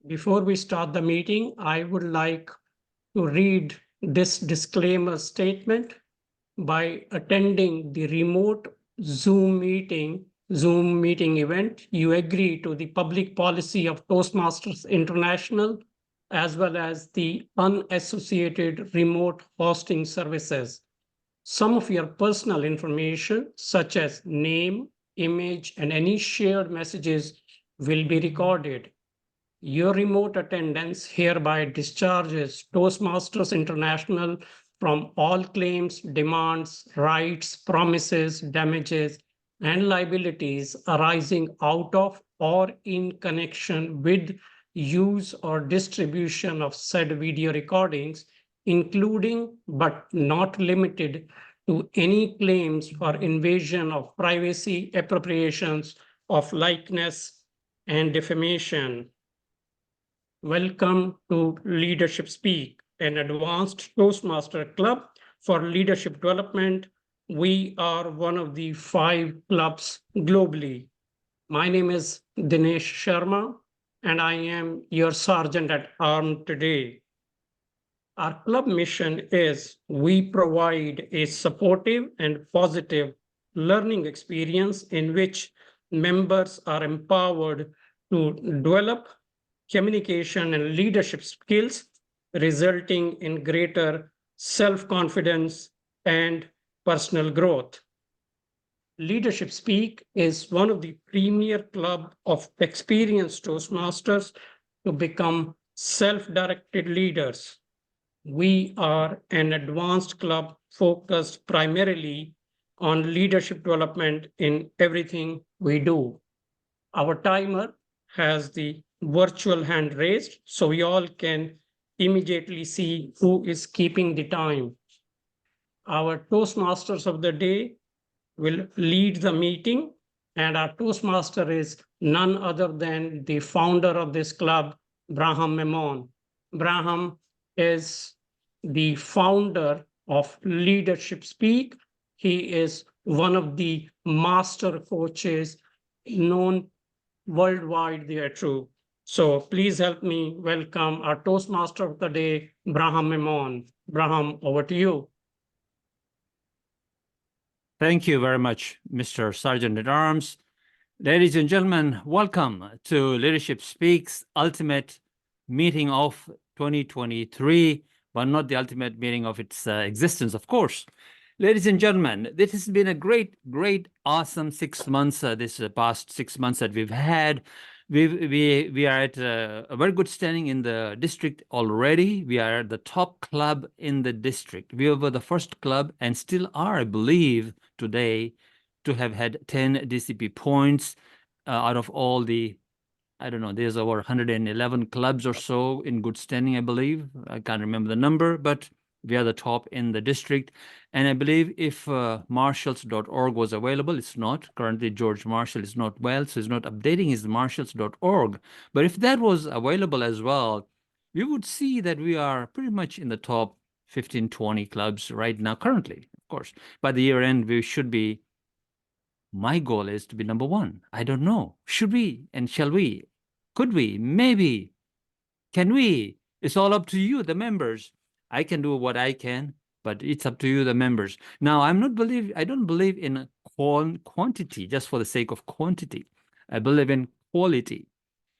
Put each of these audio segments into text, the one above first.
Before we start the meeting, I would like to read this disclaimer statement. By attending the remote Zoom meeting event, you agree to the public policy of Toastmasters International, as well as the unassociated remote hosting services. Some of your personal information, such as name, image, and any shared messages, will be recorded. Your remote attendance hereby discharges Toastmasters International from all claims, demands, rights, promises, damages, and liabilities arising out of or in connection with use or distribution of said video recordings, including but not limited to any claims for invasion of privacy, appropriations of likeness, and defamation. Welcome to Leadership Speak, an advanced Toastmaster club for leadership development. We are one of the 5 clubs globally. My name is Dinesh Sharma, and I am your sergeant at arms today. Our club mission is we provide a supportive and positive learning experience in which members are empowered to develop communication and leadership skills, resulting in greater self-confidence and personal growth. Leadership Speak is one of the premier club of experienced Toastmasters to become self-directed leaders. We are an advanced club focused primarily on leadership development in everything we do. Our timer has the virtual hand raised, so we all can immediately see who is keeping the time. Our Toastmasters of the day will lead the meeting, and our Toastmaster is none other than the founder of this club, Brahm Memone. Brahm is the founder of Leadership Speak. He is one of the master coaches known worldwide, they are true. So please help me welcome our Toastmaster of the day, Brahm Memone. Brahm, over to you. Thank you very much, Mr. Sergeant at Arms. Ladies and gentlemen, welcome to Leadership Speaks Ultimate Meeting of 2023, but not the ultimate meeting of its existence, of course. Ladies and gentlemen, this has been a great, awesome 6 months, this past 6 months that we've had. We are at a very good standing in the district already. We are the top club in the district. We were the first club and still are, I believe, today to have had 10 DCP points out of all the, I don't know, there's over 111 clubs or so in good standing, I believe. I can't remember the number, but we are the top in the district. And I believe if marshals.org was available, it's not. Currently, George Marshall is not well, so he's not updating his marshals.org. But if that was available as well, we would see that we are pretty much in the top 15, 20 clubs right now, currently, of course. By the year end, we should be. My goal is to be number 1. I don't know. Should we and shall we? Could we? Maybe. Can we? It's all up to you, the members. I can do what I can, but it's up to you, the members. Now, I don't believe in quantity just for the sake of quantity. I believe in quality.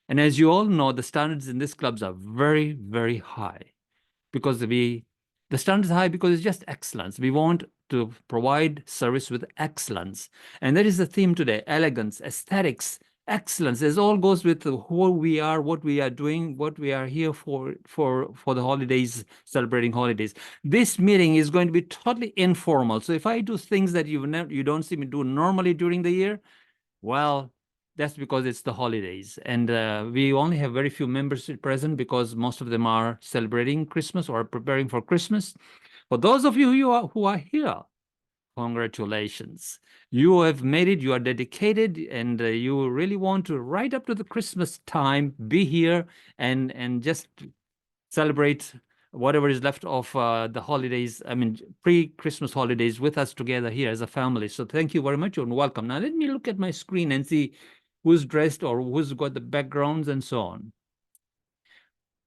And as you all know, the standards in these clubs are very, very high because the standards are high because it's just excellence. We want to provide service with excellence. And that is the theme today: elegance, aesthetics, excellence. This all goes with who we are, what we are doing, what we are here for the holidays, celebrating holidays. This meeting is going to be totally informal. So if I do things that you don't see me do normally during the year, well, that's because it's the holidays. And we only have very few members present because most of them are celebrating Christmas or preparing for Christmas. For those of you who are here, congratulations. You have made it, you are dedicated, and you really want to, right up to the Christmas time, be here and just celebrate whatever is left of the holidays, I mean, pre-Christmas holidays with us together here as a family. So thank you very much and welcome. Now let me look at my screen and see who's dressed or who's got the backgrounds and so on.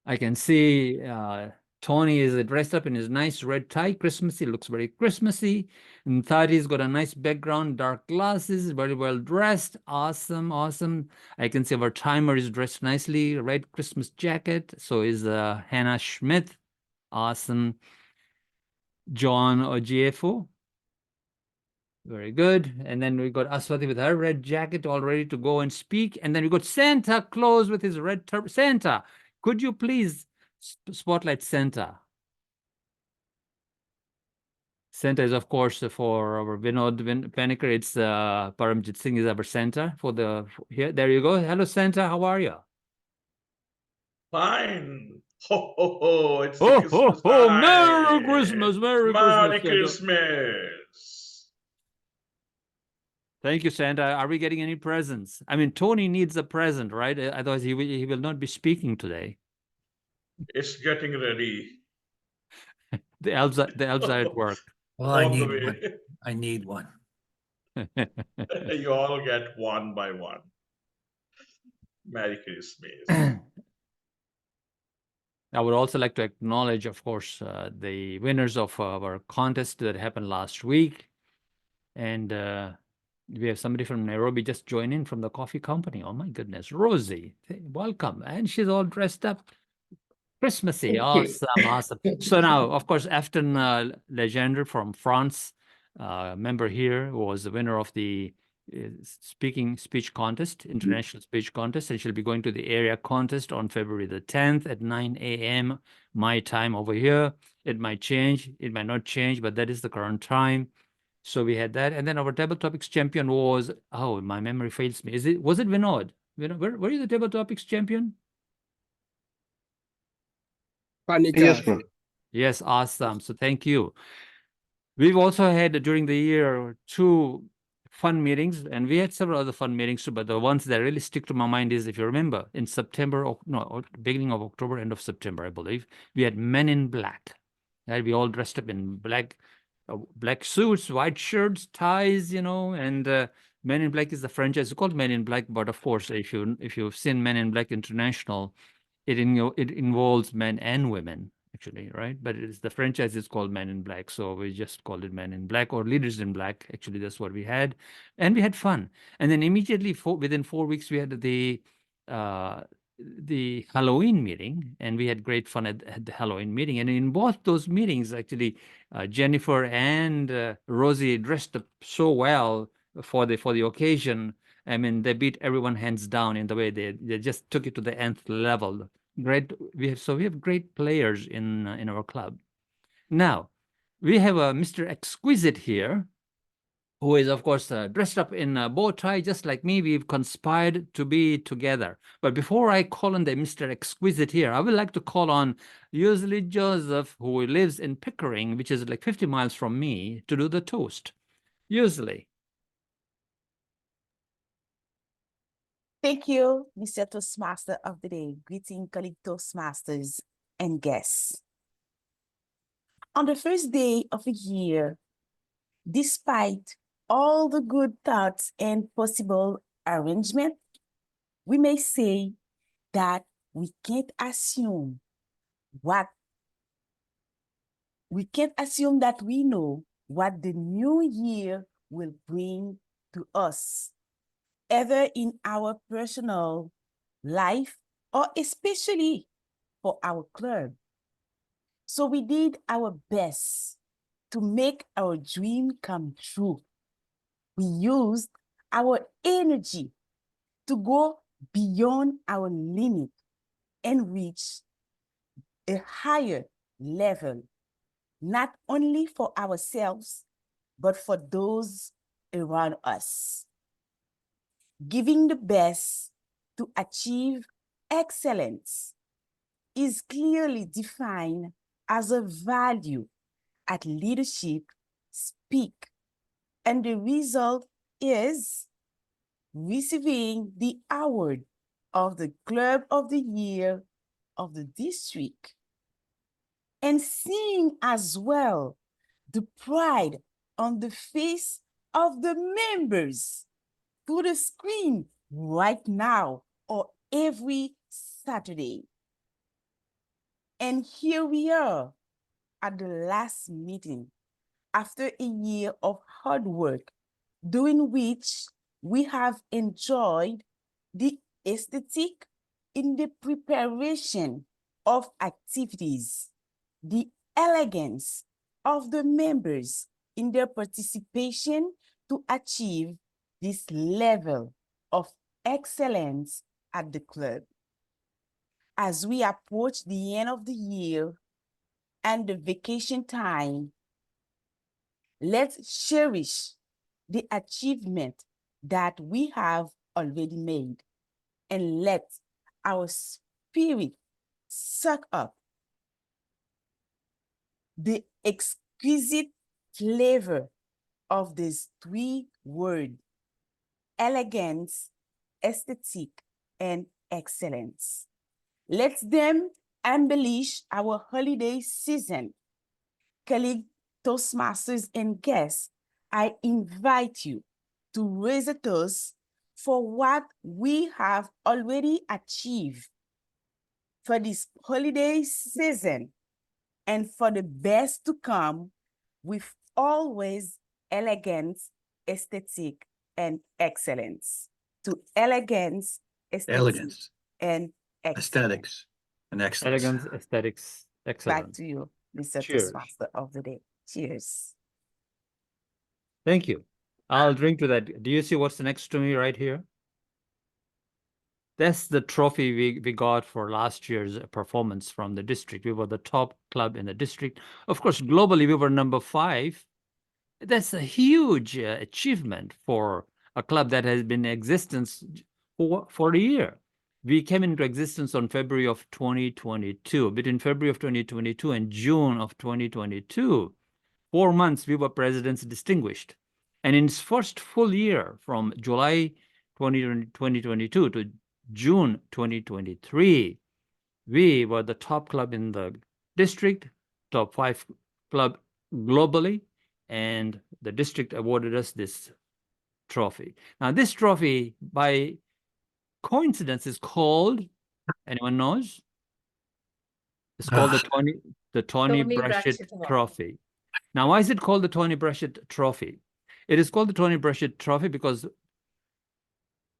I can see Tony is dressed up in his nice red tie, Christmassy, looks very Christmassy. And Thadi's got a nice background, dark glasses, very well dressed. Awesome, awesome. I can see our timer is dressed nicely, red Christmas jacket. So is Hannah Schmidt. Awesome. John Ojiefo. Very good. And then we got Aswathy with her red jacket all ready to go and speak. And then we got Santa Claus with his red turban. Santa, could you please spotlight Santa? Santa is, of course, for our Vinod Panicker. It's Paramjit Singh is our Santa for the here. There you go. Hello, Santa. How are you? Fine. Ho, ho, ho. It's the Oh, Christmas oh, time. Merry Christmas. Merry Merry Christmas, Santa. Christmas. Thank you, Santa. Are we getting any presents? I mean, Tony needs a present, right? Otherwise, he will not be speaking today. It's getting ready. The elves are at work. Well, I On the need way. one. I need one. You all get one by one. Merry Christmas. I would also like to acknowledge, of course, the winners of our contest that happened last week. And we have somebody from Nairobi just joined in from the coffee company. Oh, my goodness. Rosie, welcome. And she's all dressed up. Christmassy. Awesome, awesome. So now, of course, Afton Legendre from France, member here, was the winner of the speech contest, international speech contest, and she'll be going to the area contest on February the 10th at 9 a.m. my time over here. It might change, it might not change, but that is the current time. So we had that, and then our table topics champion was, oh, my memory fails me. Was it Vinod? Vinod, were you the table topics champion? Yes, bro. Yes, awesome. So thank you. We've also had during the year 2 fun meetings, and we had several other fun meetings too, but the ones that really stick to my mind is, if you remember, in September, or no, beginning of October, end of September, I believe, we had Men in Black. Right? We all dressed up in black suits, white shirts, ties, and Men in Black is the franchise. It's called Men in Black, but of course, if you've seen Men in Black International, it involves men and women, actually, right? But the franchise is called Men in Black, so we just called it Men in Black or Leaders in Black. Actually, that's what we had, and we had fun. And then immediately within 4 weeks, we had the Halloween meeting, and we had great fun at the Halloween meeting. And in both those meetings, actually, Jennifer and Rosie dressed up so well for the occasion. I mean, they beat everyone hands down in the way they just took it to the nth level. Great. We have great players in our club. Now, we have a Mr. Exquisite here, who is, of course, dressed up in a bow tie, just like me. We've conspired to be together. But before I call on the Mr. Exquisite here, I would like to call on usually Joseph, who lives in Pickering, which is like 50 miles from me, to do the toast. Usually. Thank you, Mr. Toastmaster of the Day. Greeting, colleague Toastmasters and guests. On the first day of the year, despite all the good thoughts and possible arrangement, we may say that we can't assume that we know what the new year will bring to us, either in our personal life or especially for our club. So we did our best to make our dream come true. We used our energy to go beyond our limit and reach a higher level, not only for ourselves, but for those around us. Giving the best to achieve excellence is clearly defined as a value at Leadership Speak, and the result is receiving the award of the Club of the Year of the district, and seeing as well the pride on the face of the members through the screen right now or every Saturday. And here we are at the last meeting after a year of hard work, during which we have enjoyed the aesthetic in the preparation of activities, the elegance of the members in their participation to achieve this level of excellence at the club. As we approach the end of the year and the vacation time, let's cherish the achievement that we have already made and let our spirit suck up the exquisite flavor of these three words: elegance, aesthetic, and excellence. Let them embellish our holiday season. Colleague, Toastmasters, and guests, I invite you to raise a toast for what we have already achieved for this holiday season and for the best to come, with always elegance, aesthetic, and excellence. To elegance, aesthetic, Elegance, and excellence. aesthetics, and excellence. Elegance, aesthetics, Back excellence. to you, Mr. Cheers. Toastmaster of the day. Cheers. Thank you. I'll drink to that. Do you see what's next to me right here? That's the trophy we got for last year's performance from the district. We were the top club in the district. Of course, globally, we were number 5. That's a huge achievement for a club that has been in existence for a year. We came into existence on February of 2022. Between February of 2022 and June of 2022, 4 months, we were President's Distinguished. And in its first full year, from July 2022 to June 2023, we were the top club in the district, top 5 club globally, and the district awarded us this trophy. Now, this trophy, by coincidence, is called, anyone knows? It's called the Tony Bratschitsch Trophy. Now, why is it called the Tony Bratschitsch Trophy? It is called the Tony Bratschitsch Trophy because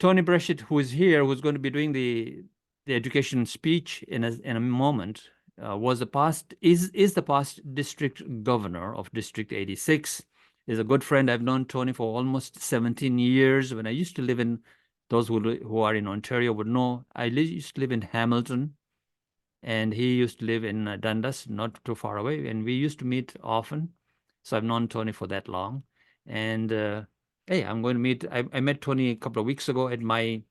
Tony Bratschitsch, who is here, who's going to be doing the education speech in a moment, is the past district governor of District 86. Is a good friend. I've known Tony for almost 17 years. When I used to live in, those who are in Ontario would know, I used to live in Hamilton, and he used to live in Dundas, not too far away, and we used to meet often. So I've known Tony for that long. And hey, I'm going to meet, I met Tony a couple of weeks ago at my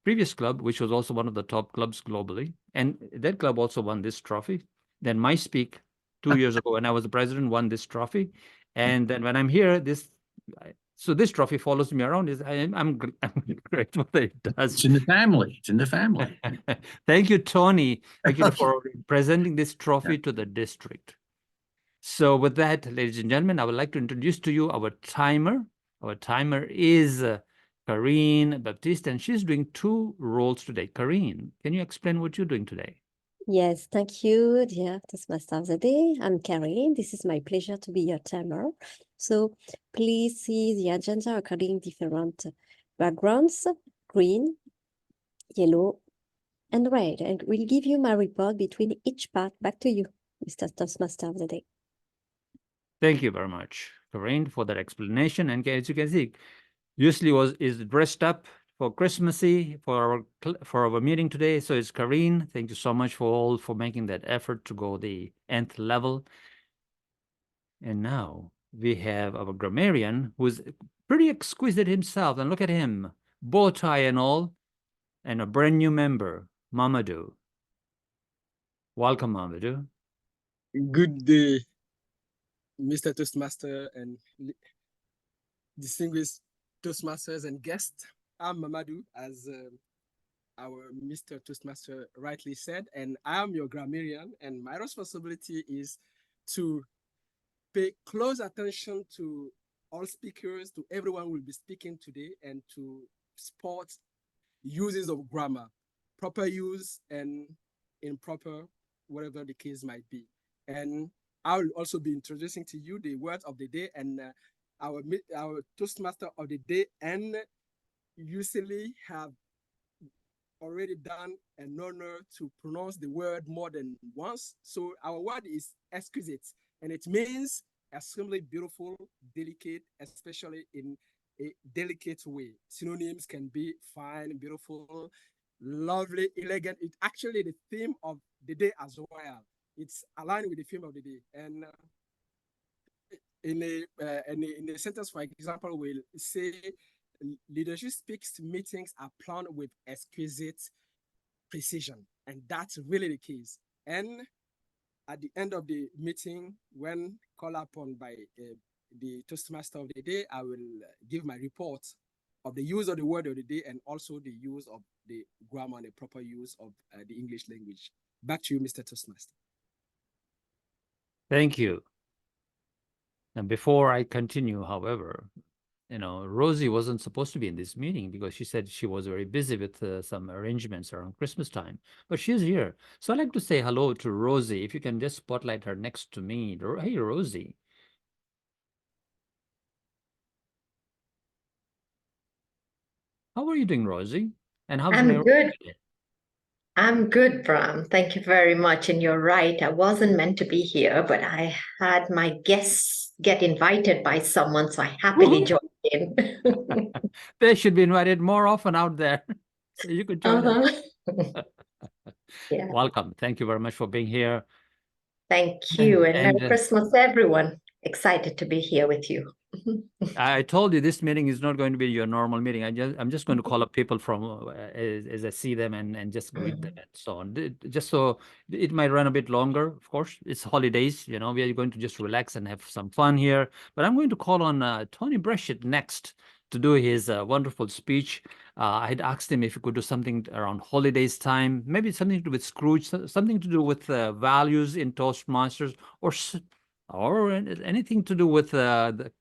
previous club, which was also one of the top clubs globally. And that club also won this trophy. Then my speak 2 years ago, when I was the president, won this trophy. And then when I'm here, this trophy follows me around. I'm grateful that it does. It's in the family. It's in the family. Thank you, Tony. Thank you for presenting this trophy to the district. So with that, ladies and gentlemen, I would like to introduce to you our timer. Our timer is Karine Baptiste, and she's doing 2 roles today. Karine, can you explain what you're doing today? Yes, thank you, dear Toastmaster of the Day. I'm Karine. This is my pleasure to be your timer. So please see the agenda according different backgrounds, green, yellow, and red. And we'll give you my report between each part. Back to you, Mr. Toastmaster of the Day. Thank you very much, Karine, for that explanation. And as you can see, usually is dressed up for Christmassy for our meeting today. So it's Karine. Thank you so much for making that effort to go the nth level. And now we have our grammarian, who's pretty exquisite himself. And look at him, bow tie and all, and a brand new member, Mamadou. Welcome, Mamadou. Good day, Mr. Toastmaster and distinguished Toastmasters and guests. I'm Mamadou, as our Mr. Toastmaster rightly said, and I am your grammarian, and my responsibility is to pay close attention to all speakers, to everyone who will be speaking today, and to spot uses of grammar, proper use and improper whatever the case might be. And I will also be introducing to you the words of the day and our Toastmaster of the day, and usually have already done an honor to pronounce the word more than once. So our word is exquisite, and it means extremely beautiful, delicate, especially in a delicate way. Synonyms can be fine, beautiful, lovely, elegant. It's actually the theme of the day as well. It's aligned with the theme of the day. And in a sentence, for example, we'll say, leadership speaks meetings are planned with exquisite precision. And that's really the case. And at the end of the meeting, when called upon by the Toastmaster of the day, I will give my report of the use of the word of the day and also the use of the grammar and the proper use of the English language. Back to you, Mr. Toastmaster. Thank you. And before I continue, however, Rosie wasn't supposed to be in this meeting because she said she was very busy with some arrangements around Christmas time, but she's here. So I'd like to say hello to Rosie. If you can just spotlight her next to me. Hey, Rosie. How are you doing, Rosie? And how's I'm Nairobi good. today? I'm good, Brahm. Thank you very much. And you're right, I wasn't meant to be here, but I had my guests get invited by someone, so I happily joined in. They should be invited more often out there. So you could join us. Yeah. Welcome. Thank you very much for being here. Thank you. And And Merry Christmas, everyone. Excited to be here with you. I told you this meeting is not going to be your normal meeting. I'm just going to call up people from as I see them and just greet them and so on. Just so it might run a bit longer. Of course, it's holidays. We are going to just relax and have some fun here. But I'm going to call on Tony Bratschitsch next to do his wonderful speech. I had asked him if he could do something around holidays time, maybe something to do with Scrooge, something to do with values in Toastmasters, or anything to do with the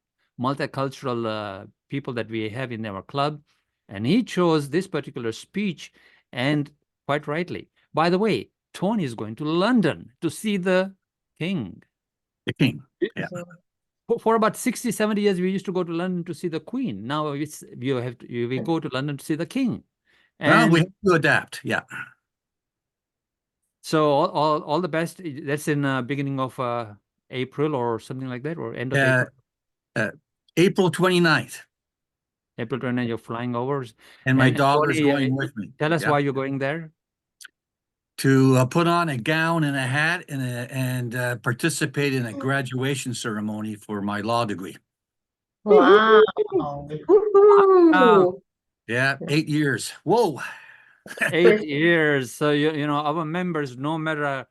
multicultural people that we have in our club. And he chose this particular speech, and quite rightly. By the way, Tony is going to London to see the king. The king, yeah. For about 60, 70 years, we used to go to London to see the queen. Now we go to London to see the king. Well, And we have to adapt, yeah. so all the best. That's in beginning of April or something like that, or end of April. April 29th. April 29th, you're flying over. And my daughter's Tony, going with me. Tell us Yeah. why you're going there. To put on a gown and a hat and participate in a graduation ceremony for my law degree. Wow. Woohoo. Yeah, 8 years. Whoa. 8 years. So our members, no matter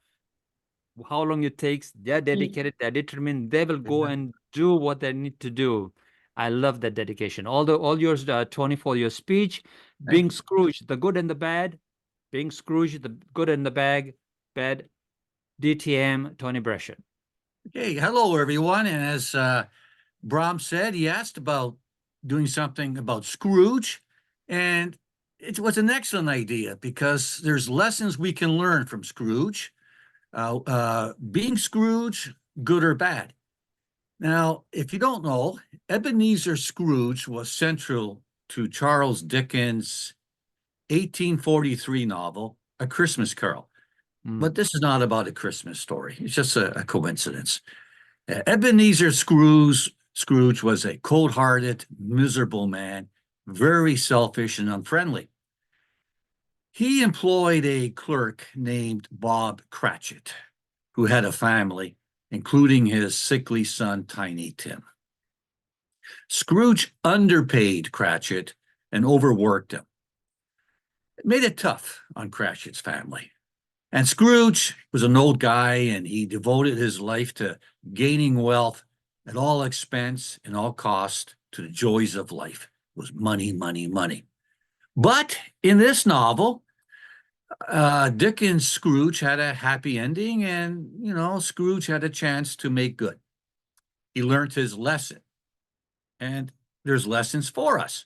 how long it takes, they're dedicated, they're determined, they will go and do what they need to do. I love that dedication. All yours, Tony, for your speech. Being Scrooge, the good and the bad. Being Scrooge, the good and the bad. DTM, Tony Bratschitsch. Okay, hello everyone. And as Brahm said, he asked about doing something about Scrooge, and it was an excellent idea because there's lessons we can learn from Scrooge. Being Scrooge, good or bad. Now, if you don't know, Ebenezer Scrooge was central to Charles Dickens' 1843 novel, A Christmas Carol. But this is not about a Christmas story. It's just a coincidence. Ebenezer Scrooge was a cold-hearted, miserable man, very selfish and unfriendly. He employed a clerk named Bob Cratchit, who had a family, including his sickly son, Tiny Tim. Scrooge underpaid Cratchit and overworked him. It made it tough on Cratchit's family. And Scrooge was an old guy, and he devoted his life to gaining wealth at all expense and all cost to the joys of life. It was money, money, money. But in this novel, Dickens' Scrooge had a happy ending, and, Scrooge had a chance to make good. He learned his lesson, and there's lessons for us.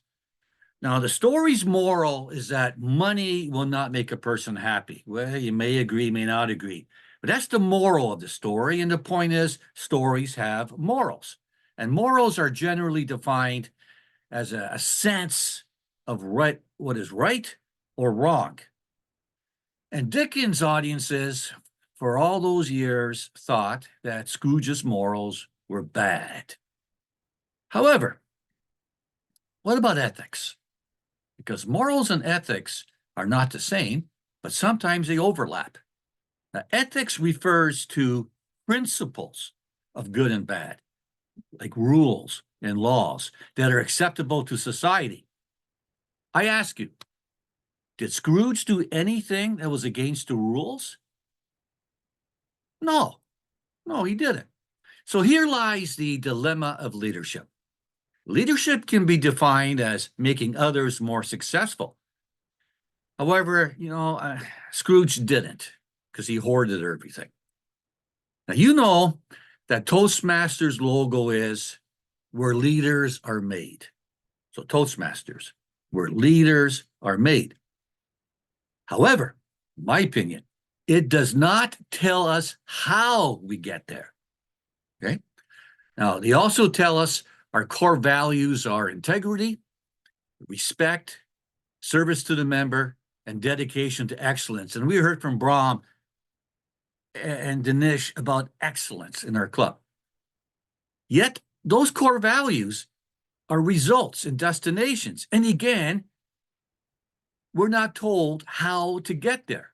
Now, the story's moral is that money will not make a person happy. Well, you may agree, may not agree. But that's the moral of the story. And the point is, stories have morals. And morals are generally defined as a sense of what is right or wrong. And Dickens' audiences, for all those years, thought that Scrooge's morals were bad. However, what about ethics? Because morals and ethics are not the same, but sometimes they overlap. Now, ethics refers to principles of good and bad, like rules and laws that are acceptable to society. I ask you, did Scrooge do anything that was against the rules? No, he didn't. So here lies the dilemma of leadership. Leadership can be defined as making others more successful. However, Scrooge didn't, because he hoarded everything. Now, you know that Toastmasters logo is where leaders are made. So Toastmasters, where leaders are made. However, in my opinion, it does not tell us how we get there. Okay? Now, they also tell us our core values are integrity, respect, service to the member, and dedication to excellence. And we heard from Brahm and Dinesh about excellence in our club. Yet, those core values are results and destinations. And again, we're not told how to get there.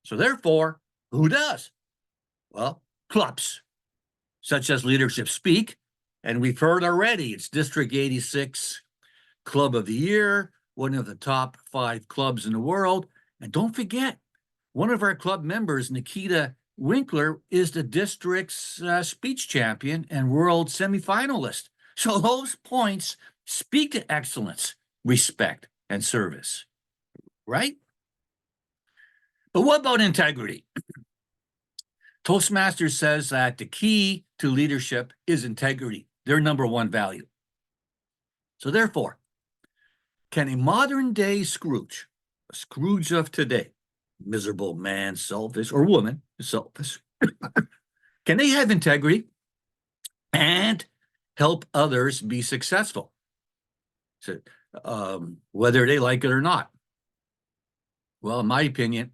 So therefore, who does? Well, clubs, such as Leadership Speak. And we've heard already, it's District 86 Club of the Year, one of the top 5 clubs in the world. And don't forget, one of our club members, Nikita Winkler, is the district's speech champion and world semifinalist. So those points speak to excellence, respect, and service, right? But what about integrity? Toastmasters says that the key to leadership is integrity, their number one value. So therefore, can a modern day Scrooge, a Scrooge of today, miserable man, selfish, or woman, selfish, can they have integrity and help others be successful? So, whether they like it or not? Well, in my opinion,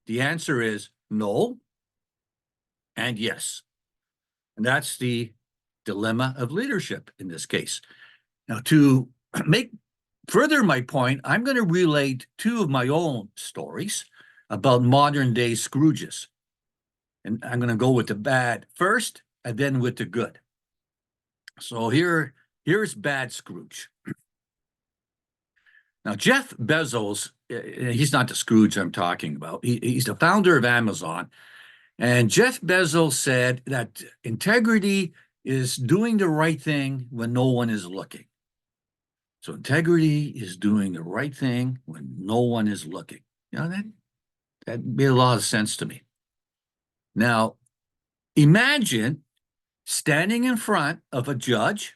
the answer is no and yes. And that's the dilemma of leadership in this case. Now, to make further my point, I'm going to relate 2 of my own stories about modern day Scrooges. And I'm going to go with the bad first and then with the good. So here's bad Scrooge. Now, Jeff Bezos, he's not the Scrooge I'm talking about. He's the founder of Amazon. And Jeff Bezos said that integrity is doing the right thing when no one is looking. So integrity is doing the right thing when no one is looking. That made a lot of sense to me. Now, imagine standing in front of a judge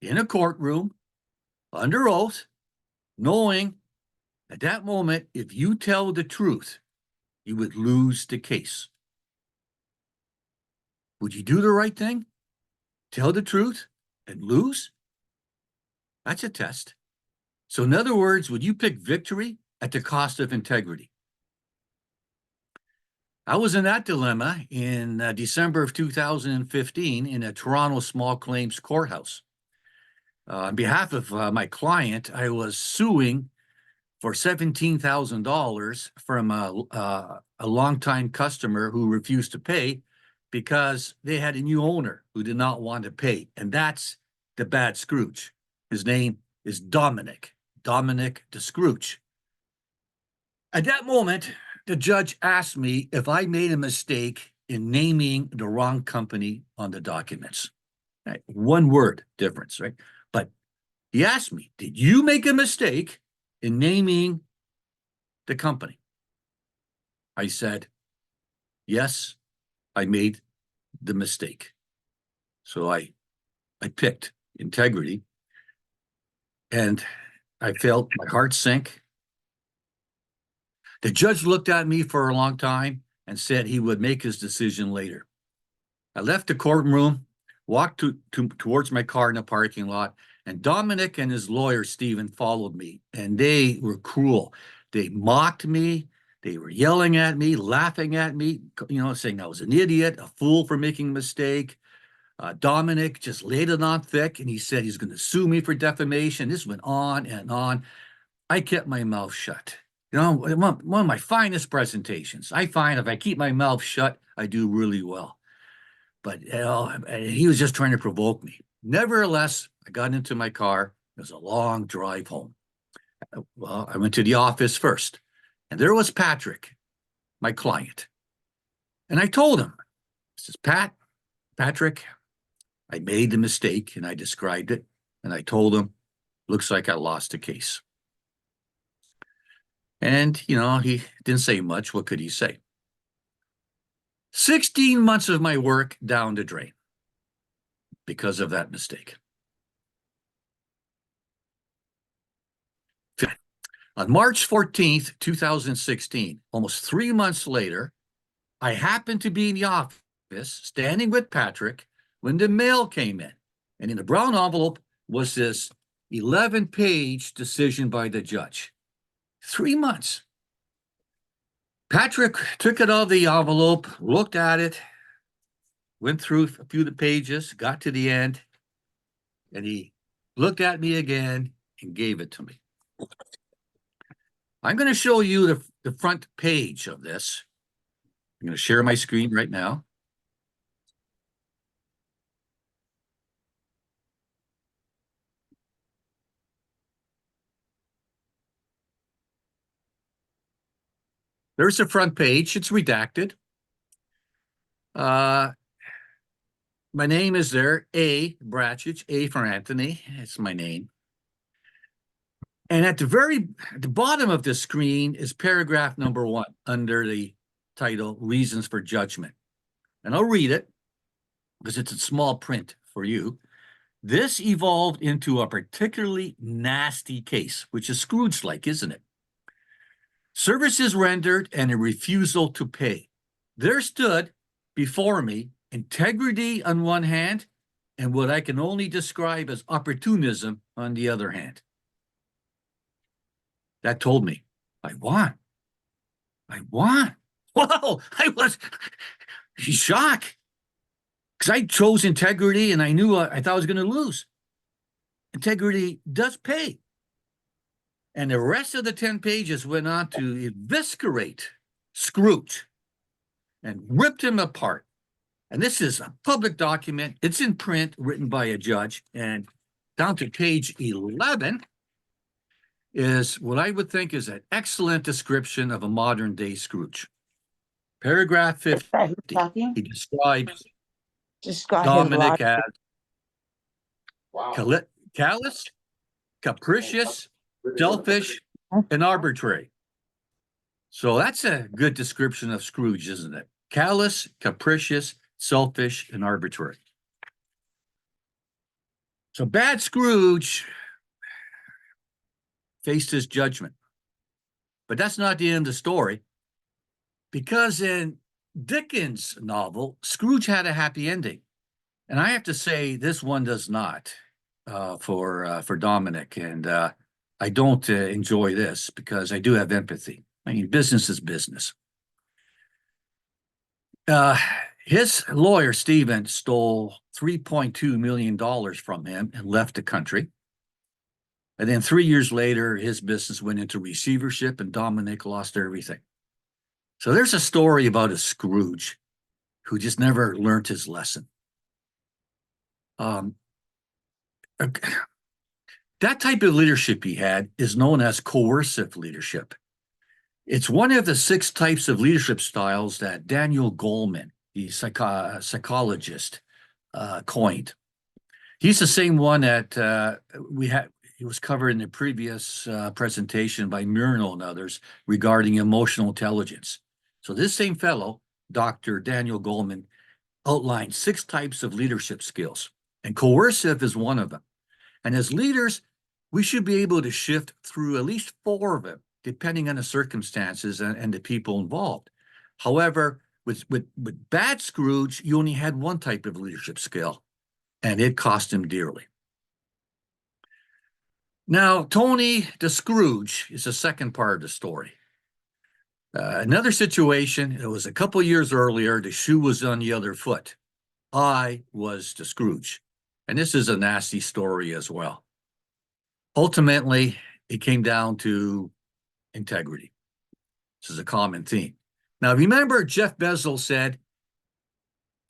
in a courtroom under oath, knowing at that moment, if you tell the truth, you would lose the case. Would you do the right thing? Tell the truth and lose? That's a test. So in other words, would you pick victory at the cost of integrity? I was in that dilemma in December of 2015 in a Toronto small claims courthouse. On behalf of my client, I was suing for $17,000 from a longtime customer who refused to pay because they had a new owner who did not want to pay. And that's the bad Scrooge. His name is Dominic the Scrooge. At that moment, the judge asked me if I made a mistake in naming the wrong company on the documents. Right? One word difference, right? But he asked me, did you make a mistake in naming the company? I said, yes, I made the mistake. So I picked integrity, and I felt my heart sink. The judge looked at me for a long time and said he would make his decision later. I left the courtroom, walked towards my car in the parking lot, and Dominic and his lawyer, Stephen, followed me, and they were cruel. They mocked me. They were yelling at me, laughing at me, saying I was an idiot, a fool for making a mistake. Dominic just laid it on thick, and he said he's going to sue me for defamation. This went on and on. I kept my mouth shut. One of my finest presentations. I find if I keep my mouth shut, I do really well. But he was just trying to provoke me. Nevertheless, I got into my car. It was a long drive home. Well, I went to the office first, and there was Patrick, my client. And I told him, "This is Patrick, I made the mistake," and I described it. And I told him, "Looks like I lost the case." And, he didn't say much. What could he say? 16 months of my work down the drain because of that mistake. On March 14th, 2016, almost 3 months later, I happened to be in the office standing with Patrick when the mail came in. And in the brown envelope was this 11-page decision by the judge. 3 months. Patrick took it out of the envelope, looked at it, went through a few of the pages, got to the end, and he looked at me again and gave it to me. I'm going to show you the front page of this. I'm going to share my screen right now. There's the front page. It's redacted. My name is there, A, Bratschitsch, A for Anthony. It's my name. And at the bottom of the screen is paragraph number 1 under the title, Reasons for Judgment. And I'll read it because it's in small print for you. This evolved into a particularly nasty case, which is Scrooge-like, isn't it? Services rendered and a refusal to pay. There stood before me integrity on one hand and what I can only describe as opportunism on the other hand. That told me, I won. Whoa, I was shocked because I chose integrity and I knew I thought I was going to lose. Integrity does pay. And the rest of the 10 pages went on to eviscerate Scrooge and ripped him apart. And this is a public document. It's in print, written by a judge. And down to page 11 is what I would think is an excellent description of a modern day Scrooge. Paragraph 50, he describes Dominic as callous, capricious, selfish, and arbitrary. So that's a good description of Scrooge, isn't it? Callous, capricious, selfish, and arbitrary. So bad Scrooge faced his judgment. But that's not the end of the story, because in Dickens' novel, Scrooge had a happy ending. And I have to say, this one does not for Dominic. And I don't enjoy this because I do have empathy. I mean, business is business. His lawyer, Stephen, stole $3.2 million from him and left the country. And then 3 years later, his business went into receivership and Dominic lost everything. So there's a story about a Scrooge who just never learned his lesson. That type of leadership he had is known as coercive leadership. It's one of the 6 types of leadership styles that Daniel Goleman, the psychologist, coined. He's the same one that it was covered in the previous presentation by Murnau and others regarding emotional intelligence. So this same fellow, Dr. Daniel Goleman, outlined 6 types of leadership skills, and coercive is one of them. And as leaders, we should be able to shift through at least 4 of them, depending on the circumstances and the people involved. However, with bad Scrooge, you only had one type of leadership skill, and it cost him dearly. Now, Tony the Scrooge is the second part of the story. Another situation, it was a couple years earlier, the shoe was on the other foot. I was the Scrooge. And this is a nasty story as well. Ultimately, it came down to integrity. This is a common theme. Now, remember, Jeff Bezos said,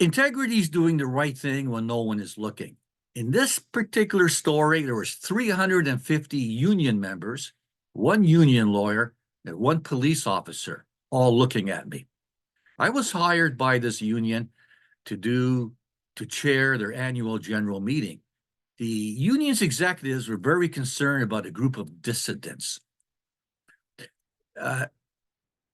integrity is doing the right thing when no one is looking. In this particular story, there was 350 union members, one union lawyer, and one police officer, all looking at me. I was hired by this union to chair their annual general meeting. The union's executives were very concerned about a group of dissidents.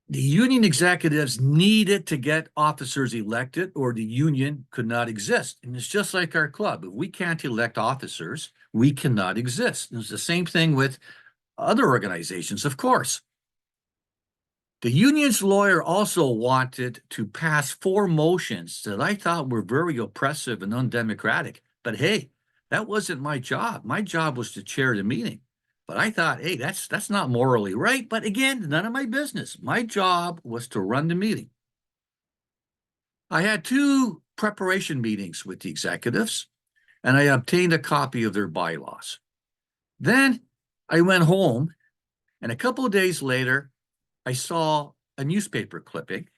The union executives needed to get officers elected, or the union could not exist. And it's just like our club. If we can't elect officers, we cannot exist. And it's the same thing with other organizations, of course. The union's lawyer also wanted to pass 4 motions that I thought were very oppressive and undemocratic. But hey, that wasn't my job. My job was to chair the meeting. But I thought, hey, that's not morally right. But again, none of my business. My job was to run the meeting. I had 2 preparation meetings with the executives, and I obtained a copy of their bylaws. Then I went home, and a couple of days later, I saw a newspaper clipping,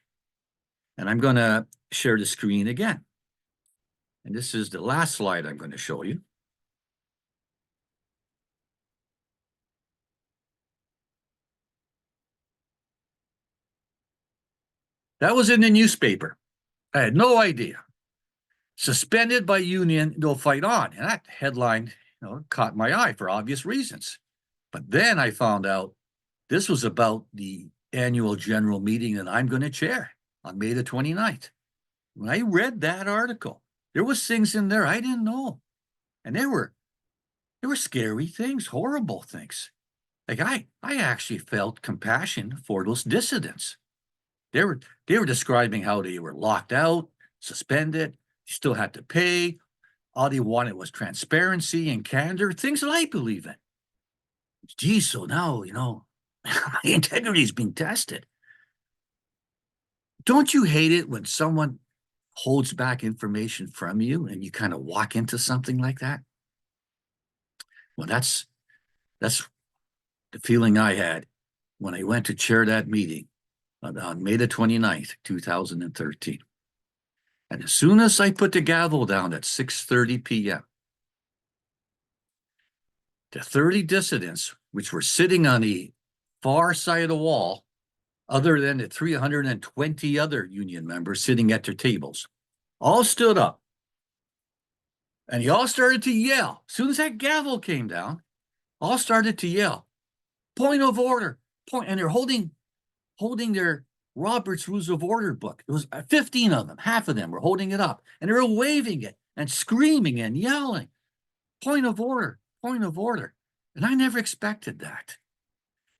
and I'm going to share the screen again. And this is the last slide I'm going to show you. That was in the newspaper. I had no idea. Suspended by union, they'll fight on. And that headline, caught my eye for obvious reasons. But then I found out this was about the annual general meeting that I'm going to chair on May the 29th. When I read that article, there was things in there I didn't know. And there were scary things, horrible things. Like I actually felt compassion for those dissidents. They were describing how they were locked out, suspended, still had to pay. All they wanted was transparency and candor, things that I believe in. Geez, so now, my integrity is being tested. Don't you hate it when someone holds back information from you and you kind of walk into something like that? Well, that's the feeling I had when I went to chair that meeting on May the 29th, 2013. And as soon as I put the gavel down at 6:30 p.m., the 30 dissidents, which were sitting on the far side of the wall, other than the 320 other union members sitting at their tables, all stood up. And they all started to yell. As soon as that gavel came down, all started to yell, point of order, point. And they're holding their Robert's Rules of Order book. It was 15 of them. Half of them were holding it up. And they were waving it and screaming and yelling, point of order, point of order. And I never expected that.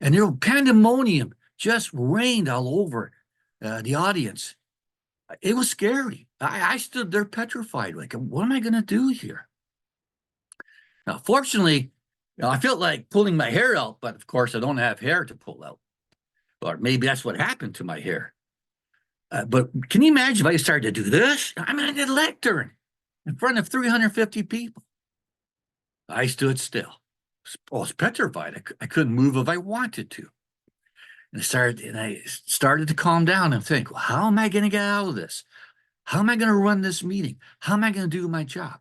And their pandemonium just reigned all over the audience. It was scary. I stood there petrified, like, what am I going to do here? Now, fortunately, I felt like pulling my hair out, but of course, I don't have hair to pull out. Or maybe that's what happened to my hair. But can you imagine if I started to do this? I'm going to get a lectern in front of 350 people. I stood still. I was petrified. I couldn't move if I wanted to. And I started to calm down and think, well, how am I going to get out of this? How am I going to run this meeting? How am I going to do my job?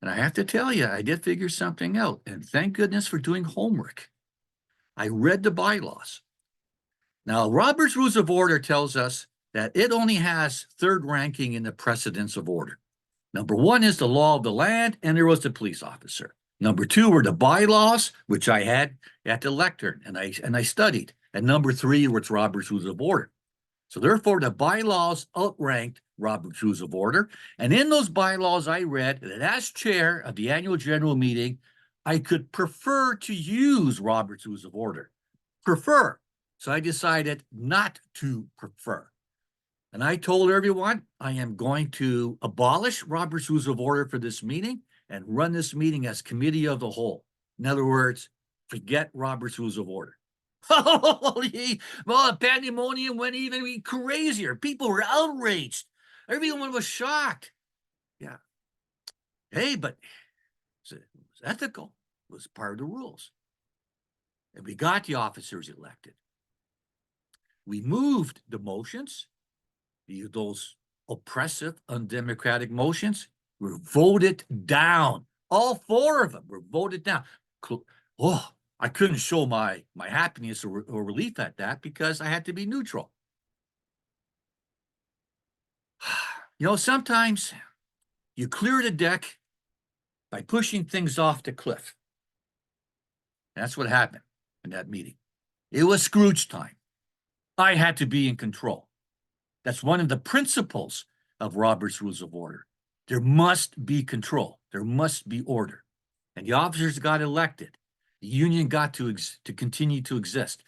And I have to tell you, I did figure something out. And thank goodness for doing homework. I read the bylaws. Now, Robert's Rules of Order tells us that it only has 3rd ranking in the precedence of order. Number 1 is the law of the land, and there was the police officer. Number 2 were the bylaws, which I had at the lectern, and I studied. And number 3 was Robert's Rules of Order. So therefore, the bylaws outranked Robert's Rules of Order. And in those bylaws, I read that as chair of the annual general meeting, I could prefer to use Robert's Rules of Order. Prefer. So I decided not to prefer. And I told everyone I am going to abolish Robert's Rules of Order for this meeting and run this meeting as committee of the whole. In other words, forget Robert's Rules of Order. Well, the pandemonium went even crazier. People were outraged. Everyone was shocked. Yeah. Hey, but it was ethical. It was part of the rules. And we got the officers elected. We moved the motions, those oppressive, undemocratic motions, were voted down. All 4 of them were voted down. Oh, I couldn't show my happiness or relief at that because I had to be neutral. You know, sometimes you clear the deck by pushing things off the cliff. That's what happened in that meeting. It was Scrooge time. I had to be in control. That's one of the principles of Robert's Rules of Order. There must be control. There must be order. And the officers got elected. The union got to continue to exist.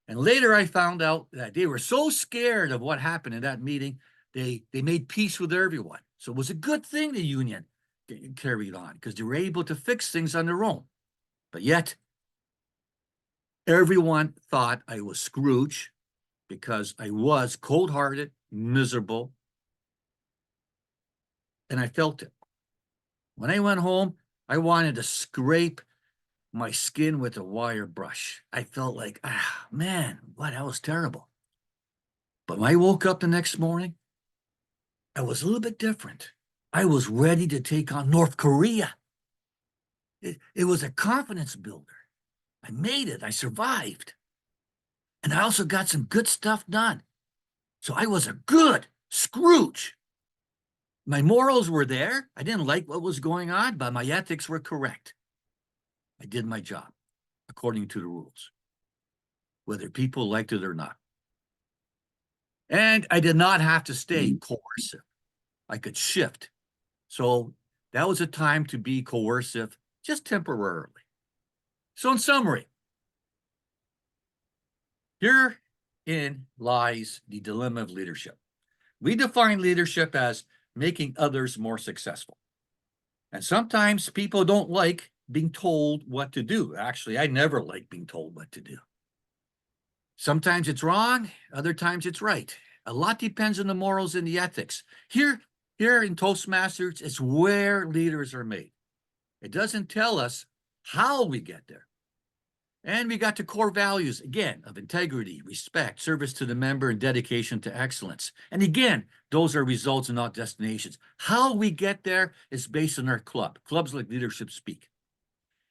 And later I found out that they were so scared of what happened in that meeting, they made peace with everyone. So it was a good thing the union carried on because they were able to fix things on their own. But yet, everyone thought I was Scrooge because I was cold-hearted, miserable, and I felt it. When I went home, I wanted to scrape my skin with a wire brush. I felt like, man, that was terrible. But when I woke up the next morning, I was a little bit different. I was ready to take on North Korea. It was a confidence builder. I made it. I survived. And I also got some good stuff done. So I was a good Scrooge. My morals were there. I didn't like what was going on, but my ethics were correct. I did my job according to the rules, whether people liked it or not. And I did not have to stay coercive. I could shift. So that was a time to be coercive, just temporarily. So in summary, herein lies the dilemma of leadership. We define leadership as making others more successful. And sometimes people don't like being told what to do. Actually, I never like being told what to do. Sometimes it's wrong, other times it's right. A lot depends on the morals and the ethics. Here in Toastmasters, it's where leaders are made. It doesn't tell us how we get there. And we got the core values, again, of integrity, respect, service to the member, and dedication to excellence. And again, those are results and not destinations. How we get there is based on our club, clubs like Leadership Speak.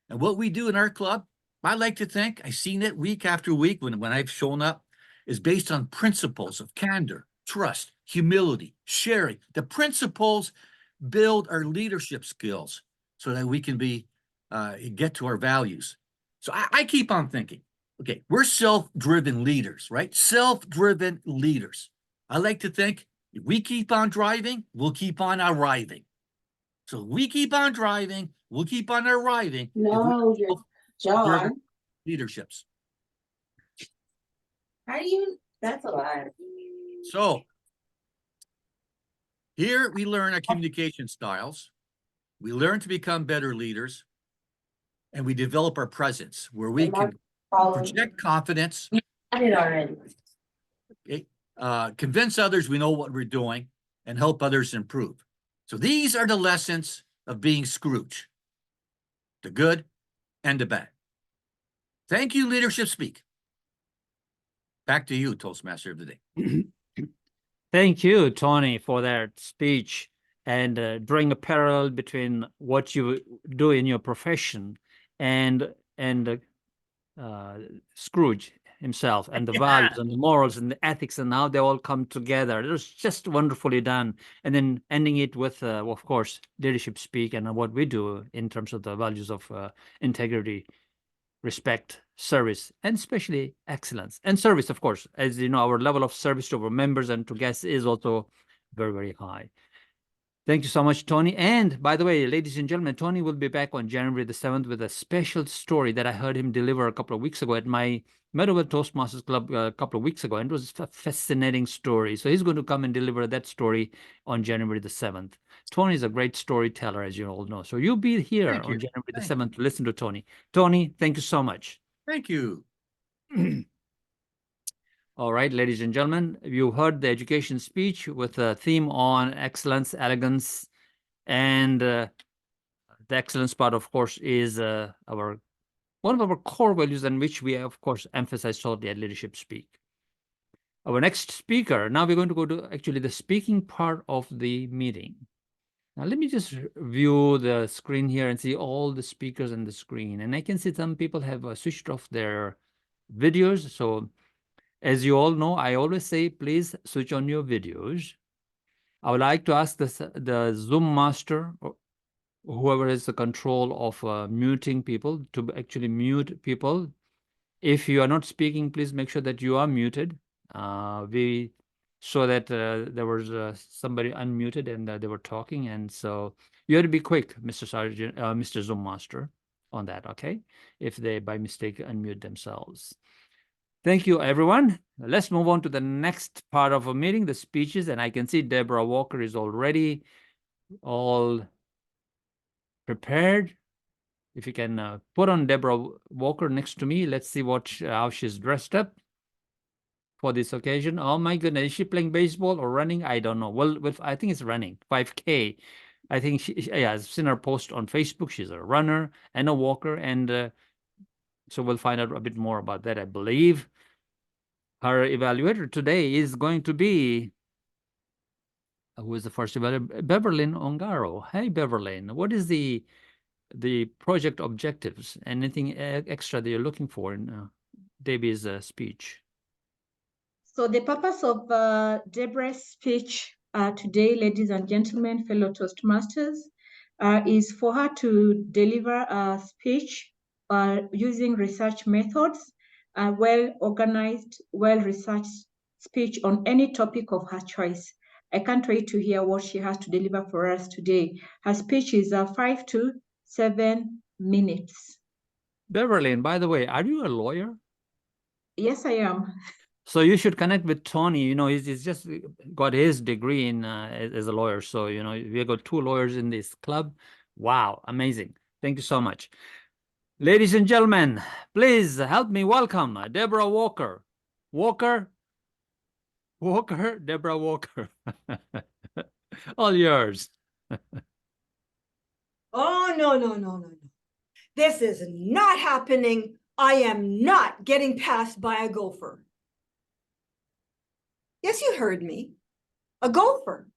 And what we do in our club, I like to think, I've seen it week after week when I've shown up, is based on principles of candor, trust, humility, sharing. The principles build our leadership skills so that we can get to our values. So I keep on thinking, okay, we're self-driven leaders, right? Self-driven leaders. I like to think if we keep on driving, we'll keep on arriving. So if we keep on driving, we'll keep on arriving. No, you're John. Leaderships. How do you? That's a lie. So here we learn our communication styles. We learn to become better leaders. And we develop our presence where we can project confidence. I did already. Okay, convince others we know what we're doing and help others improve. So these are the lessons of being Scrooge, the good and the bad. Thank you, Leadership Speak. Back to you, Toastmaster of the Day. Thank you, Tony, for that speech and drawing a parallel between what you do in your profession and Scrooge himself and the values and the morals and the ethics and how they all come together. It was just wonderfully done. And then ending it with, of course, Leadership Speak and what we do in terms of the values of integrity, respect, service, and especially excellence. And service, of course, as you know, our level of service to our members and to guests is also very, very high. Thank you so much, Tony. And by the way, ladies and gentlemen, Tony will be back on January the 7th with a special story that I heard him deliver a couple of weeks ago at my met over at Toastmasters Club a couple of weeks ago, and it was a fascinating story. So he's going to come and deliver that story on January the 7th. Tony is a great storyteller, as you all know. So you'll be here Thank on you. January the Thank 7th to listen to Tony. Tony, thank you so much. Thank you. All right, ladies and gentlemen, you heard the education speech with a theme on excellence, elegance, and the excellence part, of course, is one of our core values, in which we, of course, emphasize totally at Leadership Speak. Our next speaker, now we're going to go to actually the speaking part of the meeting. Now, let me just view the screen here and see all the speakers on the screen. And I can see some people have switched off their videos. So as you all know, I always say, please switch on your videos. I would like to ask the Zoom master, or whoever has the control of muting people, to actually mute people. If you are not speaking, please make sure that you are muted. We saw that there was somebody unmuted and they were talking, and so you have to be quick, Mr. Sergeant, Mr. Zoom Master, on that, okay? If they by mistake unmute themselves. Thank you, everyone. Let's move on to the next part of a meeting, the speeches, and I can see Deborah Walker is already all prepared. If you can put on Deborah Walker next to me, let's see how she's dressed up for this occasion. Oh my goodness, is she playing baseball or running? I don't know. Well, I think it's running, 5K. I think I've seen her post on Facebook. She's a runner and a walker, and so we'll find out a bit more about that, I believe. Her evaluator today is going to be, who is the first evaluator? Beverlyn Ongaro. Hey, Beverlyn, what is the project objectives? Anything extra that you're looking for in Debbie's speech? So the purpose of Deborah's speech today, ladies and gentlemen, fellow Toastmasters, is for her to deliver a speech using research methods, a well-organized, well-researched speech on any topic of her choice. I can't wait to hear what she has to deliver for us today. Her speech is 5 to 7 minutes. Beverlyn, by the way, are you a lawyer? Yes, I am. So you should connect with Tony. You know, he's just got his degree in as a lawyer. So, you know, we got 2 lawyers in this club. Wow, amazing. Thank you so much. Ladies and gentlemen, please help me welcome Deborah Walker. Walker, Deborah Walker. All yours. Oh, no. This is not happening. I am not getting passed by a gopher. Yes, you heard me. A gopher.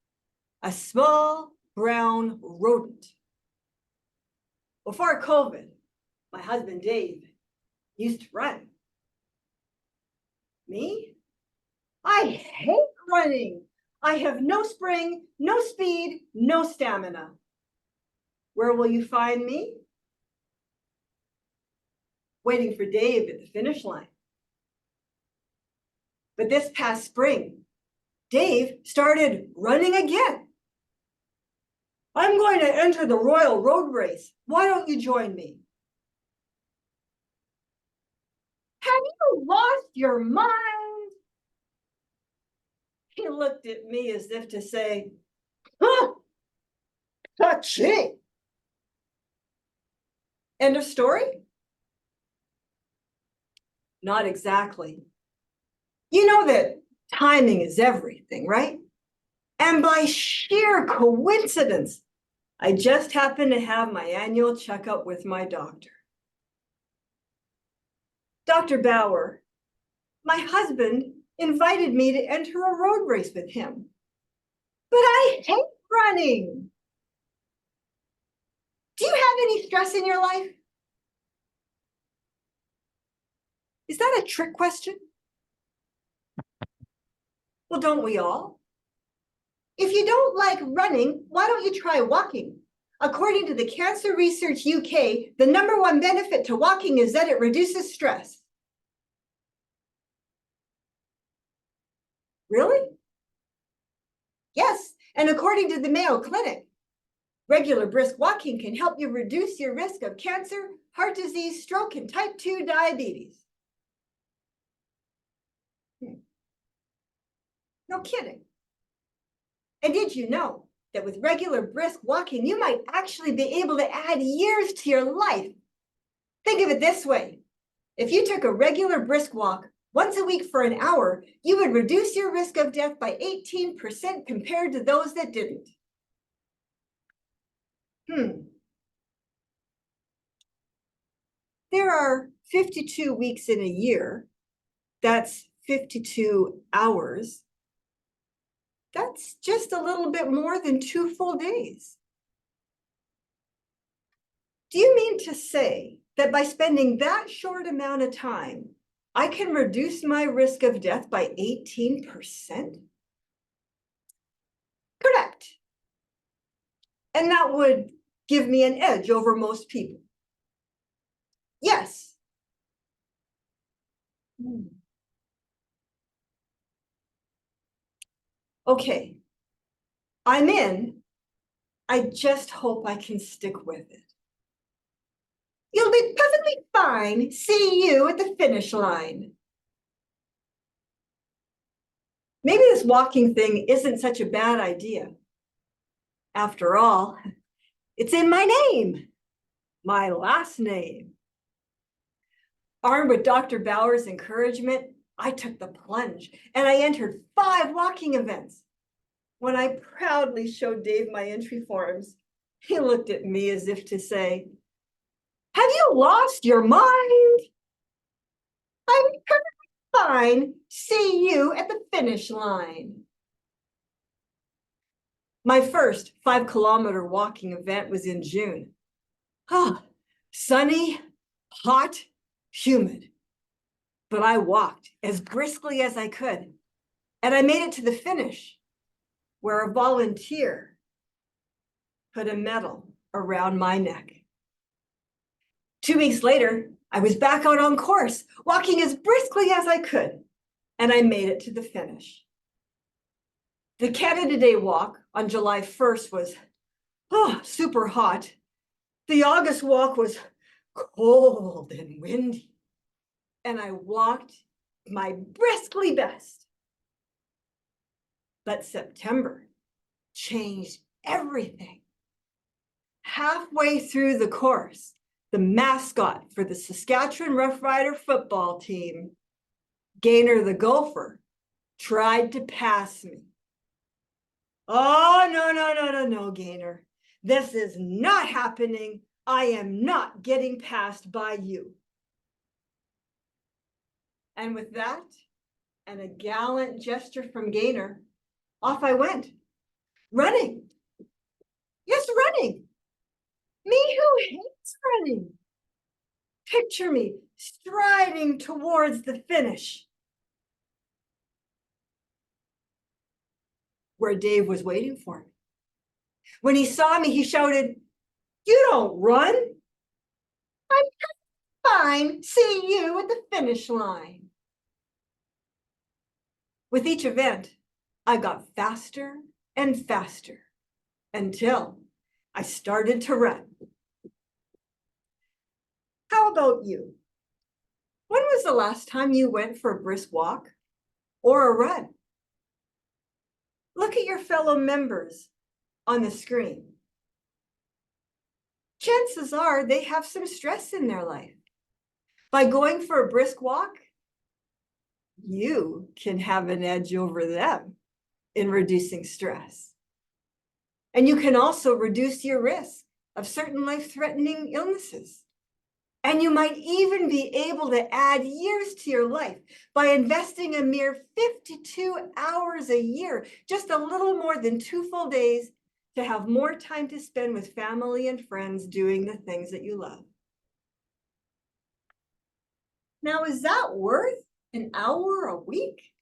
A small brown rodent. Before COVID, my husband Dave used to run. Me? I hate running. I have no spring, no speed, no stamina. Where will you find me? Waiting for Dave at the finish line. But this past spring, Dave started running again. I'm going to enter the Royal Road Race. Why don't you join me? Have you lost your mind? He looked at me as if to say, huh, touchy. End of story? Not exactly. You know that timing is everything, right? And by sheer coincidence, I just happened to have my annual checkup with my doctor. Dr. Bauer, my husband invited me to enter a road race with him. But I hate running. Do you have any stress in your life? Is that a trick question? Well, don't we all? If you don't like running, why don't you try walking? According to the Cancer Research UK, the #1 benefit to walking is that it reduces stress. Really? Yes, and according to the Mayo Clinic, regular brisk walking can help you reduce your risk of cancer, heart disease, stroke, and type 2 diabetes. No kidding. And did you know that with regular brisk walking, you might actually be able to add years to your life? Think of it this way. If you took a regular brisk walk once a week for an hour, you would reduce your risk of death by 18% compared to those that didn't. There are 52 weeks in a year. That's 52 hours. That's just a little bit more than 2 full days. Do you mean to say that by spending that short amount of time, I can reduce my risk of death by 18%? Correct. And that would give me an edge over most people. Yes. Okay. I'm in. I just hope I can stick with it. You'll be perfectly fine. See you at the finish line. Maybe this walking thing isn't such a bad idea. After all, it's in my name, my last name. Armed with Dr. Bauer's encouragement, I took the plunge and I entered 5 walking events. When I proudly showed Dave my entry forms, he looked at me as if to say, "Have you lost your mind? I'm perfectly fine. See you at the finish line." My first 5-kilometer walking event was in June. Sunny, hot, humid. But I walked as briskly as I could, and I made it to the finish, where a volunteer put a medal around my neck. 2 weeks later, I was back out on course, walking as briskly as I could, and I made it to the finish. The Canada Day walk on July 1st was super hot. The August walk was cold and windy, and I walked my briskly best. But September changed everything. Halfway through the course, the mascot for the Saskatchewan Rough Rider football team, Gaynor the Gopher, tried to pass me. "Oh, no, Gaynor. This is not happening. I am not getting passed by you." And with that, and a gallant gesture from Gaynor, off I went, running. Yes, running. Me who hates running. Picture me striding towards the finish, where Dave was waiting for me. When he saw me, he shouted, "You don't run." "I'm fine. See you at the finish line." With each event, I got faster and faster until I started to run. How about you? When was the last time you went for a brisk walk or a run? Look at your fellow members on the screen. Chances are they have some stress in their life. By going for a brisk walk, you can have an edge over them in reducing stress. And you can also reduce your risk of certain life-threatening illnesses. And you might even be able to add years to your life by investing a mere 52 hours a year, just a little more than 2 full days, to have more time to spend with family and friends doing the things that you love. Now, is that worth an hour a week?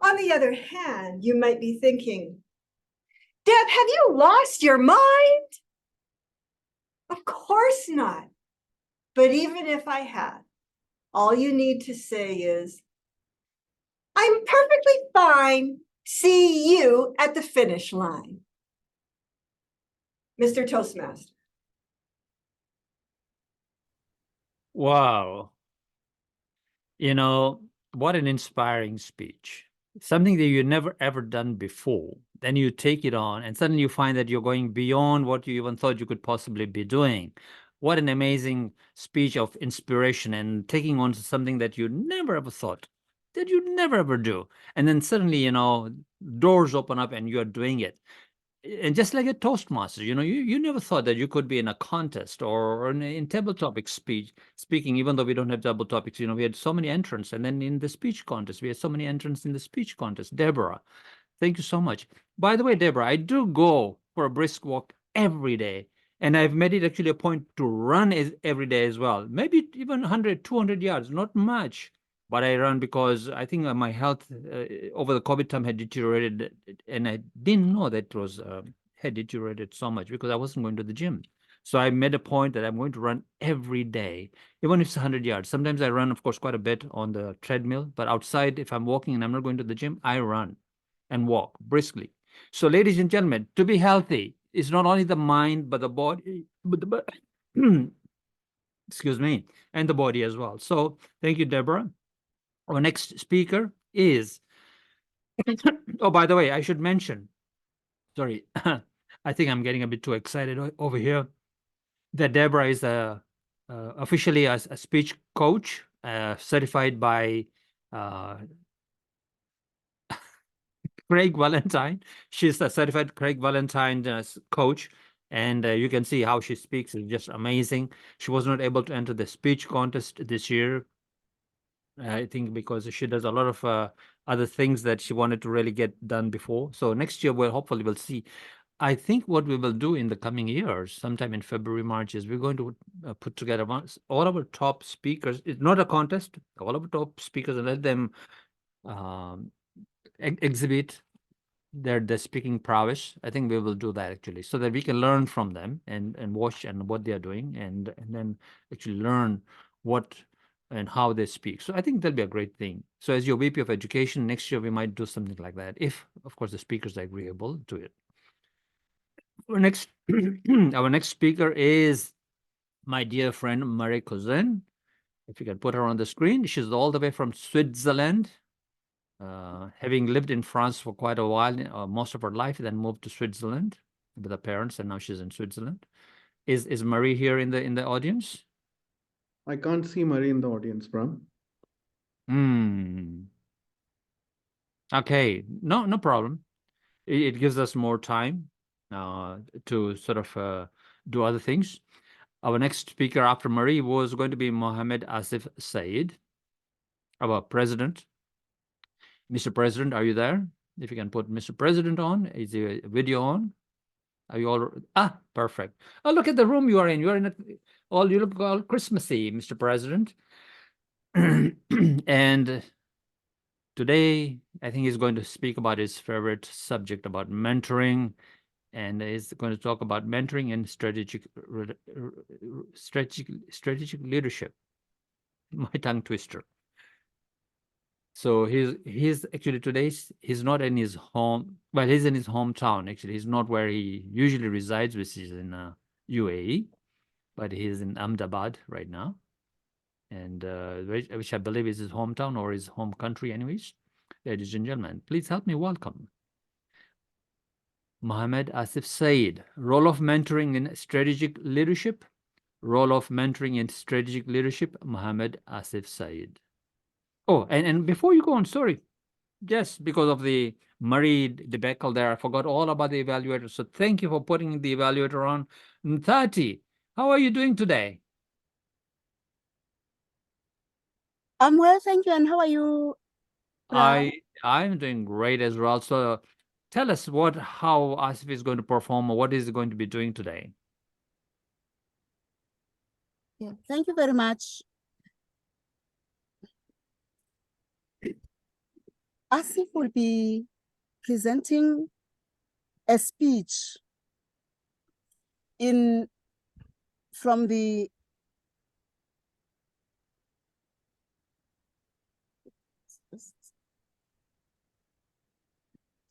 On the other hand, you might be thinking, "Deb, have you lost your mind?" Of course not. But even if I had, all you need to say is, "I'm perfectly fine. See you at the finish line." Mr. Toastmaster. Wow. You know, what an inspiring speech. Something that you never ever done before. Then you take it on and suddenly you find that you're going beyond what you even thought you could possibly be doing. What an amazing speech of inspiration and taking on to something that you never ever thought that you'd never ever do. And then suddenly, you know, doors open up and you're doing it. And just like a Toastmaster, you know, you never thought that you could be in a contest or in table topic speaking, even though we don't have table topics, you know, we had so many entrants. And then in the speech contest, we had so many entrants in the speech contest. Deborah, thank you so much. By the way, Deborah, I do go for a brisk walk every day. And I've made it actually a point to run every day as well. Maybe even 100, 200 yards, not much. But I run because I think my health over the COVID time had deteriorated, and I didn't know that it was had deteriorated so much because I wasn't going to the gym. So I made a point that I'm going to run every day, even if it's 100 yards. Sometimes I run, of course, quite a bit on the treadmill, but outside, if I'm walking and I'm not going to the gym, I run and walk briskly. So, ladies and gentlemen, to be healthy is not only the mind, but the body, excuse me, and the body as well. So, thank you, Deborah. Our next speaker is, oh, by the way, I should mention, sorry, I think I'm getting a bit too excited over here, that Deborah is officially a speech coach, certified by Craig Valentine. She's a certified Craig Valentine coach. And you can see how she speaks is just amazing. She was not able to enter the speech contest this year, I think, because she does a lot of other things that she wanted to really get done before. So next year, hopefully we'll see. I think what we will do in the coming years, sometime in February, March, is we're going to put together all of our top speakers. It's not a contest. All of our top speakers, and let them exhibit their speaking prowess. I think we will do that actually, so that we can learn from them and watch and what they are doing, and then actually learn what and how they speak. So I think that'll be a great thing. So as your VP of Education, next year we might do something like that, if of course the speakers are agreeable to it. Our next our next speaker is my dear friend Marie Cousin. If you can put her on the screen. She's all the way from Switzerland, having lived in France for quite a while, most of her life, then moved to Switzerland with her parents, and now she's in Switzerland. Is Marie here in the audience? I can't see Marie in the audience, Brahm. Okay, no problem. It gives us more time to sort of do other things. Our next speaker after Marie was going to be Mohammed Asif Saiyed, our president. Mr. President, are you there? If you can put Mr. President on, is the video on? Are you all perfect? Oh, look at the room you are in. You are in you look all Christmassy, Mr. President. And today, I think he's going to speak about his favorite subject, about mentoring, and he's going to talk about mentoring and strategic leadership. My tongue twister. So he's actually today, he's not in his home, but he's in his hometown. Actually, he's not where he usually resides, which is in UAE, but he's in Ahmedabad right now, and which I believe is his hometown or his home country anyways. Ladies and gentlemen, please help me welcome Mohammed Asif Saiyed. Role of mentoring in strategic leadership. Role of mentoring in strategic leadership, Mohammed Asif Saiyed. Oh, and before you go on, sorry, yes, because of the Marie debacle there, I forgot all about the evaluator. So thank you for putting the evaluator on. Nthati, how are you doing today? I'm well, thank you. And how are you? I'm doing great as well. So tell us how Asif is going to perform, or what is he going to be doing today? Yeah, thank you very much. Asif will be presenting a speech from the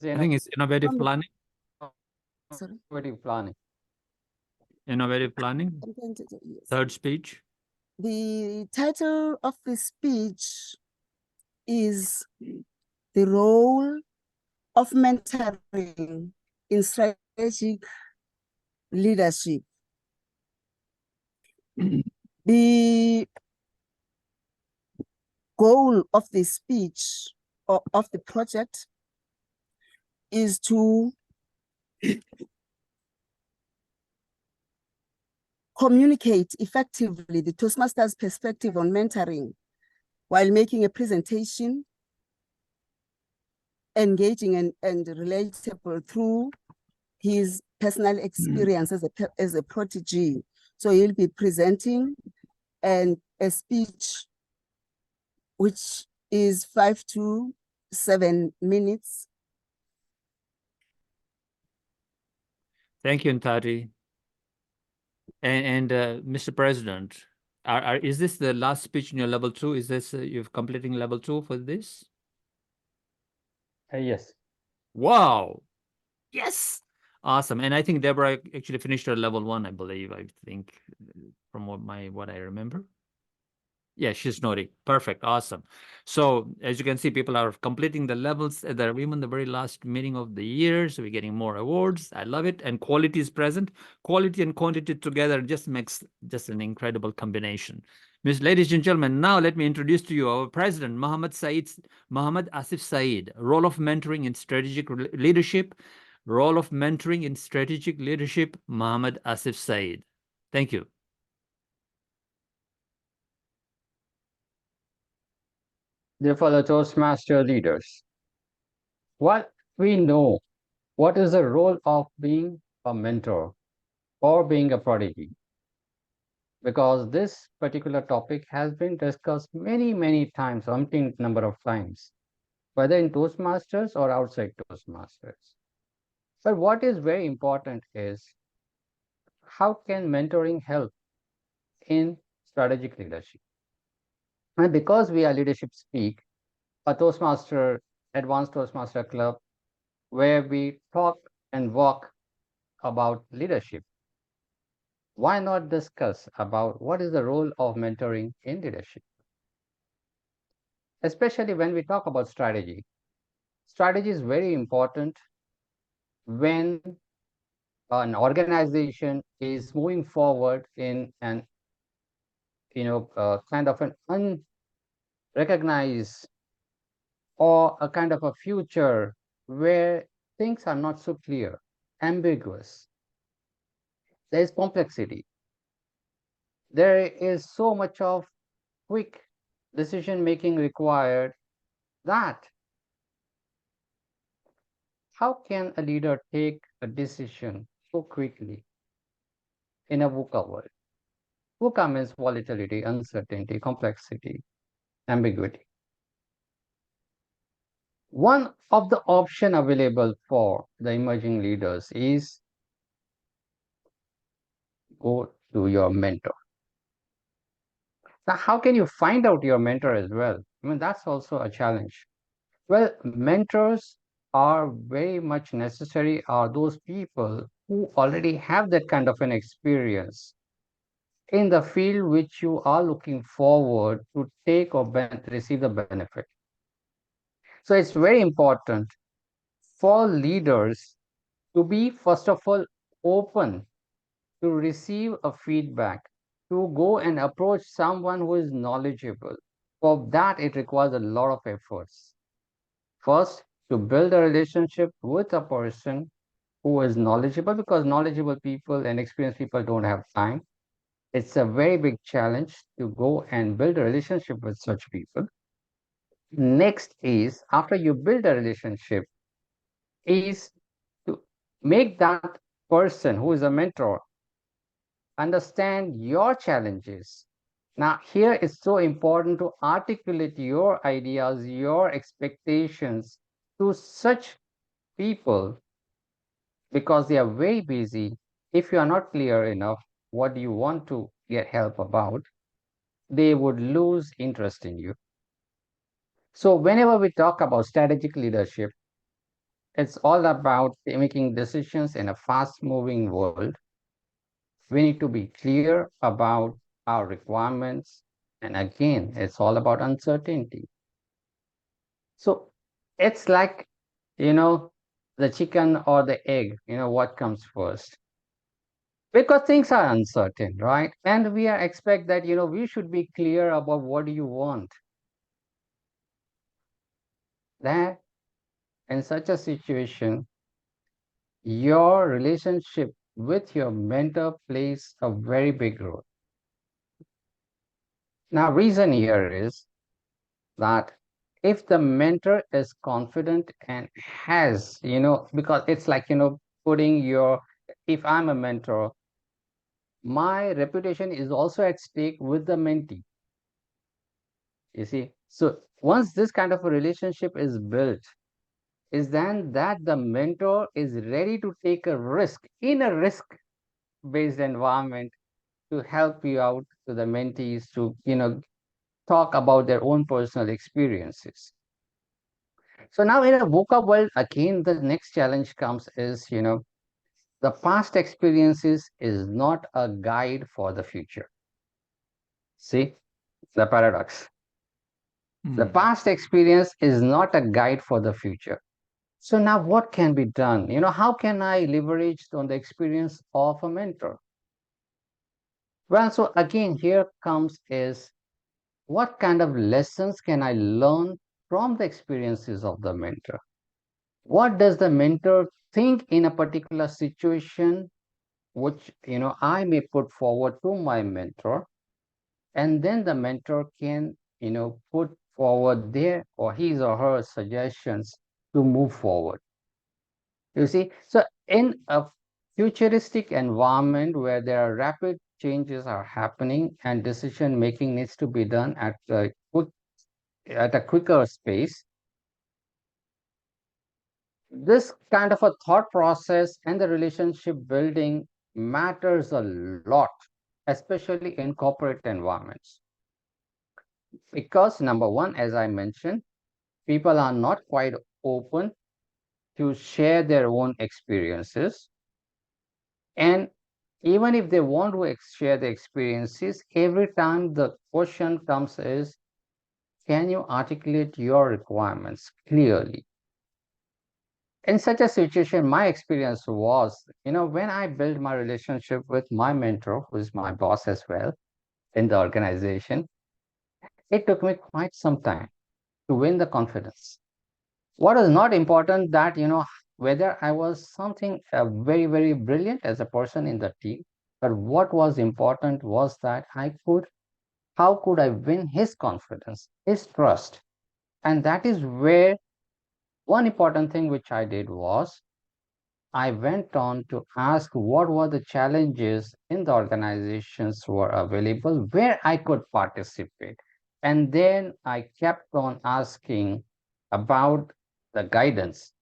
I think it's innovative planning. Sorry. Innovative planning. Innovative planning. Yes. Third speech. The title of the speech is the role of mentoring in strategic leadership. The goal of the speech or of the project is to communicate effectively the Toastmasters' perspective on mentoring while making a presentation engaging and relatable through his personal experience as a protege. So he'll be presenting a speech which is 5 to 7 minutes. Thank you, Ntati. And Mr. President, is this the last speech in your level 2? Is this you're completing level 2 for this? Yes. Wow. Yes. Awesome. And I think Deborah actually finished her level 1, I believe, I think, from what I remember. Yeah, she's nodding. Perfect. Awesome. So as you can see, people are completing the levels at even the very last meeting of the year. So we're getting more awards. I love it. And quality is present. Quality and quantity together just makes just an incredible combination. Ladies and gentlemen, now let me introduce to you our president, Mohmad Asif Saiyed. Role of mentoring in strategic leadership. Role of mentoring in strategic leadership, Mohmad Asif Saiyed. Thank you. Dear fellow Toastmaster leaders, what we know, what is the role of being a mentor or being a prodigy? Because this particular topic has been discussed many, many times, umpteen number of times, whether in Toastmasters or outside Toastmasters. But what is very important is how can mentoring help in strategic leadership? And because we are Leadership Speak, a Toastmaster, Advanced Toastmaster Club, where we talk and walk about leadership, why not discuss about what is the role of mentoring in leadership? Especially when we talk about strategy. Strategy is very important when an organization is moving forward in an kind of an unrecognized or a kind of a future where things are not so clear, ambiguous. There is complexity. There is so much of quick decision making required that how can a leader take a decision so quickly in a VUCA world? VUCA means volatility, uncertainty, complexity, ambiguity. One of the options available for the emerging leaders is go to your mentor. Now, how can you find out your mentor as well? I mean, that's also a challenge. Well, mentors are very much necessary, are those people who already have that kind of an experience in the field which you are looking forward to take or receive the benefit. So it's very important for leaders to be, first of all, open to receive a feedback, to go and approach someone who is knowledgeable. For that, it requires a lot of efforts. First, to build a relationship with a person who is knowledgeable, because knowledgeable people and experienced people don't have time. It's a very big challenge to go and build a relationship with such people. Next is, after you build a relationship, is to make that person who is a mentor understand your challenges. Now, here it's so important to articulate your ideas, your expectations to such people because they are very busy. If you are not clear enough what you want to get help about, they would lose interest in you. So whenever we talk about strategic leadership, it's all about making decisions in a fast-moving world. We need to be clear about our requirements. And again, it's all about uncertainty. So it's like, the chicken or the egg, what comes first? Because things are uncertain, right? And we expect that, we should be clear about what do you want. That in such a situation, your relationship with your mentor plays a very big role. Now, reason here is that if the mentor is confident and has, because it's like, putting if I'm a mentor, my reputation is also at stake with the mentee. You see, so once this kind of a relationship is built, is then that the mentor is ready to take a risk in a risk-based environment to help you out to the mentees to, talk about their own personal experiences. So now in a VUCA world, again, the next challenge comes is, the past experiences is not a guide for the future. See, the paradox. The past experience is not a guide for the future. So now what can be done? How can I leverage on the experience of a mentor? Well, so again, here comes is what kind of lessons can I learn from the experiences of the mentor? What does the mentor think in a particular situation, which, I may put forward to my mentor, and then the mentor can, put forward their or his or her suggestions to move forward. You see, so in a futuristic environment where there are rapid changes are happening and decision making needs to be done at a quicker space, this kind of a thought process and the relationship building matters a lot, especially in corporate environments. Because number one, as I mentioned, people are not quite open to share their own experiences. And even if they want to share the experiences, every time the question comes is, can you articulate your requirements clearly? In such a situation, my experience was, when I built my relationship with my mentor, who is my boss as well in the organization, it took me quite some time to win the confidence. What is not important that, whether I was something very, very brilliant as a person in the team, but what was important was that how could I win his confidence, his trust? And that is where one important thing which I did was I went on to ask what were the challenges in the organizations were available where I could participate. And then I kept on asking about the guidance.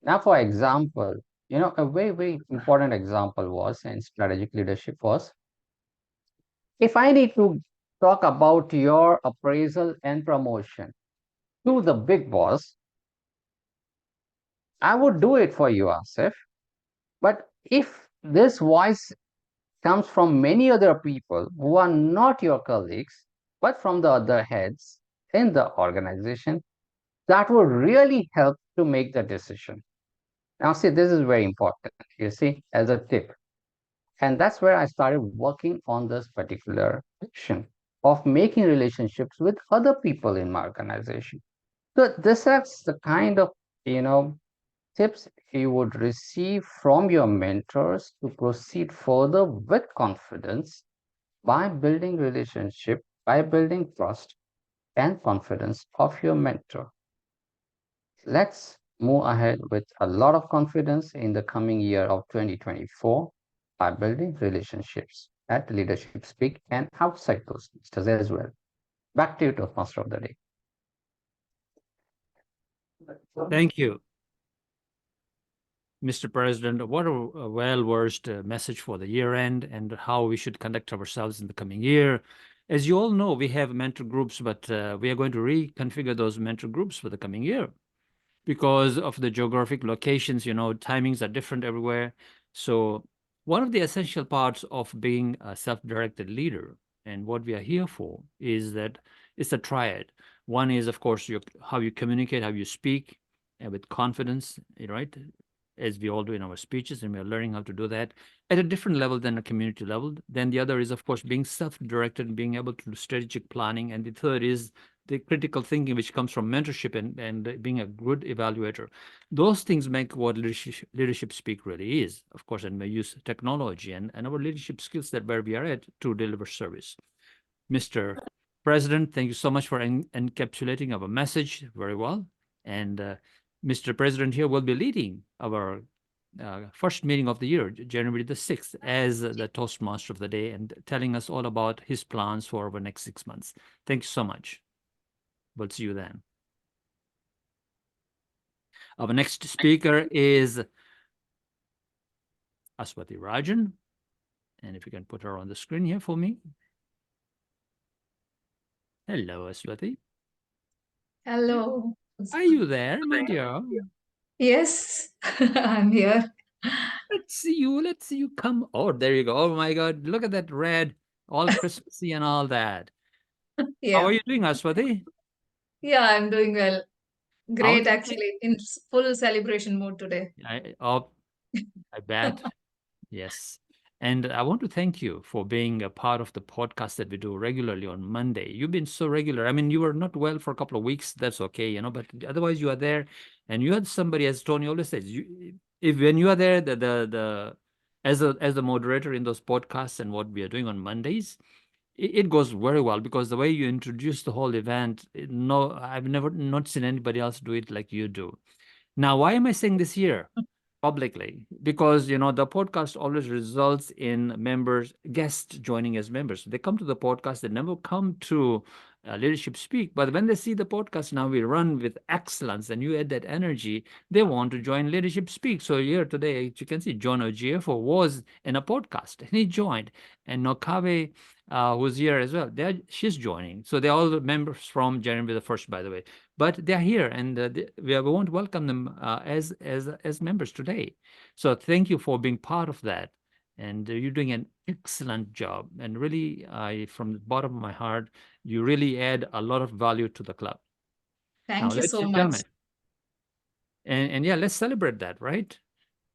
Now, for example, a very, very important example was in strategic leadership was, if I need to talk about your appraisal and promotion to the big boss, I would do it for you, Asif. But if this voice comes from many other people who are not your colleagues, but from the other heads in the organization, that would really help to make the decision. Now, see, this is very important, you see, as a tip. And that's where I started working on this particular action of making relationships with other people in my organization. So this is the kind of, tips you would receive from your mentors to proceed further with confidence by building relationship, by building trust and confidence of your mentor. Let's move ahead with a lot of confidence in the coming year of 2024 by building relationships at Leadership Speak and outside Toastmasters as well. Back to you, Toastmaster of the Day. Thank you, Mr. President. What a well-versed message for the year end and how we should conduct ourselves in the coming year. As you all know, we have mentor groups, but we are going to reconfigure those mentor groups for the coming year because of the geographic locations. Timings are different everywhere. So one of the essential parts of being a self-directed leader and what we are here for is that it's a triad. One is, of course, how you communicate, how you speak with confidence, right? As we all do in our speeches, and we're learning how to do that at a different level than a community level. Then the other is, of course, being self-directed and being able to do strategic planning. And the third is the critical thinking, which comes from mentorship and being a good evaluator. Those things make what leadership speak really is, of course, and we use technology and our leadership skills that where we are at to deliver service. Mr. President, thank you so much for encapsulating our message very well. And Mr. President here will be leading our first meeting of the year, January the 6th, as the Toastmaster of the day and telling us all about his plans for the next 6 months. Thank you so much. We'll see you then. Our next speaker is Aswathy Rajan. And if you can put her on the screen here for me. Hello, Aswathy. Hello. Are you there, my dear? Yes, I'm here. Let's see you. Let's see you come. Oh, there you go. Oh my God. Look at that red, all Christmassy and all that. Yeah. How are you doing, Aswathy? Yeah, I'm doing well. Great, How's- actually, in full celebration mode today. I bet. Yes. And I want to thank you for being a part of the podcast that we do regularly on Monday. You've been so regular. I mean, you were not well for a couple of weeks. That's okay, but otherwise you are there. And you had somebody, as Tony always says, when you are there, as the moderator in those podcasts and what we are doing on Mondays, it goes very well because the way you introduce the whole event, I've never not seen anybody else do it like you do. Now, why am I saying this here publicly? Because, the podcast always results in guests joining as members. They come to the podcast, they never come to Leadership Speak, but when they see the podcast, now we run with excellence and you add that energy, they want to join Leadership Speak. So here today, you can see John Ojiefo was in a podcast and he joined. And Nokabe, who's here as well, she's joining. So they're all members from January the 1st, by the way. But they're here and we want to welcome them as members today. So thank you for being part of that. And you're doing an excellent job. And really, from the bottom of my heart, you really add a lot of value to the club. Thank you so much. And yeah, let's celebrate that, right?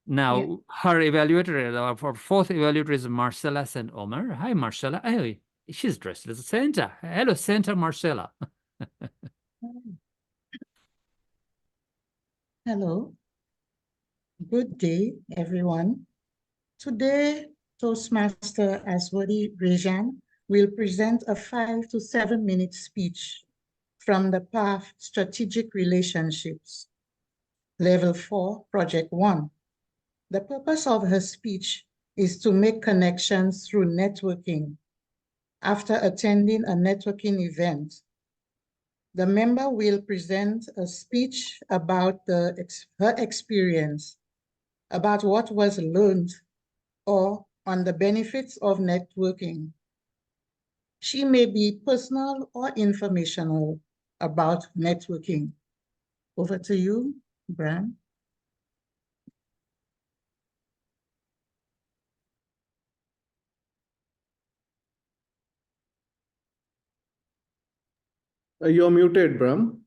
Now, her evaluator, our fourth evaluator is Marcella St. Omer. Hi, Marcella. Hey, she's dressed as a Santa. Hello, Santa Marcella. Hello. Good day, everyone. Today, Toastmaster Aswathy Rajan will present a 5 to 7 minute speech from the PATH Strategic Relationships, Level 4, Project 1. The purpose of her speech is to make connections through networking. After attending a networking event, the member will present a speech about her experience, about what was learned, or on the benefits of networking. She may be personal or informational about networking. Over to you, Brahm. You're muted, Brahm.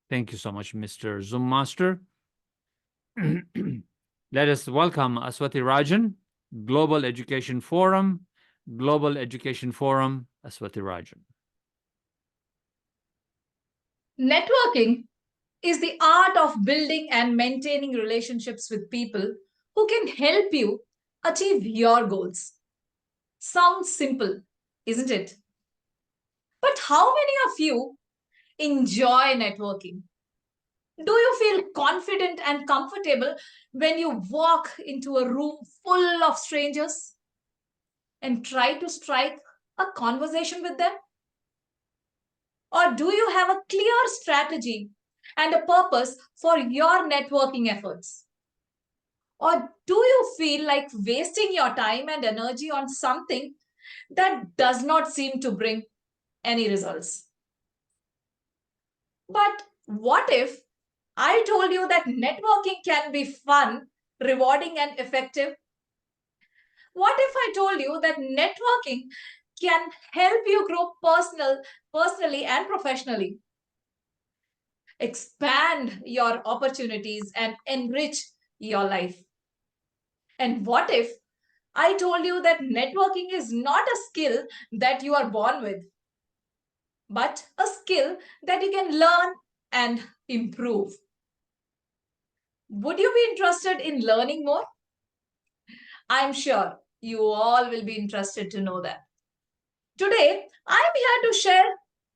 Thank you so much, Mr. Zoom Master. Let us welcome Aswathy Rajan, Global Education Forum, Aswathy Rajan. Networking is the art of building and maintaining relationships with people who can help you achieve your goals. Sounds simple, isn't it? But how many of you enjoy networking? Do you feel confident and comfortable when you walk into a room full of strangers and try to strike a conversation with them? Or do you have a clear strategy and a purpose for your networking efforts? Or do you feel like wasting your time and energy on something that does not seem to bring any results? But what if I told you that networking can be fun, rewarding, and effective? What if I told you that networking can help you grow personally and professionally. Expand your opportunities and enrich your life. And what if I told you that networking is not a skill that you are born with, but a skill that you can learn and improve? Would you be interested in learning more? I'm sure you all will be interested to know that. Today, I'm here to share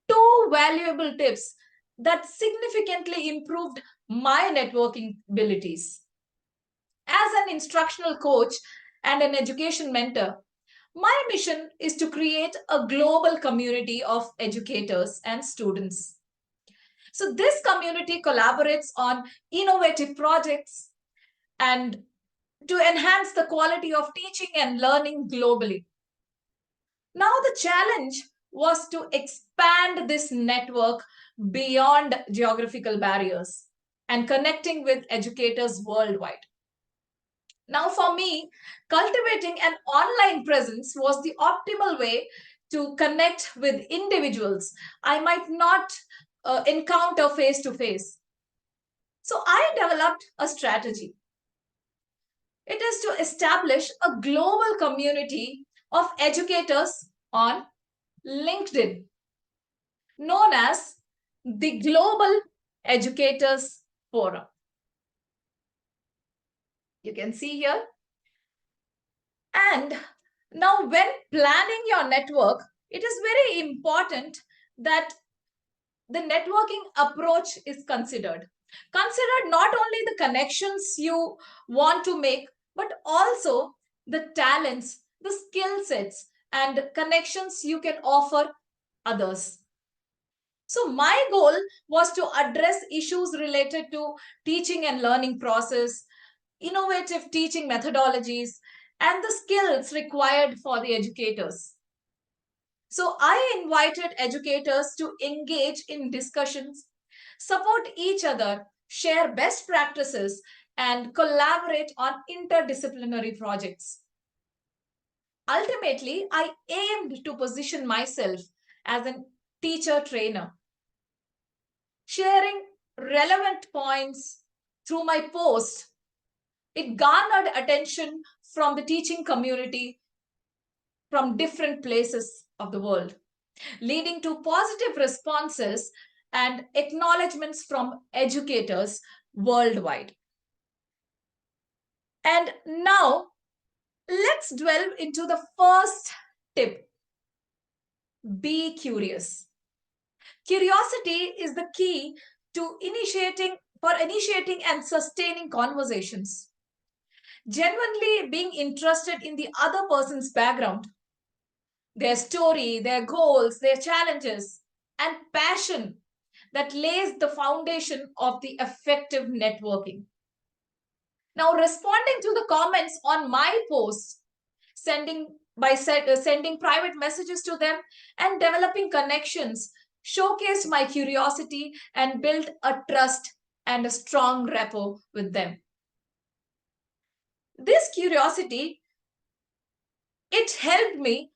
2 valuable tips that significantly improved my networking abilities. As an instructional coach and an education mentor, my mission is to create a global community of educators and students. So this community collaborates on innovative projects and to enhance the quality of teaching and learning globally. Now the challenge was to expand this network beyond geographical barriers and connecting with educators worldwide. Now for me, cultivating an online presence was the optimal way to connect with individuals I might not encounter face to face. So I developed a strategy. It is to establish a global community of educators on LinkedIn, known as the Global Educators Forum. You can see here. And now when planning your network, it is very important that the networking approach is considered. Consider not only the connections you want to make, but also the talents, the skill sets, and connections you can offer others. So my goal was to address issues related to teaching and learning process, innovative teaching methodologies, and the skills required for the educators. So I invited educators to engage in discussions, support each other, share best practices, and collaborate on interdisciplinary projects. Ultimately, I aimed to position myself as a teacher trainer, sharing relevant points through my post. It garnered attention from the teaching community from different places of the world, leading to positive responses and acknowledgements from educators worldwide. And now, let's delve into the first tip. Be curious. Curiosity is the key to initiating and sustaining conversations. Genuinely being interested in the other person's background, their story, their goals, their challenges, and passion that lays the foundation of the effective networking. Now, responding to the comments on my posts, sending private messages to them, and developing connections showcased my curiosity and built a trust and a strong rapport with them. This curiosity, it helped me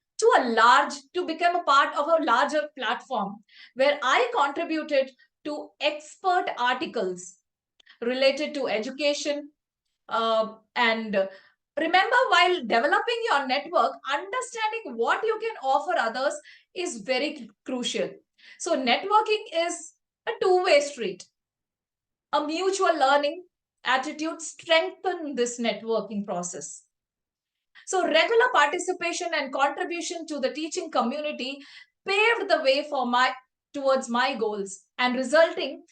to become a part of a larger platform where I contributed to expert articles related to education. And remember, while developing your network, understanding what you can offer others is very crucial. So networking is a two-way street. A mutual learning attitude strengthens this networking process. So regular participation and contribution to the teaching community paved the way towards my goals and resulting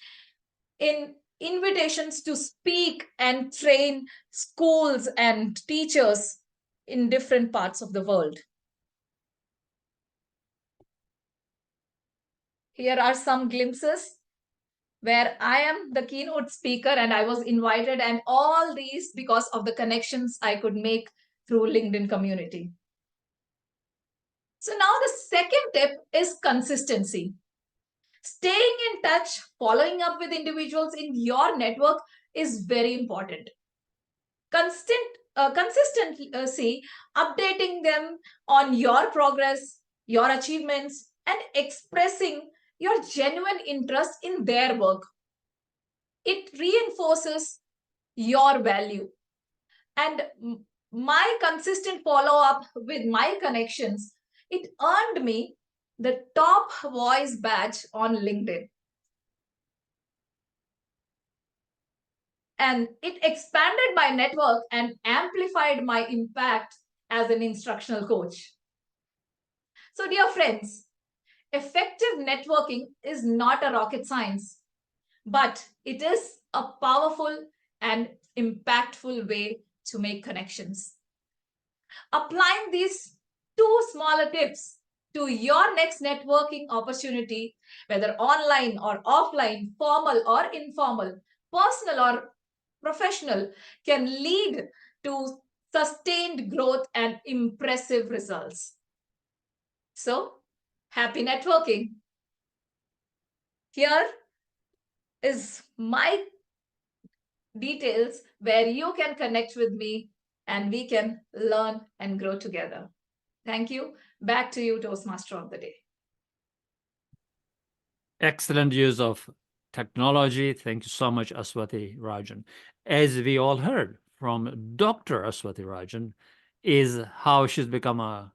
in invitations to speak and train schools and teachers in different parts of the world. Here are some glimpses where I am the keynote speaker and I was invited, and all these because of the connections I could make through LinkedIn community. So now the second tip is consistency. Staying in touch, following up with individuals in your network is very important. Consistency, updating them on your progress, your achievements, and expressing your genuine interest in their work. It reinforces your value. And my consistent follow-up with my connections, it earned me the top voice badge on LinkedIn. And it expanded my network and amplified my impact as an instructional coach. So, dear friends, effective networking is not a rocket science, but it is a powerful and impactful way to make connections. Applying these 2 smaller tips to your next networking opportunity, whether online or offline, formal or informal, personal or professional, can lead to sustained growth and impressive results. So, happy networking. Here is my details where you can connect with me and we can learn and grow together. Thank you. Back to you, Toastmaster of the Day. Excellent use of technology. Thank you so much, Aswathy Rajan. As we all heard from Dr. Aswathy Rajan, is how she's become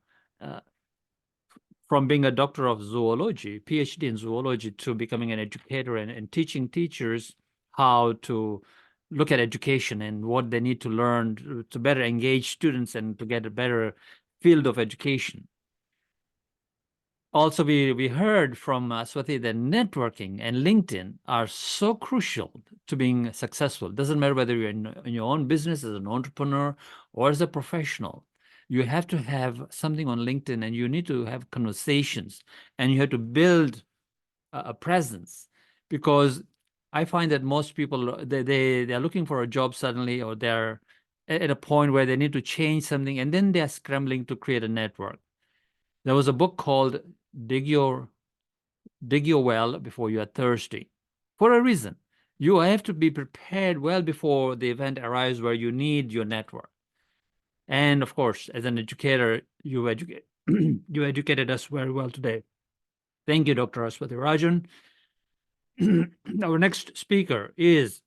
from being a doctor of zoology, PhD in zoology, to becoming an educator and teaching teachers how to look at education and what they need to learn to better engage students and to get a better field of education. Also, we heard from Aswathy that networking and LinkedIn are so crucial to being successful. It doesn't matter whether you're in your own business as an entrepreneur or as a professional. You have to have something on LinkedIn and you need to have conversations and you have to build a presence, because I find that most people, they're looking for a job suddenly, or they're at a point where they need to change something and then they're scrambling to create a network. There was a book called Dig Your Well Before You Are Thirsty, for a reason. You have to be prepared well before the event arrives where you need your network. And of course, as an educator, you educated us very well today. Thank you, Dr. Aswathy Rajan. Our next speaker is,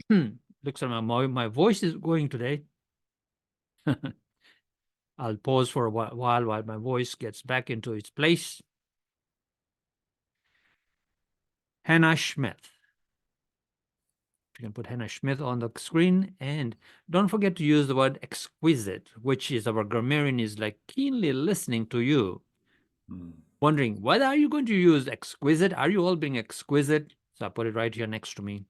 looks like my voice is going today. I'll pause for a while my voice gets back into its place. Hannah Schmidt. You can put Hannah Schmidt on the screen, and don't forget to use the word exquisite, which is our grammarian is like keenly listening to you, wondering, what are you going to use? Exquisite? Are you all being exquisite? So I put it right here next to me.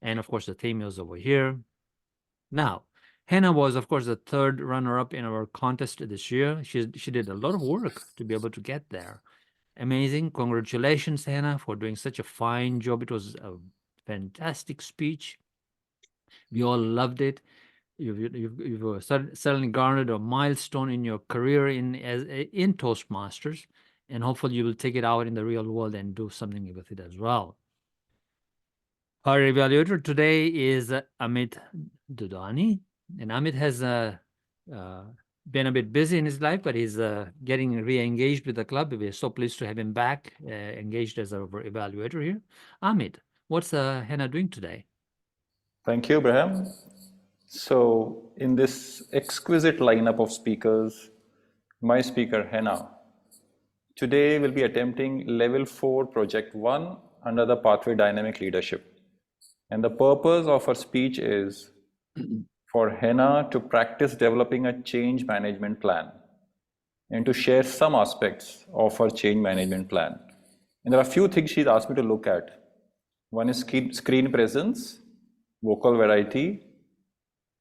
And of course, the theme is over here. Now, Hannah was, of course, the 3rd runner-up in our contest this year. She did a lot of work to be able to get there. Amazing. Congratulations, Hannah, for doing such a fine job. It was a fantastic speech. We all loved it. You've certainly garnered a milestone in your career in Toastmasters, and hopefully you will take it out in the real world and do something with it as well. Our evaluator today is Amit Dudani, and Amit has been a bit busy in his life, but he's getting re-engaged with the club. We're so pleased to have him back, engaged as our evaluator here. Amit, what's Hannah doing today? Thank you, Brahm. So in this exquisite lineup of speakers, my speaker, Hannah, today will be attempting Level 4 Project 1 under the Pathway Dynamic Leadership. And the purpose of her speech is for Hannah to practice developing a change management plan and to share some aspects of her change management plan. And there are a few things she's asked me to look at. One is screen presence, vocal variety,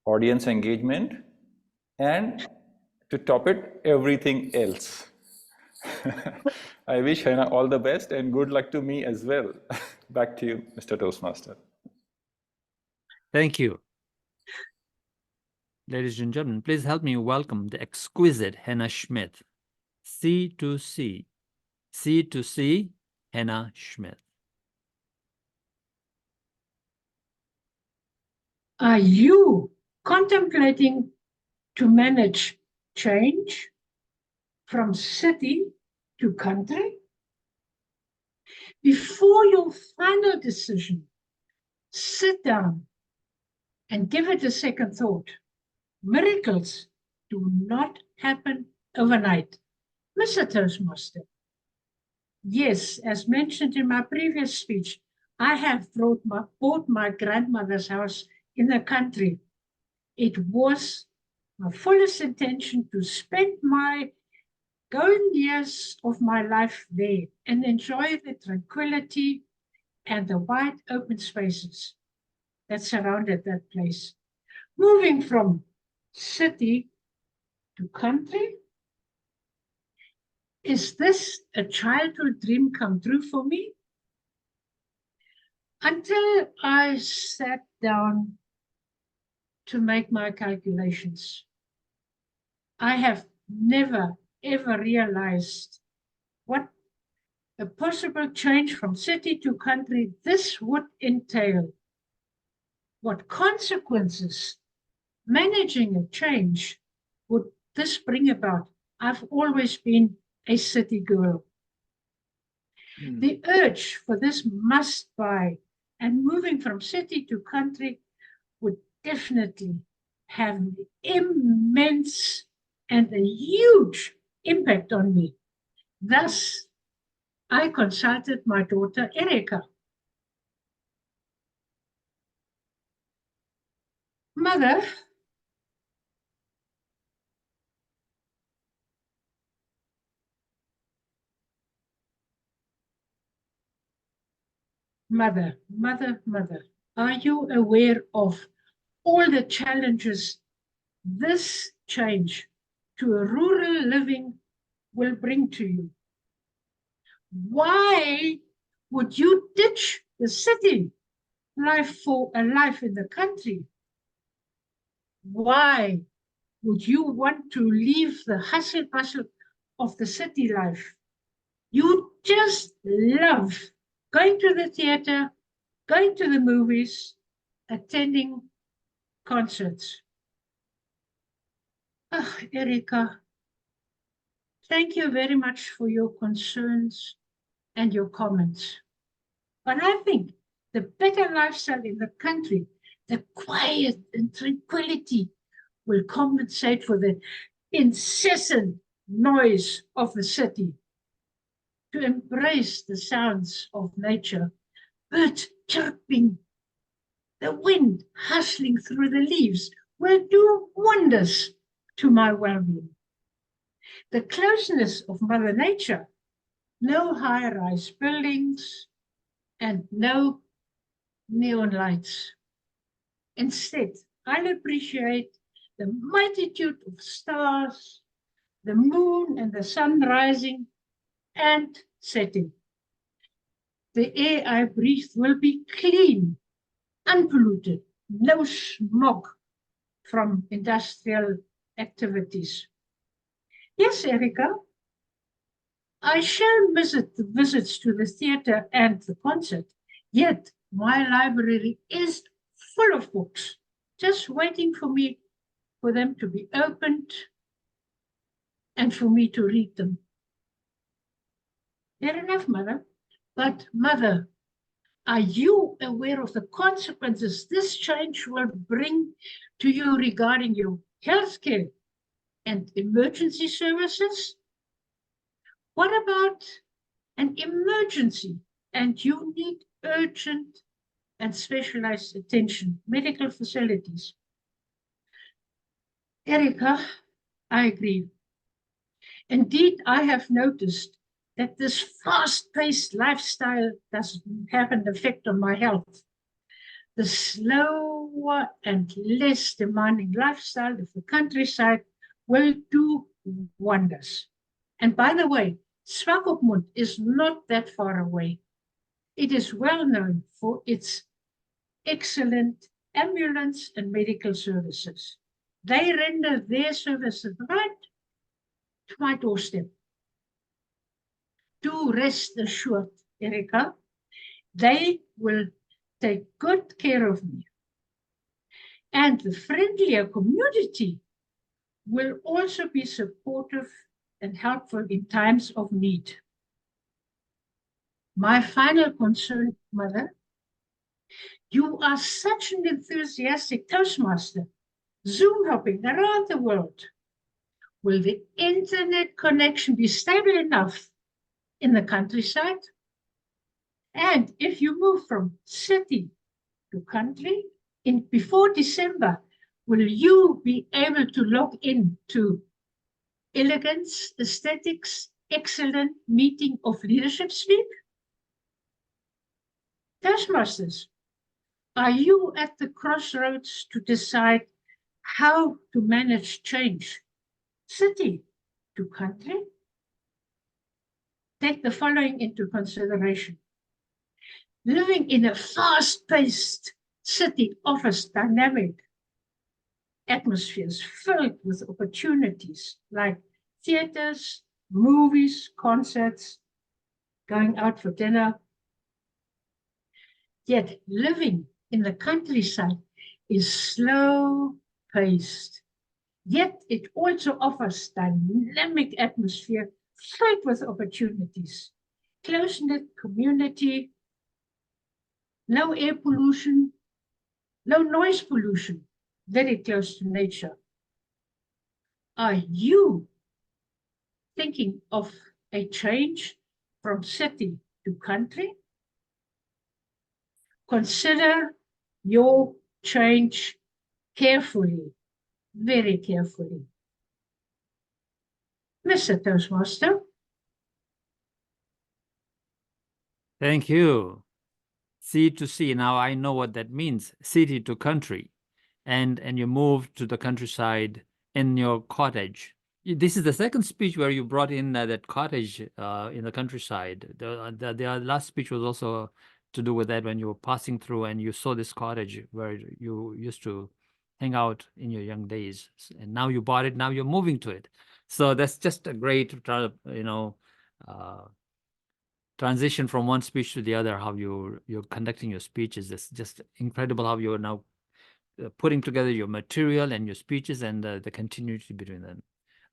audience engagement, and to top it, everything else. I wish Hannah all the best and good luck to me as well. Back to you, Mr. Toastmaster. Thank you. Ladies and gentlemen, please help me welcome the exquisite Hannah Schmidt. C2C. C2C, Hannah Schmidt. Are you contemplating to manage change? from city to country? Before your final decision, sit down and give it a second thought. Miracles do not happen overnight. Mr. Toastmaster, yes, as mentioned in my previous speech, I have bought my grandmother's house in the country. It was my fullest intention to spend my golden years of my life there and enjoy the tranquility and the wide open spaces that surrounded that place. Moving from city to country, is this a childhood dream come true for me? Until I sat down to make my calculations, I have never, ever realized what a possible change from city to country this would entail. What consequences managing a change would this bring about? I've always been a city girl. The urge for this must buy and moving from city to country would definitely have an immense and a huge impact on me. Thus, I consulted my daughter Erica. Mother, Mother, are you aware of all the challenges this change to a rural living will bring to you? Why would you ditch the city life for a life in the country? Why would you want to leave the hustle bustle of the city life? You just love going to the theater, going to the movies, attending concerts. Ah, Erica, thank you very much for your concerns and your comments. But I think the better lifestyle in the country, the quiet and tranquility will compensate for the incessant noise of the city. To embrace the sounds of nature, birds chirping, the wind hustling through the leaves will do wonders to my well-being. The closeness of Mother Nature, no high-rise buildings and no neon lights. Instead, I'll appreciate the multitude of stars, the moon and the sun rising and setting. The air I breathe will be clean, unpolluted, no smoke from industrial activities. Yes, Erica, I shall miss the visits to the theater and the concert, yet my library is full of books, just waiting for them to be opened and for me to read them. Fair enough, Mother. But Mother, are you aware of the consequences this change will bring to you regarding your healthcare and emergency services? What about an emergency and you need urgent and specialized attention, medical facilities? Erica, I agree. Indeed, I have noticed that this fast-paced lifestyle doesn't have an effect on my health. The slower and less demanding lifestyle of the countryside will do wonders. And by the way, Swakopmund is not that far away. It is well known for its excellent ambulance and medical services. They render their services right to my doorstep. Do rest assured, Erica, they will take good care of me. And the friendlier community will also be supportive and helpful in times of need. My final concern, Mother, you are such an enthusiastic Toastmaster, Zoom hopping around the world. Will the internet connection be stable enough in the countryside? And if you move from city to country before December, will you be able to log in to Elegance, Aesthetics, Excellent Meeting of Leadership Speak? Toastmasters, are you at the crossroads to decide how to manage change, city to country? Take the following into consideration. Living in a fast-paced city offers dynamic atmospheres filled with opportunities like theaters, movies, concerts, going out for dinner. Yet living in the countryside is slow-paced. Yet it also offers dynamic atmosphere filled with opportunities, close-knit community, low air pollution, low noise pollution, very close to nature. Are you thinking of a change from city to country? Consider your change carefully, very carefully. Mr. Toastmaster. Thank you. C to C. Now I know what that means. City to country. And you moved to the countryside in your cottage. This is the second speech where you brought in that cottage in the countryside. The last speech was also to do with that, when you were passing through and you saw this cottage where you used to hang out in your young days. And now you bought it, now you're moving to it. So that's just a great, transition from one speech to the other, how you're conducting your speeches. It's just incredible how you're now putting together your material and your speeches and the continuity between them.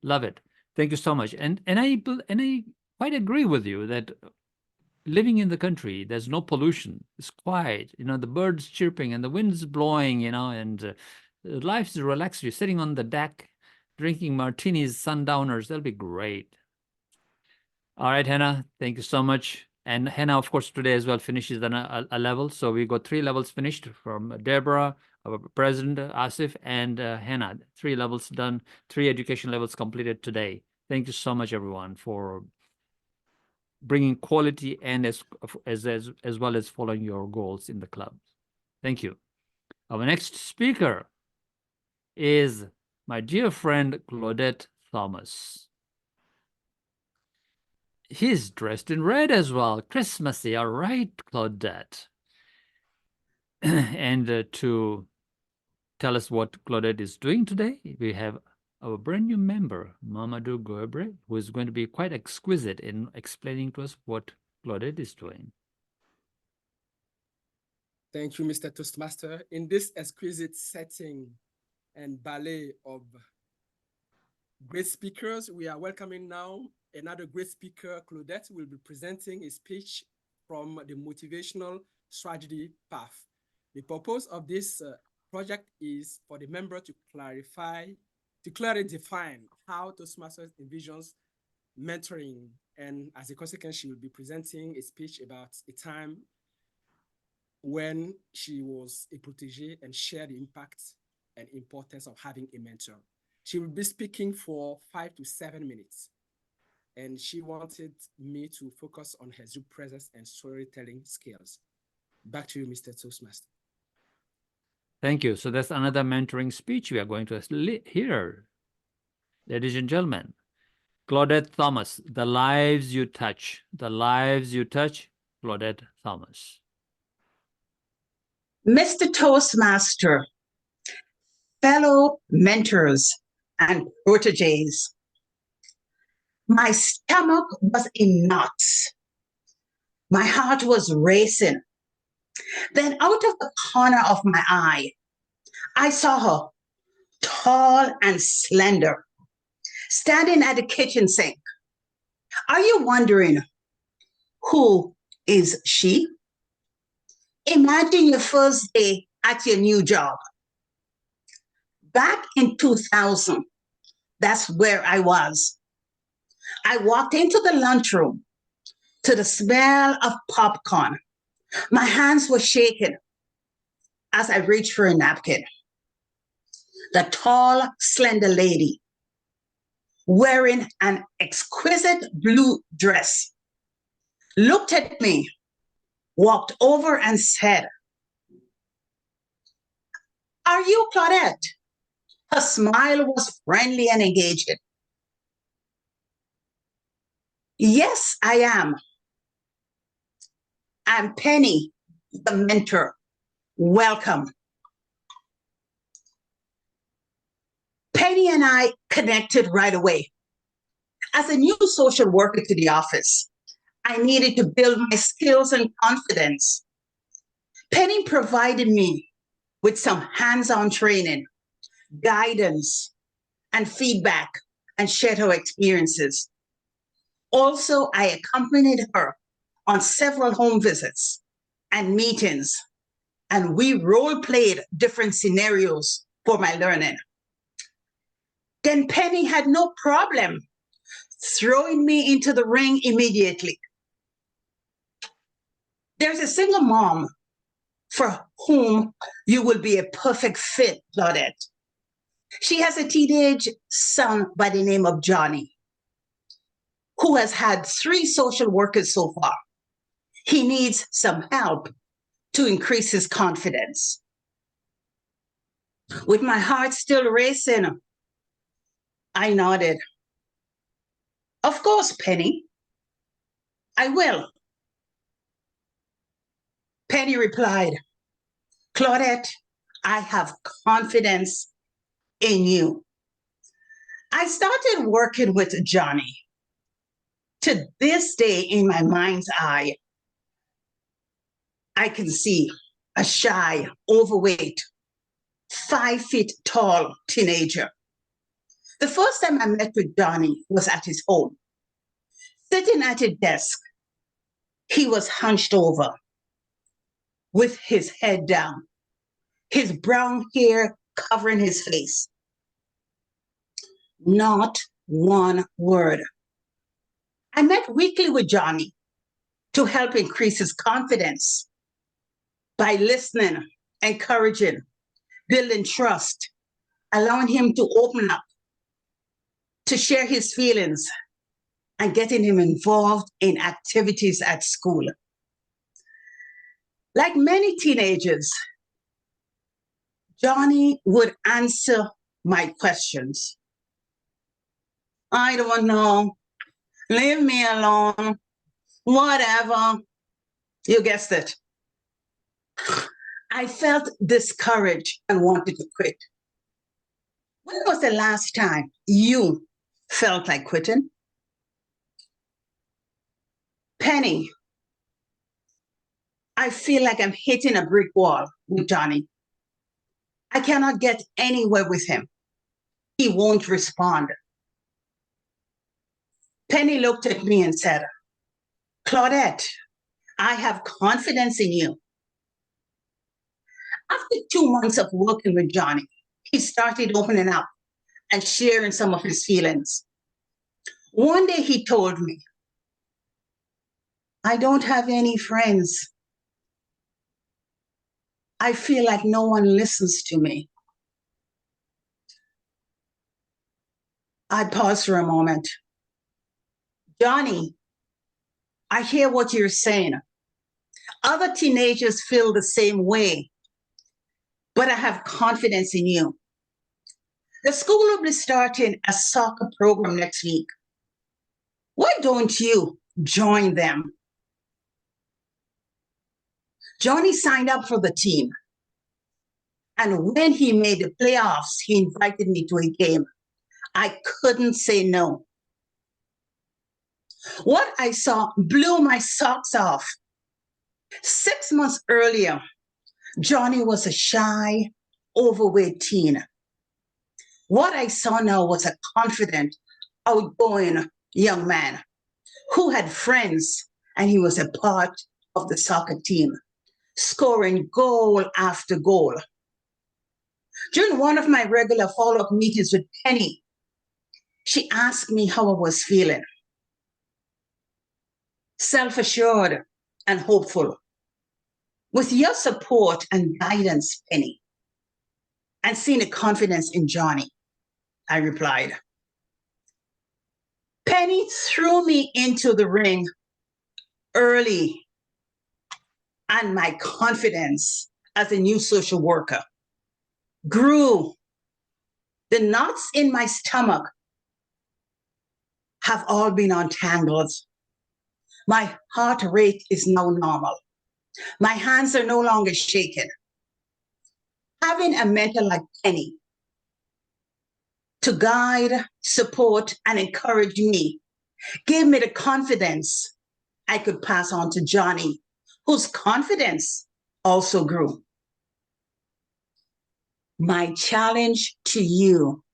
Love it. Thank you so much. And I quite agree with you that living in the country, there's no pollution. It's quiet. The birds chirping and the wind's blowing, and life's relaxed. You're sitting on the deck, drinking martinis, sundowners. That'll be great. All right, Hannah, thank you so much. And Hannah, of course, today as well finishes a level. So we got 3 levels finished from Deborah, our president, Asif, and Hannah. 3 levels done, 3 education levels completed today. Thank you so much, everyone, for bringing quality and as well as following your goals in the club. Thank you. Our next speaker is my dear friend, Claudette Thomas. He's dressed in red as well. Christmassy, all right, Claudette. And to tell us what Claudette is doing today, we have our brand new member, Mamadou Goebre, who is going to be quite exquisite in explaining to us what Claudette is doing. Thank you, Mr. Toastmaster. In this exquisite setting and ballet of great speakers, we are welcoming now another great speaker. Claudette will be presenting a speech from the Motivational Strategy Path. The purpose of this project is for the member to clearly define how Toastmasters envisions mentoring. And as a consequence, she will be presenting a speech about a time when she was a protege and shared the impact and importance of having a mentor. She will be speaking for 5 to 7 minutes. And she wanted me to focus on her Zoom presence and storytelling skills. Back to you, Mr. Toastmaster. Thank you. So that's another mentoring speech we are going to hear. Ladies and gentlemen, Claudette Thomas, the lives you touch. The lives you touch, Claudette Thomas. Mr. Toastmaster, fellow mentors and proteges, my stomach was in knots. My heart was racing. Then out of the corner of my eye, I saw her, tall and slender, standing at the kitchen sink. Are you wondering, who is she? Imagine your first day at your new job. Back in 2000, that's where I was. I walked into the lunchroom to the smell of popcorn. My hands were shaking as I reached for a napkin. The tall, slender lady, wearing an exquisite blue dress, looked at me, walked over and said, "Are you Claudette?" Her smile was friendly and engaging. "Yes, I am. I'm Penny, the mentor. Welcome." Penny and I connected right away. As a new social worker to the office, I needed to build my skills and confidence. Penny provided me with some hands-on training, guidance, and feedback, and shared her experiences. Also, I accompanied her on several home visits and meetings, and we role-played different scenarios for my learning. Then Penny had no problem throwing me into the ring immediately. There's a single mom for whom you will be a perfect fit, Claudette. She has a teenage son by the name of Johnny, who has had 3 social workers so far. He needs some help to increase his confidence. With my heart still racing, I nodded. "Of course, Penny. I will." Penny replied, "Claudette, I have confidence in you." I started working with Johnny. To this day, in my mind's eye, I can see a shy, overweight, 5 feet tall teenager. The first time I met with Johnny was at his home. Sitting at a desk, he was hunched over with his head down, his brown hair covering his face. Not one word. I met weekly with Johnny to help increase his confidence by listening, encouraging, building trust, allowing him to open up, to share his feelings, and getting him involved in activities at school. Like many teenagers, Johnny would answer my questions. "I don't know. Leave me alone. Whatever." You guessed it. I felt discouraged and wanted to quit. When was the last time you felt like quitting? Penny, I feel like I'm hitting a brick wall with Johnny. I cannot get anywhere with him. He won't respond. Penny looked at me and said, "Claudette, I have confidence in you." After 2 months of working with Johnny, he started opening up and sharing some of his feelings. One day he told me, "I don't have any friends. I feel like no one listens to me." I paused for a moment. "Johnny, I hear what you're saying. Other teenagers feel the same way, but I have confidence in you. The school will be starting a soccer program next week. Why don't you join them?" Johnny signed up for the team. And when he made the playoffs, he invited me to a game. I couldn't say no. What I saw blew my socks off. 6 months earlier, Johnny was a shy, overweight teen. What I saw now was a confident, outgoing young man who had friends, and he was a part of the soccer team, scoring goal after goal. During one of my regular follow-up meetings with Penny, she asked me how I was feeling. Self-assured and hopeful. With your support and guidance, Penny, and seeing the confidence in Johnny, I replied. Penny threw me into the ring early, and my confidence as a new social worker grew. The knots in my stomach have all been untangled. My heart rate is now normal. My hands are no longer shaking. Having a mentor like Penny to guide, support, and encourage me gave me the confidence I could pass on to Johnny, whose confidence also grew. My challenge to you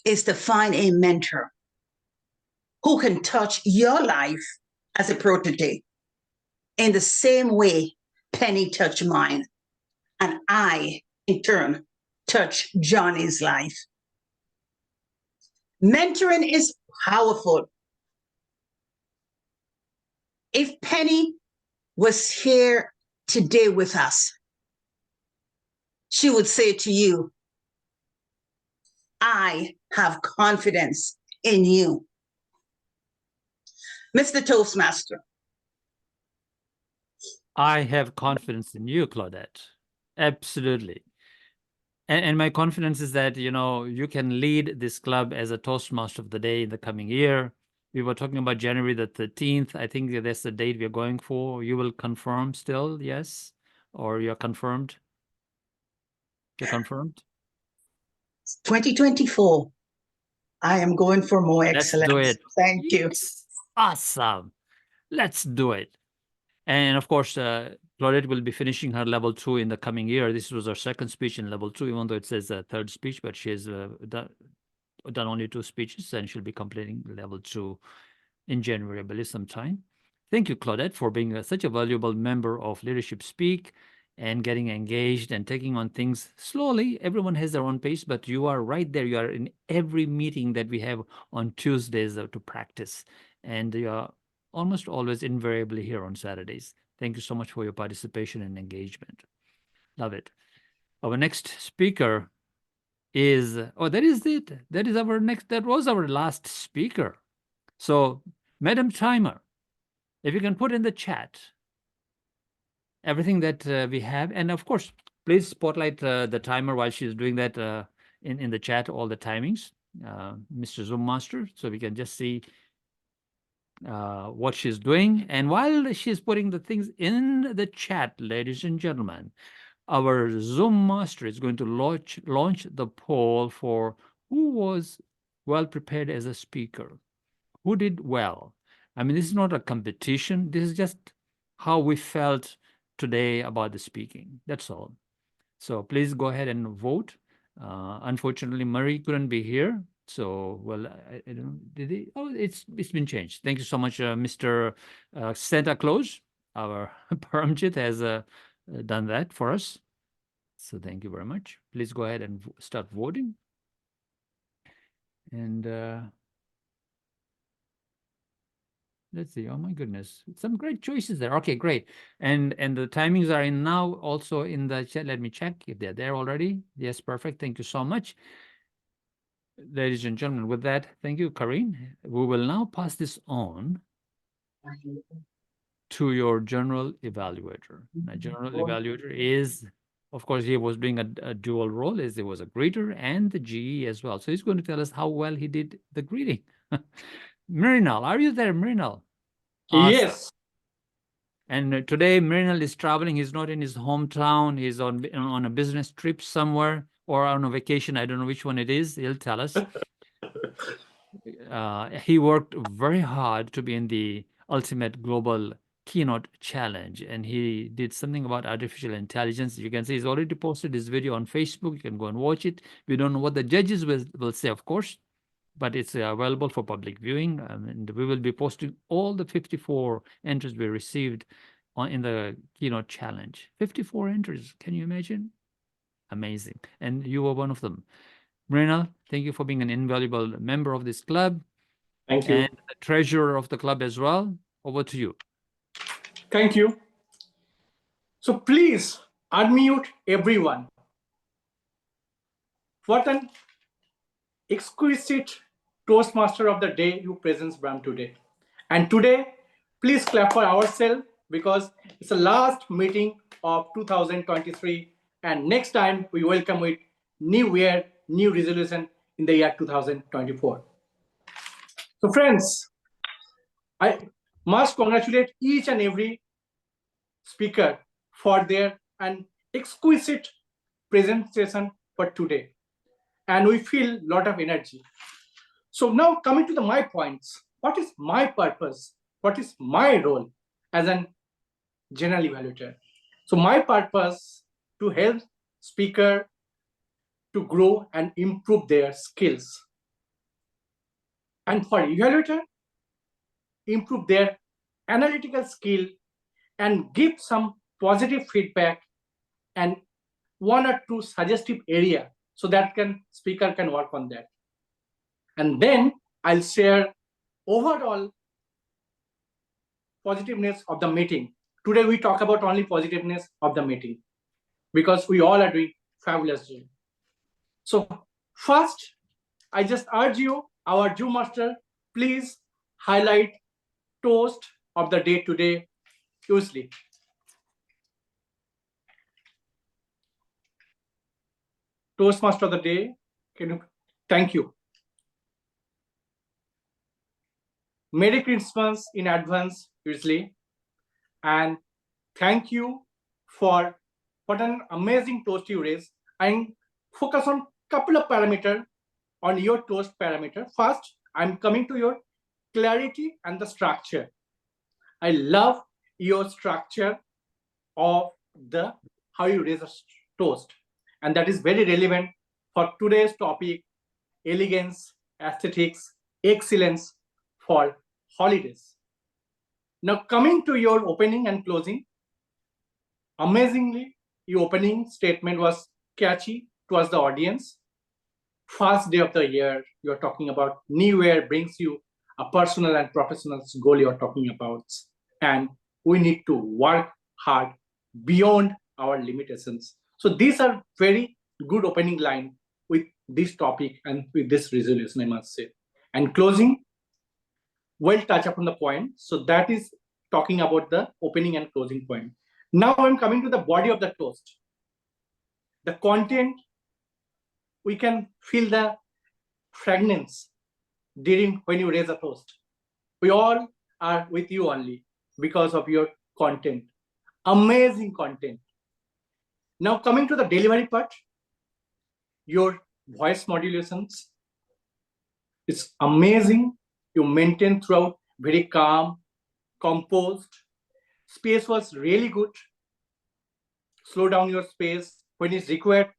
is to find a mentor who can touch your life as a protege in the same way Penny touched mine, and I, in turn, touch Johnny's life. Mentoring is powerful. If Penny was here today with us, she would say to you, I have confidence in you. Mr. Toastmaster. I have confidence in you, Claudette. Absolutely. And my confidence is that, you know, you can lead this club as a Toastmaster of the Day in the coming year. We were talking about January the 13th. I think that's the date we're going for. You will confirm still, yes? Or you're confirmed? You're confirmed? 2024. I am going for more excellence. Let's do it. Thank you. Awesome. Let's do it. And of course, Claudette will be finishing her level 2 in the coming year. This was her second speech in level 2, even though it says third speech, but she has done only 2 speeches, and she'll be completing level 2 in January, I believe, sometime. Thank you, Claudette, for being such a valuable member of Leadership Speak and getting engaged and taking on things slowly. Everyone has their own pace, but you are right there. You are in every meeting that we have on Tuesdays to practice, and you are almost always invariably here on Saturdays. Thank you so much for your participation and engagement. Love it. Our next speaker is, oh, that is it. That is our next, that was our last speaker. So, Madam Timer, if you can put in the chat everything that we have, and of course, please spotlight the timer while she's doing that in the chat, all the timings, Mr. Zoom Master, so we can just see what she's doing. And while she's putting the things in the chat, ladies and gentlemen, our Zoom Master is going to launch the poll for who was well prepared as a speaker, who did well. I mean, this is not a competition. This is just how we felt today about the speaking. That's all. So please go ahead and vote. Unfortunately, Murray couldn't be here. So, well, I don't know, did he? Oh, it's been changed. Thank you so much, Mr. Santa Claus. Our Paramjit has done that for us. So thank you very much. Please go ahead and start voting. And let's see. Oh my goodness, some great choices there. Okay, great. And the timings are in now also in the chat. Let me check if they're there already. Yes, perfect. Thank you so much. Ladies and gentlemen, with that, thank you, Karine. We will now pass this on to your general evaluator. Now, general evaluator is, of course, he was doing a dual role, as he was a greeter and the GE as well. So he's going to tell us how well he did the greeting. Mrinal, are you there, Mrinal? Awesome. Yes. And today, Mrinal is traveling. He's not in his hometown. He's on a business trip somewhere or on a vacation. I don't know which one it is. He'll tell us. He worked very hard to be in the Ultimate Global Keynote Challenge, and he did something about artificial intelligence. You can see he's already posted his video on Facebook. You can go and watch it. We don't know what the judges will say, of course, but it's available for public viewing, and we will be posting all the 54 entries we received in the keynote challenge. 54 entries, can you imagine? Amazing. And you were one of them. Mrinal, thank you for being an invaluable member of this club. Thank you. And the treasurer of the club as well. Over to you. Thank you. So please unmute everyone. What an exquisite Toastmaster of the day you presents Brahm today. And today, please clap for ourselves because it's the last meeting of 2023. And next time we welcome with new year, new resolution in the year 2024. So friends, I must congratulate each and every speaker for their an exquisite presentation for today. And we feel a lot of energy. So now coming to my points, what is my purpose? What is my role as an general evaluator? So my purpose to help speaker to grow and improve their skills. And for evaluator, improve their analytical skill and give some positive feedback and one or two suggestive area so that speaker can work on that. And then I'll share overall positiveness of the meeting. Today we talk about only positiveness of the meeting because we all are doing fabulously. So first, I just urge you, our Zoom master, please highlight toast of the day today usually. Toastmaster of the day, thank you. Merry Christmas in advance, usually. And thank you for what an amazing toast you raised. And focus on couple of parameters on your toast parameter. First, I'm coming to your clarity and the structure. I love your structure of the how you raise a toast. And that is very relevant for today's topic, elegance, aesthetics, excellence for holidays. Now coming to your opening and closing, amazingly, your opening statement was catchy towards the audience. First day of the year, you're talking about new year brings you a personal and professional goal you're talking about. And we need to work hard beyond our limitations. So these are very good opening line with this topic and with this resolution, I must say. And closing, well touch upon the point. So that is talking about the opening and closing point. Now I'm coming to the body of the toast. The content, we can feel the fragrance during when you raise a toast. We all are with you only because of your content. Amazing content. Now coming to the delivery part, your voice modulations. It's amazing. You maintain throughout very calm, composed. Space was really good. Slow down your space when it's required.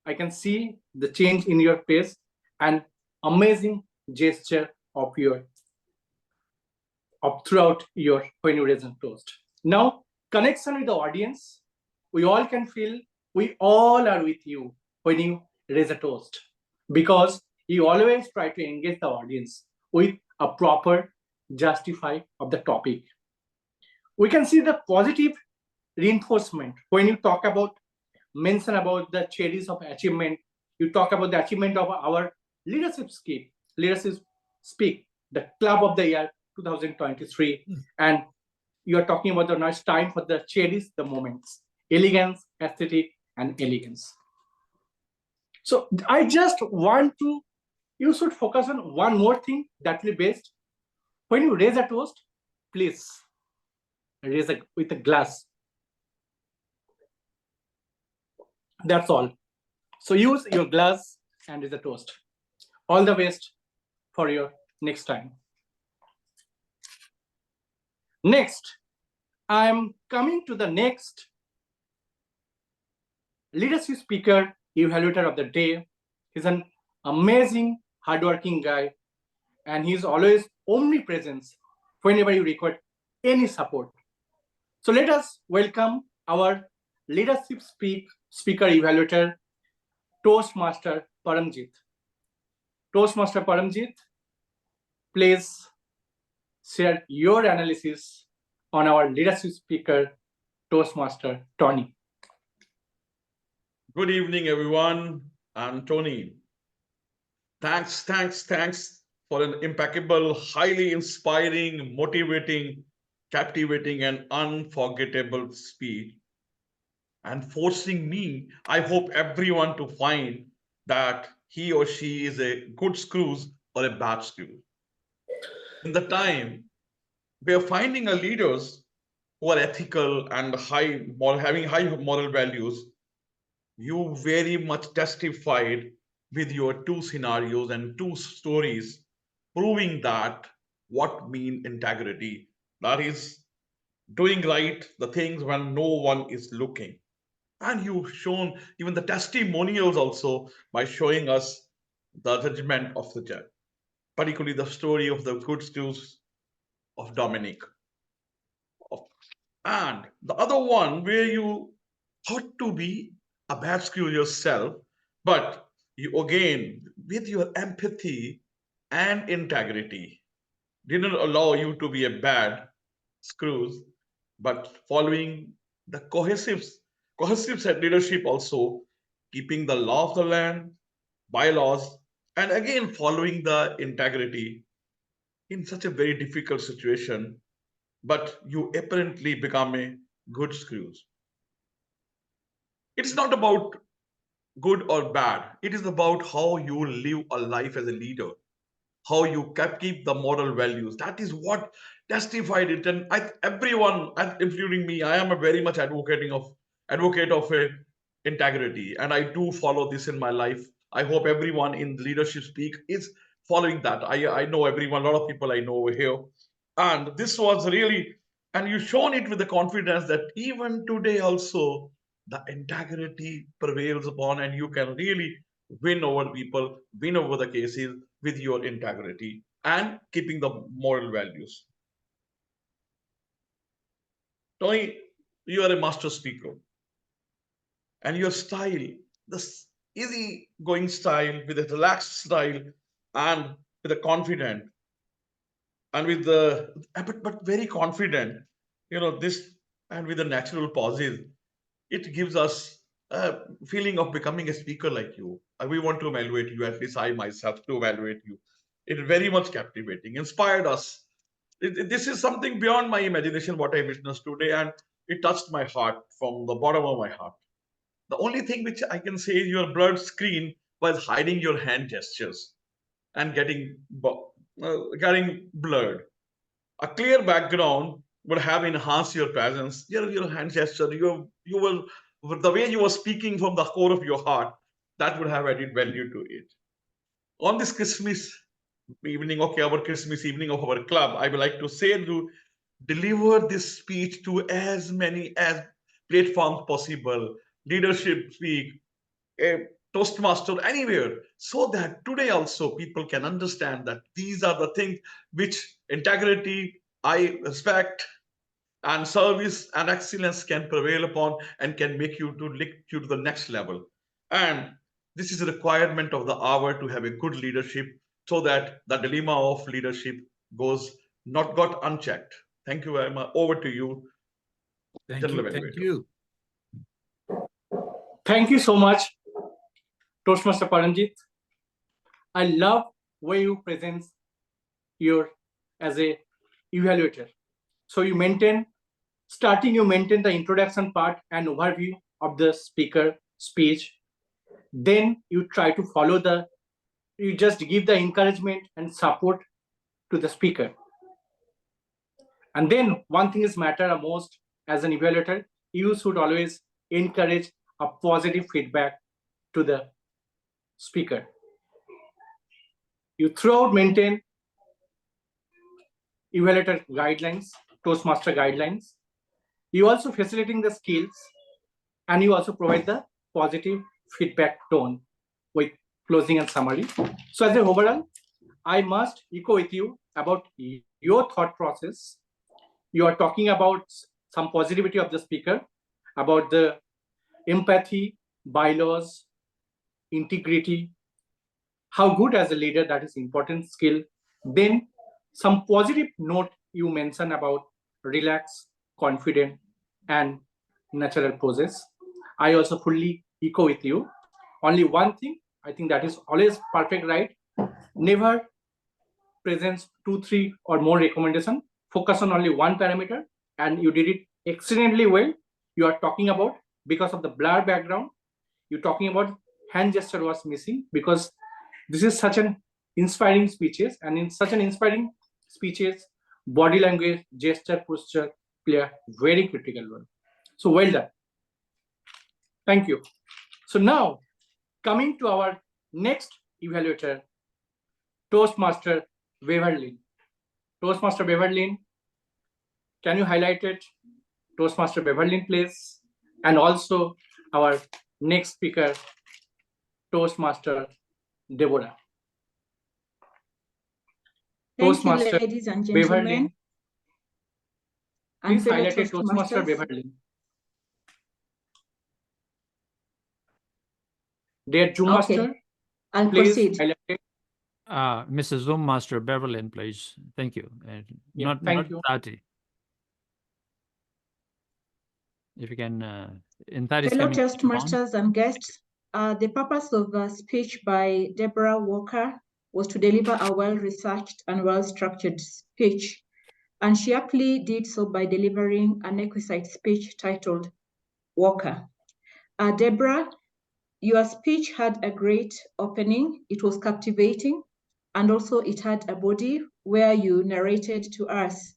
I can see the change in your pace and amazing gesture of throughout your when you raise a toast. Now connection with the audience. We all can feel we all are with you when you raise a toast because you always try to engage the audience with a proper justify of the topic. We can see the positive reinforcement when you talk about mention about the cherries of achievement. You talk about the achievement of our leadership speak, the club of the year 2023, and you are talking about the nice time for the cherries, the moments, elegance, aesthetic, and elegance. So I just want to, you should focus on one more thing that will be best. When you raise a toast, please raise it with a glass. That's all. So use your glass and raise a toast. All the best for your next time. Next, I'm coming to the next leadership speaker, evaluator of the day. He's an amazing, hardworking guy and he's always omnipresent whenever you require any support. So let us welcome our leadership speaker evaluator, Toastmaster Paramjit. Toastmaster Paramjit, please share your analysis on our leadership speaker, Toastmaster Tony. Good evening, everyone. I'm Tony. Thanks for an impeccable, highly inspiring, motivating, captivating, and unforgettable speech. And forcing me, I hope everyone to find that he or she is a good Scrooge or a bad Scrooge. In the time, we are finding a leaders who are ethical and having high moral values. You very much testified with your two scenarios and two stories, proving that what mean integrity, that is doing right the things when no one is looking. And you've shown even the testimonials also by showing us the judgment of the judge, particularly the story of the good stews of Dominic. And the other one where you thought to be a bad screw yourself, but you again, with your empathy and integrity, didn't allow you to be a bad screws, but following the cohesive leadership also, keeping the law of the land, bylaws, and again following the integrity in such a very difficult situation, but you apparently become a good Scrooge. It's not about good or bad. It is about how you live a life as a leader, how you keep the moral values. That is what testified it. And everyone, including me, I am a very much advocate of a integrity, and I do follow this in my life. I hope everyone in leadership speak is following that. I know everyone, a lot of people I know over here, and this was really, and you shown it with the confidence that even today also the integrity prevails upon, and you can really win over people, win over the cases with your integrity and keeping the moral values. Tony, you are a master speaker, and your style, this easy going style with a relaxed style and with a confident and with the but very confident, this, and with the natural pauses, it gives us a feeling of becoming a speaker like you. We want to evaluate you, at least I myself to evaluate you. It is very much captivating, inspired us. This is something beyond my imagination, what I witnessed today, and it touched my heart from the bottom of my heart. The only thing which I can say is your blurred screen was hiding your hand gestures and getting blurred. A clear background would have enhanced your presence, your hand gesture, you will, the way you were speaking from the core of your heart, that would have added value to it. On this Christmas evening, our Christmas evening of our club, I would like to say to deliver this speech to as many as platforms possible, leadership speak, a Toastmaster, anywhere, so that today also people can understand that these are the things which integrity, I respect, and service and excellence can prevail upon and can make you to lift you to the next level. And this is a requirement of the hour to have a good leadership, so that the dilemma of leadership not got unchecked. Thank you very much. Over to you. Thank you. Thank you so much, Toastmaster Paramjit. I love where you present as a evaluator. So you maintain the introduction part and overview of the speaker speech. Then you try to follow you just give the encouragement and support to the speaker. And then one thing is matter most as an evaluator, you should always encourage a positive feedback to the speaker. You throughout maintain evaluator guidelines, Toastmaster guidelines. You also facilitating the skills, and you also provide the positive feedback tone with closing and summary. So as an overall, I must echo with you about your thought process. You are talking about some positivity of the speaker, about the empathy, bylaws, integrity, how good as a leader, that is important skill. Then some positive note you mentioned about relax, confident, and natural poses. I also fully echo with you. Only one thing, I think that is always perfect, right? Never presents 2, 3 or more recommendation. Focus on only one parameter, and you did it excellently well. You are talking about because of the blur background, you're talking about hand gesture was missing, because this is such an inspiring speeches, and in such an inspiring speeches, body language, gesture, posture play a very critical role. So well done. Thank you. So now coming to our next evaluator, Toastmaster Beverly. Toastmaster Beverly, can you highlight it? Toastmaster Beverly, please. And also our next speaker, Toastmaster Deborah. Thank you, ladies and gentlemen. Please fellow highlight it, Toastmaster Toastmasters. Beverly. Dear Zoom Okay, Master, I'll please proceed. highlight it. Mrs. Zoom Master Beverly, please. Thank you. Yeah, Not thank you. Tati. If you can, in that is Fellow coming. Toastmasters and guests, the purpose of a speech by Deborah Walker was to deliver a well-researched and well-structured speech, and she aptly did so by delivering an exquisite speech titled Walker. Deborah, your speech had a great opening. It was captivating, and also it had a body where you narrated to us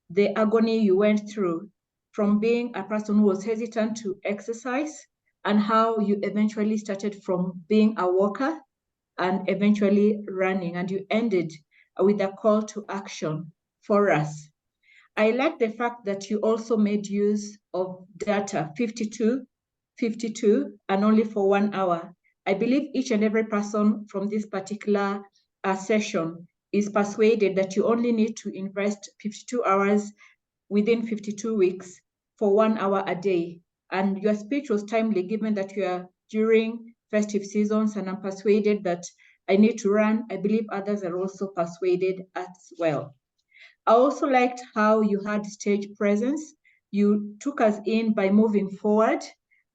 the agony you went through from being a person who was hesitant to exercise, and how you eventually started from being a walker and eventually running, and you ended with a call to action for us. I like the fact that you also made use of data 52, and only for 1 hour. I believe each and every person from this particular session is persuaded that you only need to invest 52 hours within 52 weeks for 1 hour a day. And your speech was timely, given that you are during festive seasons, and I'm persuaded that I need to run. I believe others are also persuaded as well. I also liked how you had stage presence. You took us in by moving forward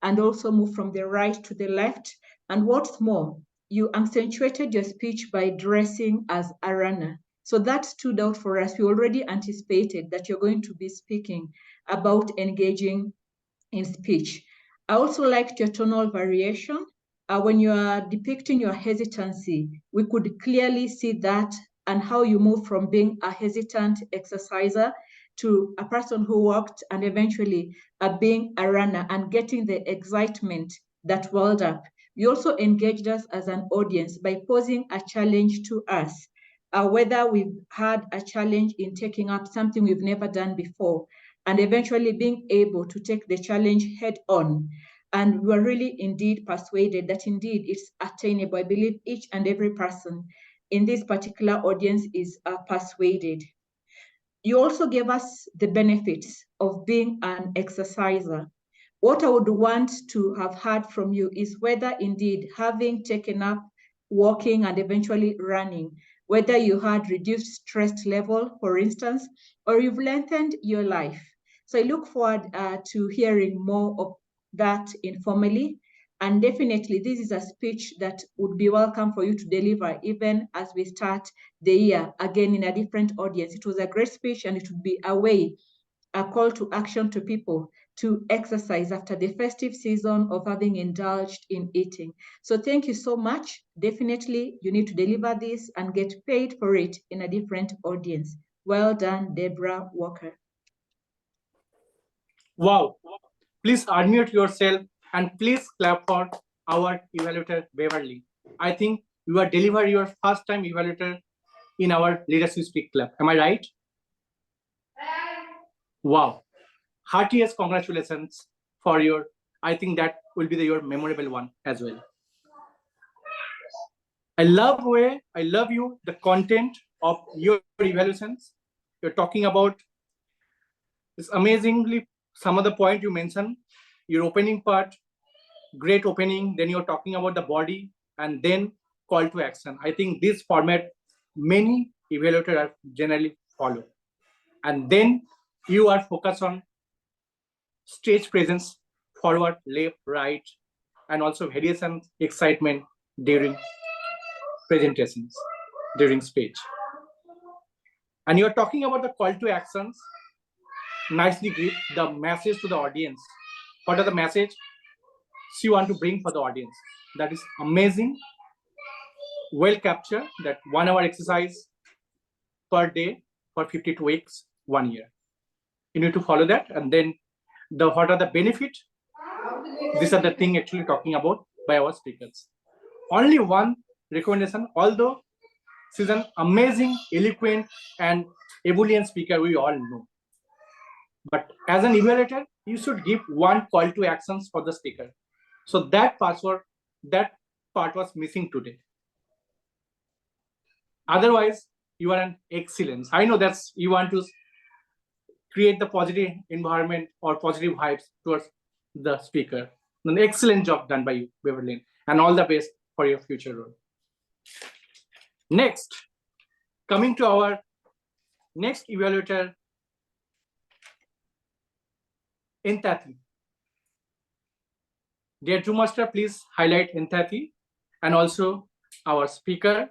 and also moved from the right to the left. And what's more, you accentuated your speech by dressing as a runner. So that stood out for us. We already anticipated that you're going to be speaking about engaging in speech. I also liked your tonal variation. When you are depicting your hesitancy, we could clearly see that, and how you move from being a hesitant exerciser to a person who walked, and eventually being a runner and getting the excitement that welled up. You also engaged us as an audience by posing a challenge to us, whether we've had a challenge in taking up something we've never done before, and eventually being able to take the challenge head on. And we were really indeed persuaded that indeed it's attainable. I believe each and every person in this particular audience is persuaded. You also gave us the benefits of being an exerciser. What I would want to have heard from you is whether indeed, having taken up walking and eventually running, whether you had reduced stress level, for instance, or you've lengthened your life. So I look forward to hearing more of that informally. And definitely, this is a speech that would be welcome for you to deliver, even as we start the year again in a different audience. It was a great speech, and it would be a way, a call to action to people to exercise after the festive season of having indulged in eating. So thank you so much. Definitely, you need to deliver this and get paid for it in a different audience. Well done, Deborah Walker. Wow. Please unmute yourself and please clap for our evaluator, Beverly. I think you are delivering your first time evaluator in our Leadership Speak Club. Am I right? Wow. Heartiest congratulations for your, I think that will be your memorable one as well. I love you, the content of your evaluations. You're talking about this amazingly, some of the point you mentioned, your opening part, great opening, then you're talking about the body, and then call to action. I think this format, many evaluators are generally follow. And then you are focused on stage presence, forward, left, right, and also variations, excitement during presentations, during speech. And you're talking about the call to actions, nicely gripped, the message to the audience. What are the message you want to bring for the audience? That is amazing, well captured, that 1 hour exercise per day for 52 weeks, 1 year. You need to follow that, and then what are the benefits? These are the thing actually talking about by our speakers. Only one recommendation, although she's an amazing, eloquent, and ebullient speaker, we all know. But as an evaluator, you should give one call to actions for the speaker. So that part was missing today. Otherwise, you are an excellence. I know that's you want to create the positive environment or positive vibes towards the speaker. An excellent job done by you, Beverly, and all the best for your future role. Next, coming to our next evaluator, empathy. Dear Toastmaster, please highlight empathy, and also our speaker,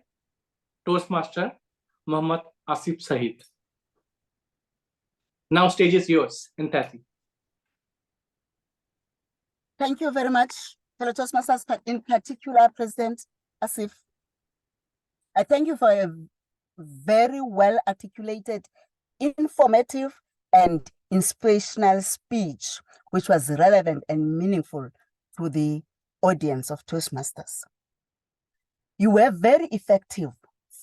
Toastmaster, Mohmad Asif Saiyed. Now stage is yours, empathy. Thank you very much, fellow Toastmasters, in particular, President Asif. I thank you for a very well articulated, informative, and inspirational speech, which was relevant and meaningful to the audience of Toastmasters. You were very effective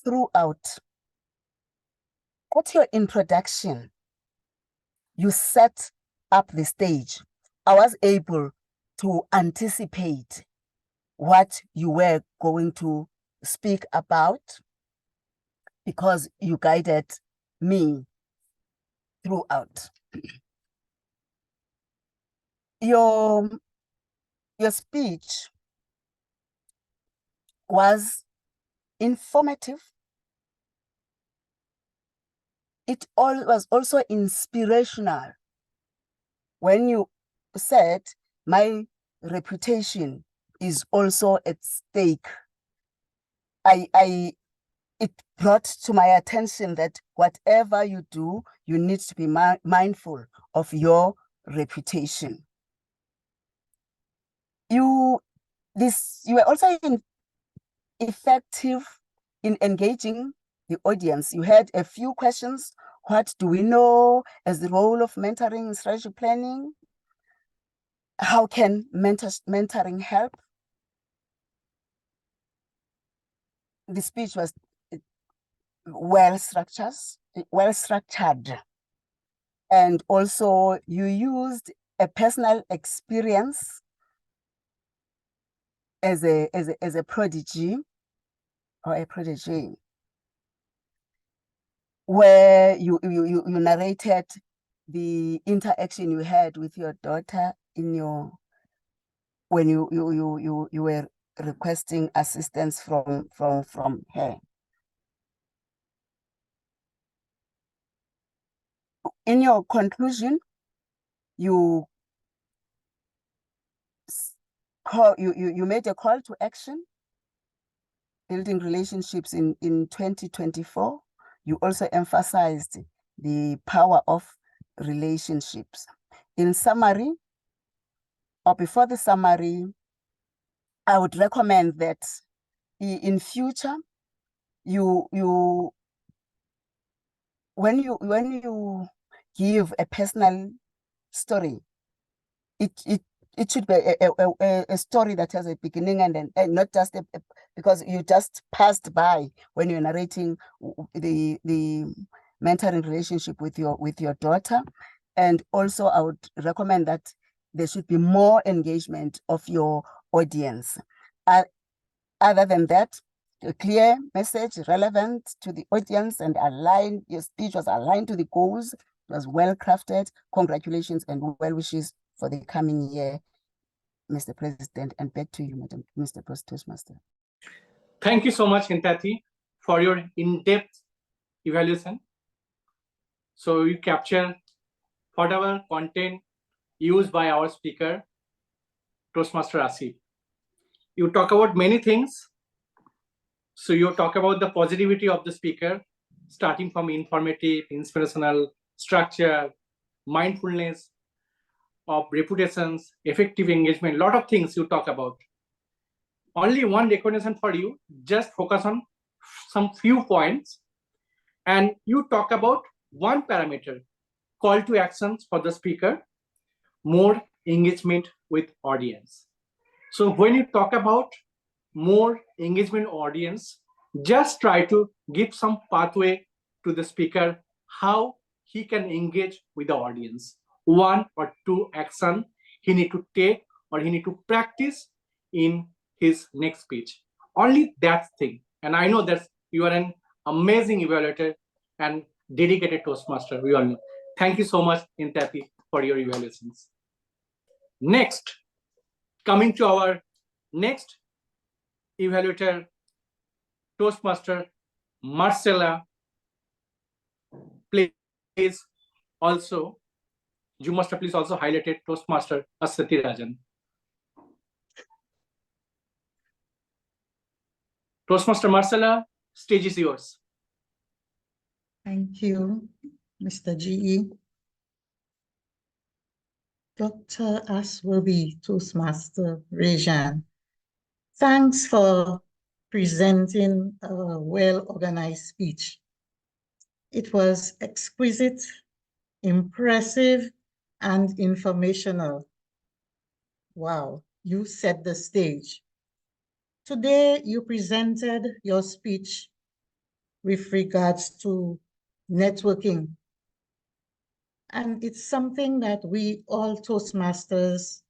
throughout. At your introduction, you set up the stage. I was able to anticipate what you were going to speak about because you guided me throughout. Your speech was informative. It was also inspirational when you said, my reputation is also at stake. It brought to my attention that whatever you do, you need to be mindful of your reputation. You were also effective in engaging the audience. You had a few questions. What do we know as the role of mentoring in strategic planning? How can mentoring help? The speech was well structured. And also you used a personal experience as a prodigy or a protege, where you narrated the interaction you had with your daughter when you were requesting assistance from her. In your conclusion, you made a call to action, building relationships in 2024. You also emphasized the power of relationships. In summary, or before the summary, I would recommend that in future, when you give a personal story, it should be a story that has a beginning and not just because you just passed by when you're narrating the mentoring relationship with your daughter. And also I would recommend that there should be more engagement of your audience. Other than that, a clear message, relevant to the audience and aligned. Your speech was aligned to the goals. It was well crafted. Congratulations and well wishes for the coming year, Mr. President. And back to you, Madam, Mr. Toastmaster. Thank you so much, Hintati, for your in-depth evaluation. So you capture whatever content used by our speaker, Toastmaster Asif. You talk about many things. So you talk about the positivity of the speaker, starting from informative, inspirational, structure, mindfulness, of reputations, effective engagement, a lot of things you talk about. Only one recommendation for you, just focus on some few points and you talk about one parameter, call to actions for the speaker, more engagement with audience. So when you talk about more engagement audience, just try to give some pathway to the speaker, how he can engage with the audience. One or two action he need to take or he need to practice in his next speech. Only that thing. And I know that you are an amazing evaluator and dedicated Toastmaster. We all know. Thank you so much, Hintati, for your evaluations. Next, coming to our next evaluator, Toastmaster Marcella. Please also, you must have please also highlighted Toastmaster Aswathy Rajan. Toastmaster Marcella, stage is yours. Thank you, Mr. GE. Dr. Aswathy, Toastmaster Rajan, thanks for presenting a well-organized speech. It was exquisite, impressive, and informational. Wow, you set the stage. Today, you presented your speech with regards to networking. And it's something that we all Toastmasters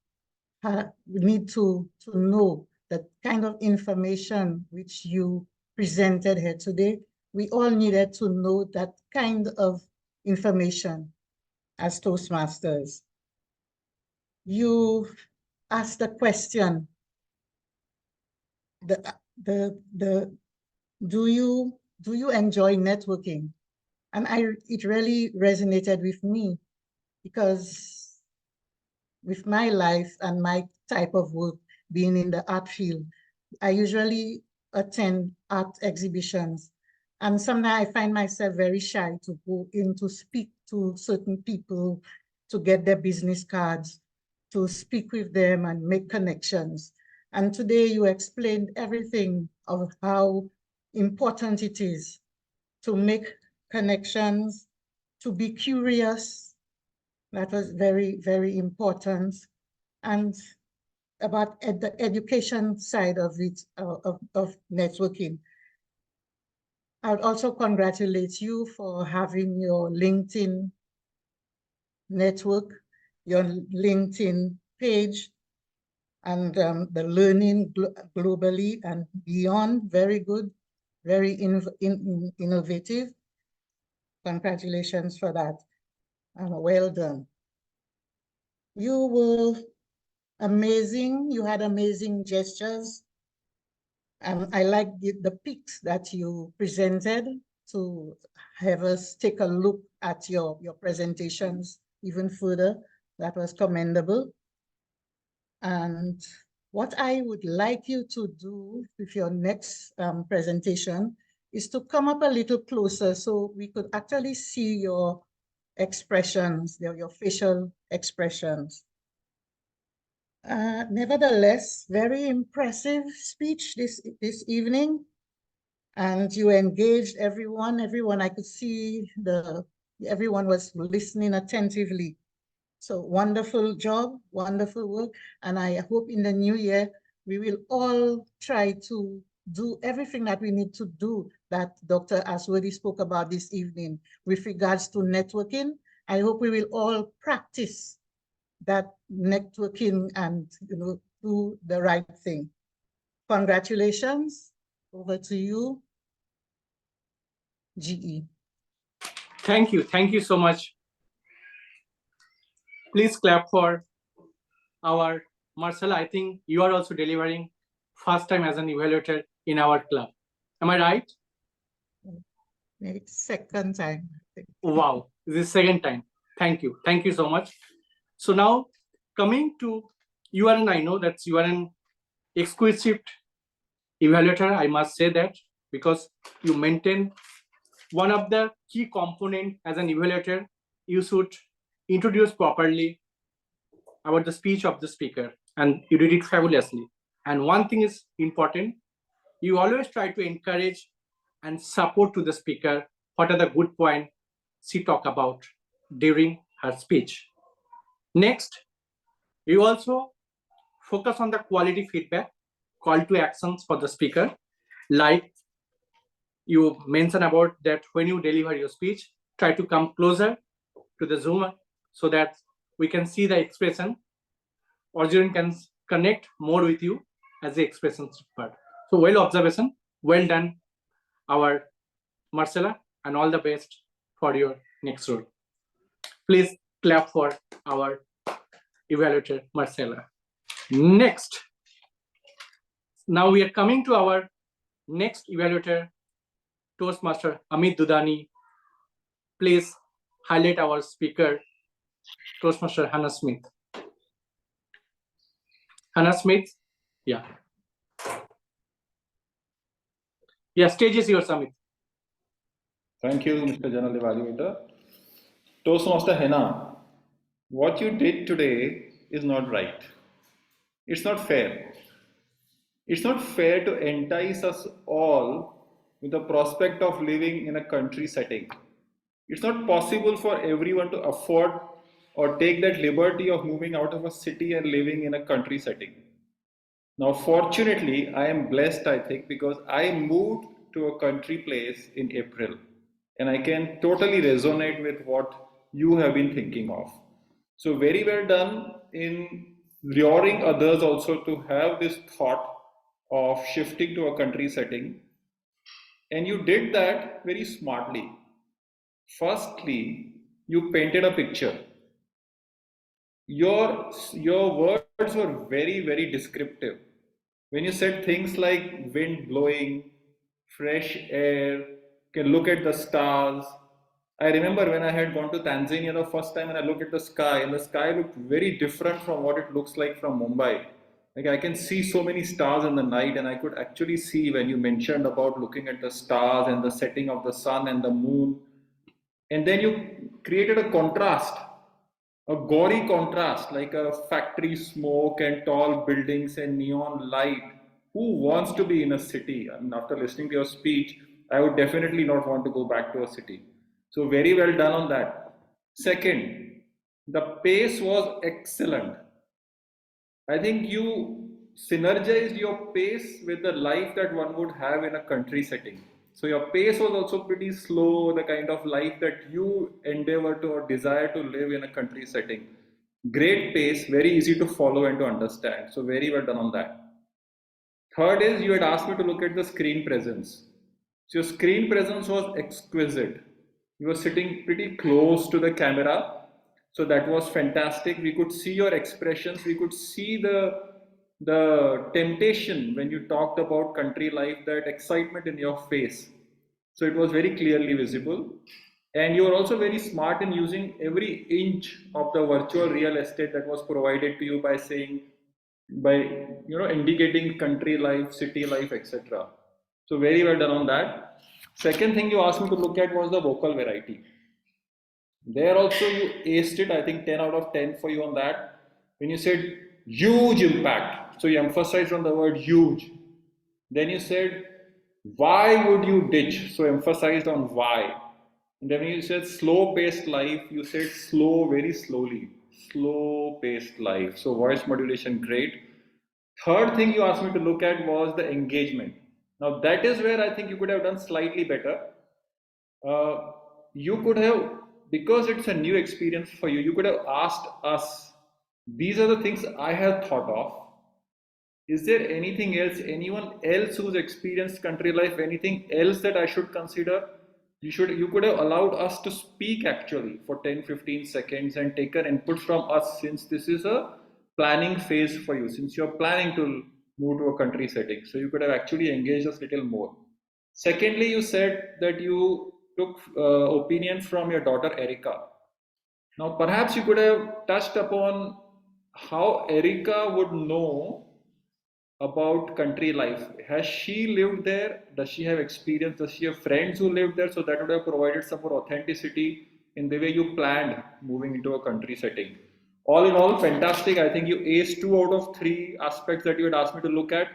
need to know, that kind of information which you presented here today. We all needed to know that kind of information as Toastmasters. You asked the question, do you enjoy networking? And it really resonated with me, because with my life and my type of work being in the art field, I usually attend art exhibitions. And sometimes I find myself very shy to go in to speak to certain people, to get their business cards, to speak with them and make connections. And today you explained everything of how important it is to make connections, to be curious. That was very, very important. And about the education side of it, of networking. I would also congratulate you for having your LinkedIn network, your LinkedIn page, and the learning globally and beyond. Very good, very innovative. Congratulations for that, and well done. You were amazing. You had amazing gestures. I like the pics that you presented to have us take a look at your presentations even further. That was commendable. And what I would like you to do with your next presentation is to come up a little closer so we could actually see your expressions, your facial expressions. Nevertheless, very impressive speech this evening. And you engaged everyone. I could see everyone was listening attentively. So wonderful job, wonderful work. And I hope in the new year, we will all try to do everything that we need to do that Dr. Aswathy spoke about this evening with regards to networking. I hope we will all practice that networking and do the right thing. Congratulations. Over to you, GE. Thank you. Thank you so much. Please clap for our Marcella. I think you are also delivering first time as an evaluator in our club. Am I right? Maybe second time. I think. Wow, this is second time. Thank you. Thank you so much. So now coming to you are an, I know that you are an exquisite evaluator. I must say that because you maintain one of the key component as an evaluator, you should introduce properly about the speech of the speaker, and you did it fabulously. And one thing is important, you always try to encourage and support to the speaker what are the good points she talk about during her speech. Next, you also focus on the quality feedback, call to actions for the speaker, like you mentioned about that when you deliver your speech, try to come closer to the Zoom so that we can see the expression, or Arjun can connect more with you as the expression part. So well observation, well done, our Marcella, and all the best for your next role. Please clap for our evaluator, Marcella. Next, now we are coming to our next evaluator, Toastmaster Amit Dudani. Please highlight our speaker, Toastmaster Hannah Smith. Hannah Smith, yeah. Yeah, stage is yours, Amit. Thank you, Mr. General Evaluator. Toastmaster Hannah, what you did today is not right. It's not fair. It's not fair to entice us all with the prospect of living in a country setting. It's not possible for everyone to afford or take that liberty of moving out of a city and living in a country setting. Now, fortunately, I am blessed, I think, because I moved to a country place in April, and I can totally resonate with what you have been thinking of. So very well done in luring others also to have this thought of shifting to a country setting. And you did that very smartly. Firstly, you painted a picture. Your words were very, very descriptive. When you said things like wind blowing, fresh air, can look at the stars. I remember when I had gone to Tanzania the first time and I looked at the sky, and the sky looked very different from what it looks like from Mumbai. Like I can see so many stars in the night, and I could actually see when you mentioned about looking at the stars and the setting of the sun and the moon. And then you created a contrast, a gory contrast, like a factory smoke and tall buildings and neon light. Who wants to be in a city? I mean, after listening to your speech, I would definitely not want to go back to a city. So very well done on that. Second, the pace was excellent. I think you synergized your pace with the life that one would have in a country setting. So your pace was also pretty slow, the kind of life that you endeavor to or desire to live in a country setting. Great pace, very easy to follow and to understand. So very well done on that. Third is you had asked me to look at the screen presence. So your screen presence was exquisite. You were sitting pretty close to the camera. So that was fantastic. We could see your expressions. We could see the temptation when you talked about country life, that excitement in your face. So it was very clearly visible. And you were also very smart in using every inch of the virtual real estate that was provided to you by saying, by indicating country life, city life, etc. So very well done on that. Second thing you asked me to look at was the vocal variety. There also you aced it, I think 10 out of 10 for you on that. When you said huge impact, so you emphasized on the word huge. Then you said, why would you ditch? So emphasized on why. And then when you said slow paced life, you said slow, very slowly. Slow paced life. So voice modulation, great. Third thing you asked me to look at was the engagement. Now that is where I think you could have done slightly better. You could have, because it's a new experience for you, you could have asked us, these are the things I have thought of. Is there anything else, anyone else who's experienced country life, anything else that I should consider? You could have allowed us to speak actually for 10-15 seconds and take an input from us, since this is a planning phase for you, since you're planning to move to a country setting. So you could have actually engaged us a little more. Secondly, you said that you took opinion from your daughter Erica. Now, perhaps you could have touched upon how Erica would know about country life. Has she lived there? Does she have experience? Does she have friends who lived there? So that would have provided some more authenticity in the way you planned moving into a country setting. All in all, fantastic. I think you aced 2 out of 3 aspects that you had asked me to look at.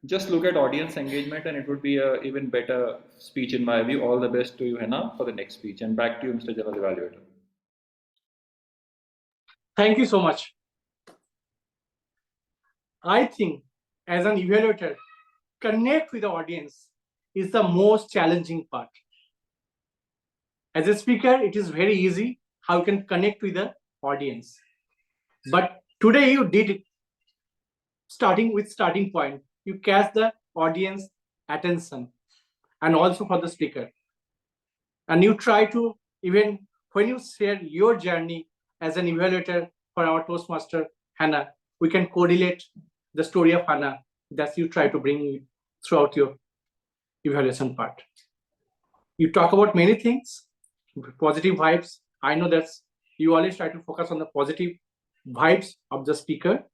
Just look at audience engagement and it would be an even better speech in my view. All the best to you, Henna, for the next speech. And back to you, Mr. General Evaluator. Thank you so much. I think as an evaluator, connect with the audience is the most challenging part. As a speaker, it is very easy how you can connect with the audience. But today you did it, starting with starting point. You catch the audience attention and also for the speaker. And you try to, even when you share your journey as an evaluator for our Toastmaster, Hannah, we can correlate the story of Hannah that you try to bring throughout your evaluation part. You talk about many things, positive vibes. I know that you always try to focus on the positive vibes of the speaker.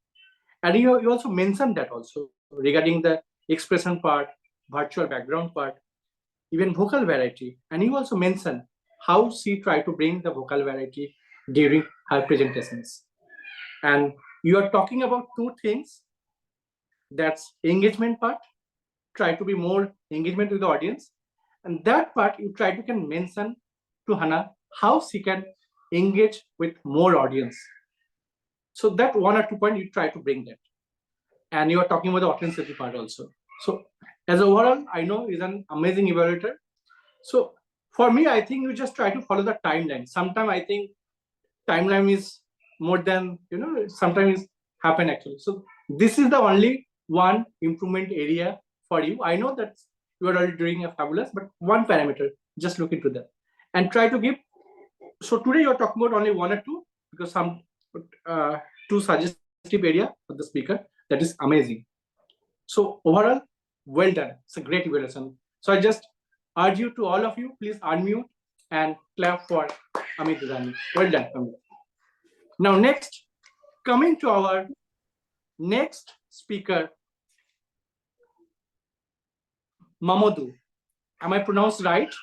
And you also mentioned that also regarding the expression part, virtual background part, even vocal variety. And you also mentioned how she tried to bring the vocal variety during her presentations. And you are talking about 2 things. That's engagement part, try to be more engagement with the audience. And that part you try to can mention to Hannah how she can engage with more audience. So that 1 or 2 points you try to bring that. And you are talking about the authenticity part also. So as overall, I know is an amazing evaluator. So for me, I think you just try to follow the timeline. Sometimes I think timeline is more than, sometimes happen actually. So this is the only one improvement area for you. I know that you are already doing a fabulous, but 1 parameter, just look into that and try to give. So today you're talking about only 1 or 2 because some 2 suggestive area for the speaker. That is amazing. So overall, well done. It's a great evaluation. So I just urge you to all of you, please unmute and clap for Amit Dudani. Well done, Amit. Now next, coming to our next speaker, Mamadou. Am I pronounced right?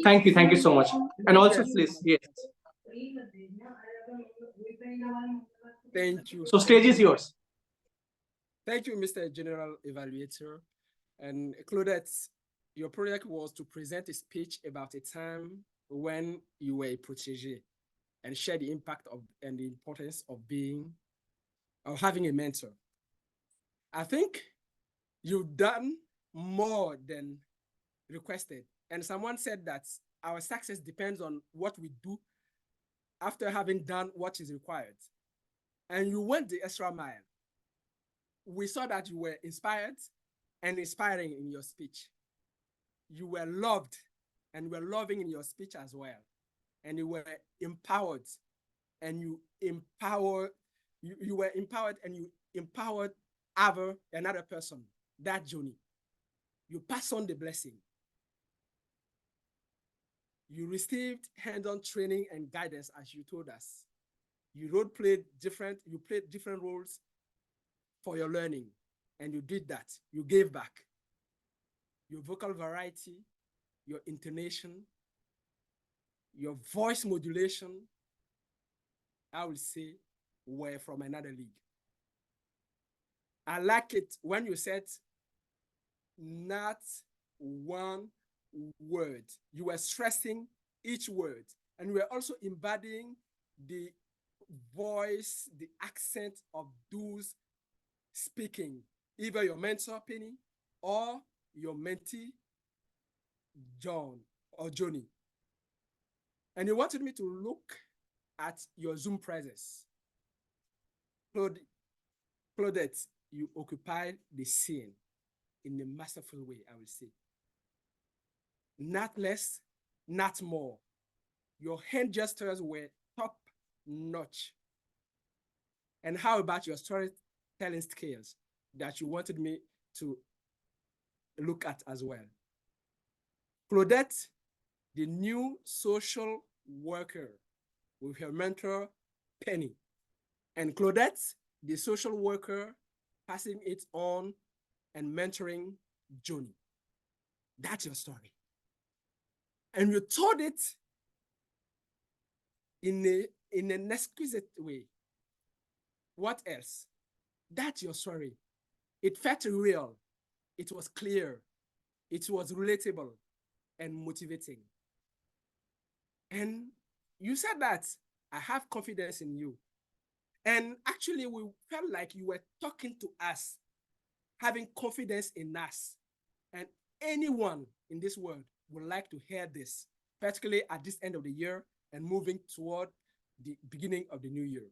Thank you so much. And also please, yes. Thank you. So stage is yours. Thank you, Mr. General Evaluator. And Claudette, your project was to present a speech about a time when you were a protege and share the impact of and the importance of having a mentor. I think you've done more than requested. And someone said that our success depends on what we do after having done what is required. And you went the extra mile. We saw that you were inspired and inspiring in your speech. You were loved and were loving in your speech as well. And you were empowered and you were empowered and you empowered another person, that journey. You pass on the blessing. You received hands-on training and guidance as you told us. You played different roles for your learning, and you did that. You gave back. Your vocal variety, your intonation, your voice modulation, I will say, were from another league. I like it when you said not one word. You were stressing each word, and you were also embodying the voice, the accent of those speaking, either your mentor, Penny, or your mentee, John or Johnny. And you wanted me to look at your Zoom presence. Claudette, you occupied the scene in a masterful way, I will say. Not less, not more. Your hand gestures were top notch. And how about your storytelling skills that you wanted me to look at as well? Claudette, the new social worker with her mentor, Penny. And Claudette, the social worker, passing it on and mentoring Johnny. That's your story. And you told it in an exquisite way. What else? That's your story. It felt real. It was clear. It was relatable and motivating. And you said that I have confidence in you. And actually, we felt like you were talking to us, having confidence in us. And anyone in this world would like to hear this, particularly at this end of the year and moving toward the beginning of the new year.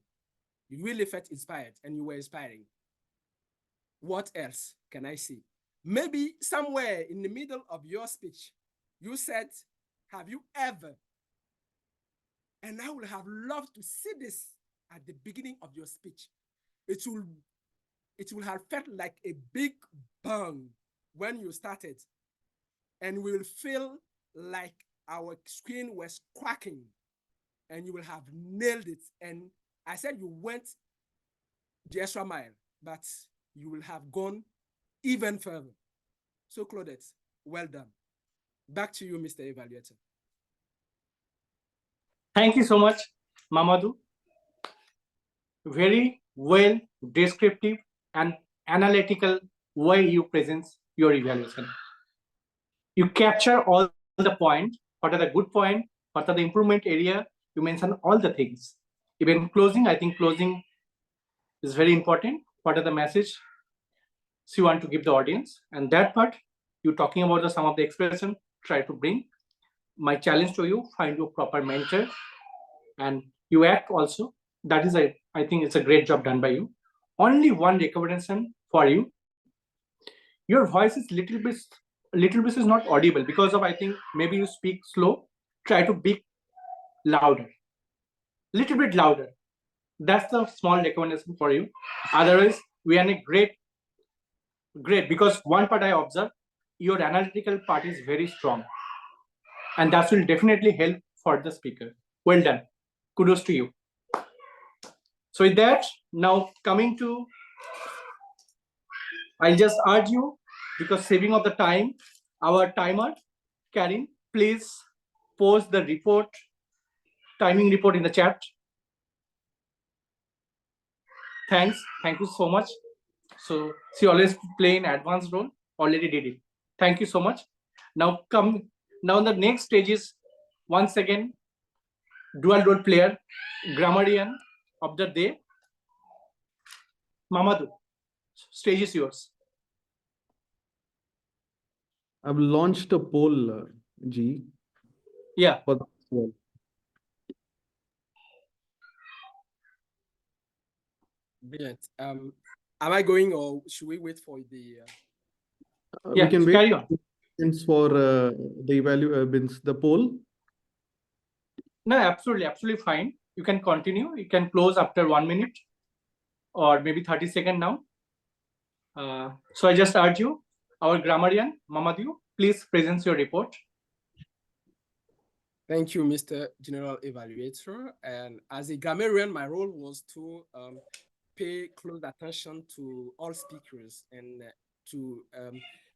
You really felt inspired and you were inspiring. What else can I say? Maybe somewhere in the middle of your speech, you said, have you ever? And I would have loved to see this at the beginning of your speech. It will have felt like a big bang when you started. And we will feel like our screen was cracking and you will have nailed it. And I said you went the extra mile, but you will have gone even further. So Claudette, well done. Back to you, Mr. Evaluator. Thank you so much, Mamadou. Very well descriptive and analytical way you present your evaluation. You capture all the points, what are the good points, what are the improvement area, you mention all the things. Even closing, I think closing is very important. What are the message you want to give the audience? And that part, you talking about some of the expression, try to bring. My challenge to you, find your proper mentor and you act also. That is, I think it's a great job done by you. Only one recommendation for you. Your voice is little bit is not audible because of, I think, maybe you speak slow. Try to be louder. Little bit louder. That's the small recommendation for you. Otherwise, we are in a great, because one part I observe, your analytical part is very strong. And that will definitely help for the speaker. Well done. Kudos to you. So with that, now coming to, I'll just urge you, because saving of the time, our timer, Karin, please post the report, timing report in the chat. Thanks. Thank you so much. So she always play an advanced role. Already did it. Thank you so much. Now the next stage is once again dual role player, grammarian of the day. Mamadou, stage is yours. I've launched a poll, G. Yeah. For this one. Brilliant. Am I going or should we wait for the? We can wait carry on. For the poll. No, absolutely fine. You can continue. You can close after 1 minute or maybe 30 seconds now. So I just urge you, our grammarian, Mamadou, please present your report. Thank you, Mr. General Evaluator. And as a grammarian, my role was to pay close attention to all speakers and to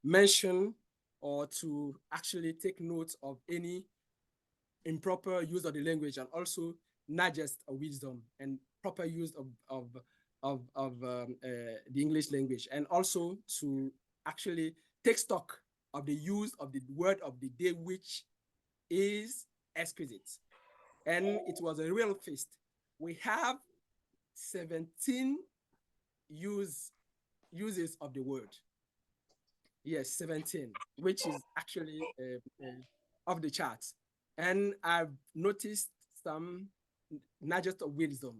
mention or to actually take notes of any improper use of the language, and also not just a wisdom and proper use of the English language, and also to actually take stock of the use of the word of the day, which is exquisite. And it was a real feast. We have 17 uses of the word. Yes, 17, which is actually off the charts. And I've noticed some not just of wisdom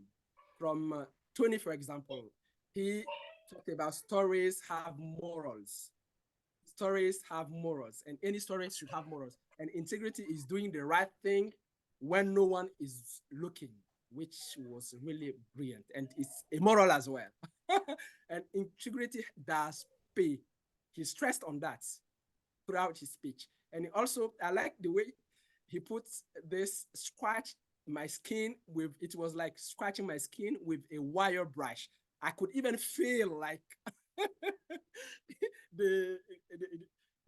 from Tony, for example. He talked about stories have morals. Stories have morals, and any story should have morals. And integrity is doing the right thing when no one is looking, which was really brilliant. And it's immoral as well. And integrity does pay. He stressed on that throughout his speech. And also, I like the way he puts this scratch my skin with, it was like scratching my skin with a wire brush. I could even feel like the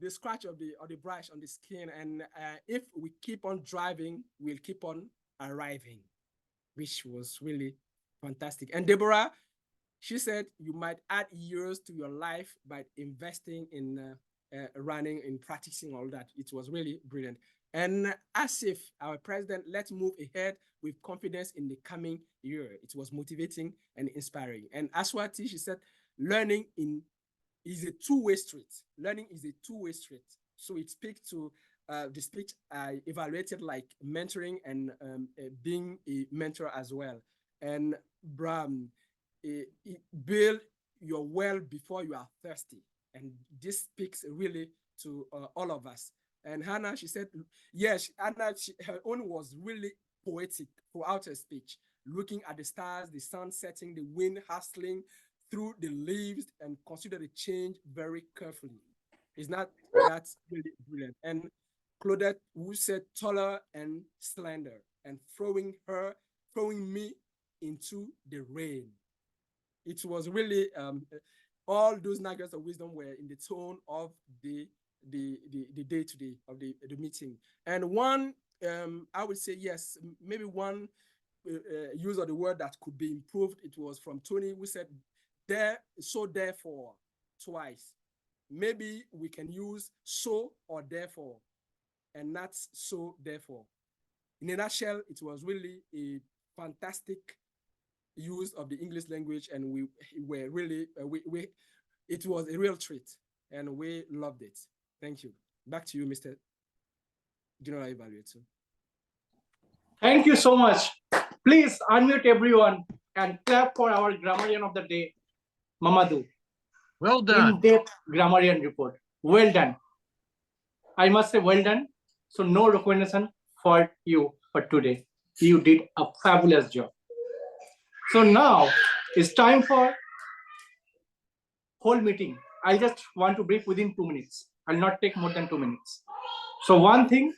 scratch of the brush on the skin. And if we keep on driving, we'll keep on arriving, which was really fantastic. And Deborah, she said you might add years to your life by investing in running and practicing all that. It was really brilliant. And Asif, our president, let's move ahead with confidence in the coming year. It was motivating and inspiring. And Aswathy, she said, learning is a two-way street. Learning is a two-way street. So it speaks to the speech I evaluated like mentoring and being a mentor as well. And Brahm, build your well before you are thirsty. And this speaks really to all of us. And Hannah, she said, yes, Hannah, her own was really poetic throughout her speech, looking at the stars, the sun setting, the wind hustling through the leaves, and consider the change very carefully. Is not that's really brilliant? And Claudette, who said taller and slender, and throwing me into the rain. It was really all those nuggets of wisdom were in the tone of the day-to-day of the meeting. And one, I would say, yes, maybe one use of the word that could be improved. It was from Tony, who said, so therefore, twice. Maybe we can use so or therefore, and not so therefore. In a nutshell, it was really a fantastic use of the English language, and we were really, it was a real treat, and we loved it. Thank you. Back to you, Mr. General Evaluator. Thank you so much. Please unmute everyone and clap for our grammarian of the day, Mamadou. Well done. In-depth grammarian report. Well done. I must say well done. So no recognition for you for today. You did a fabulous job. So now it's time for whole meeting. I just want to brief within 2 minutes. I'll not take more than 2 minutes. So one thing,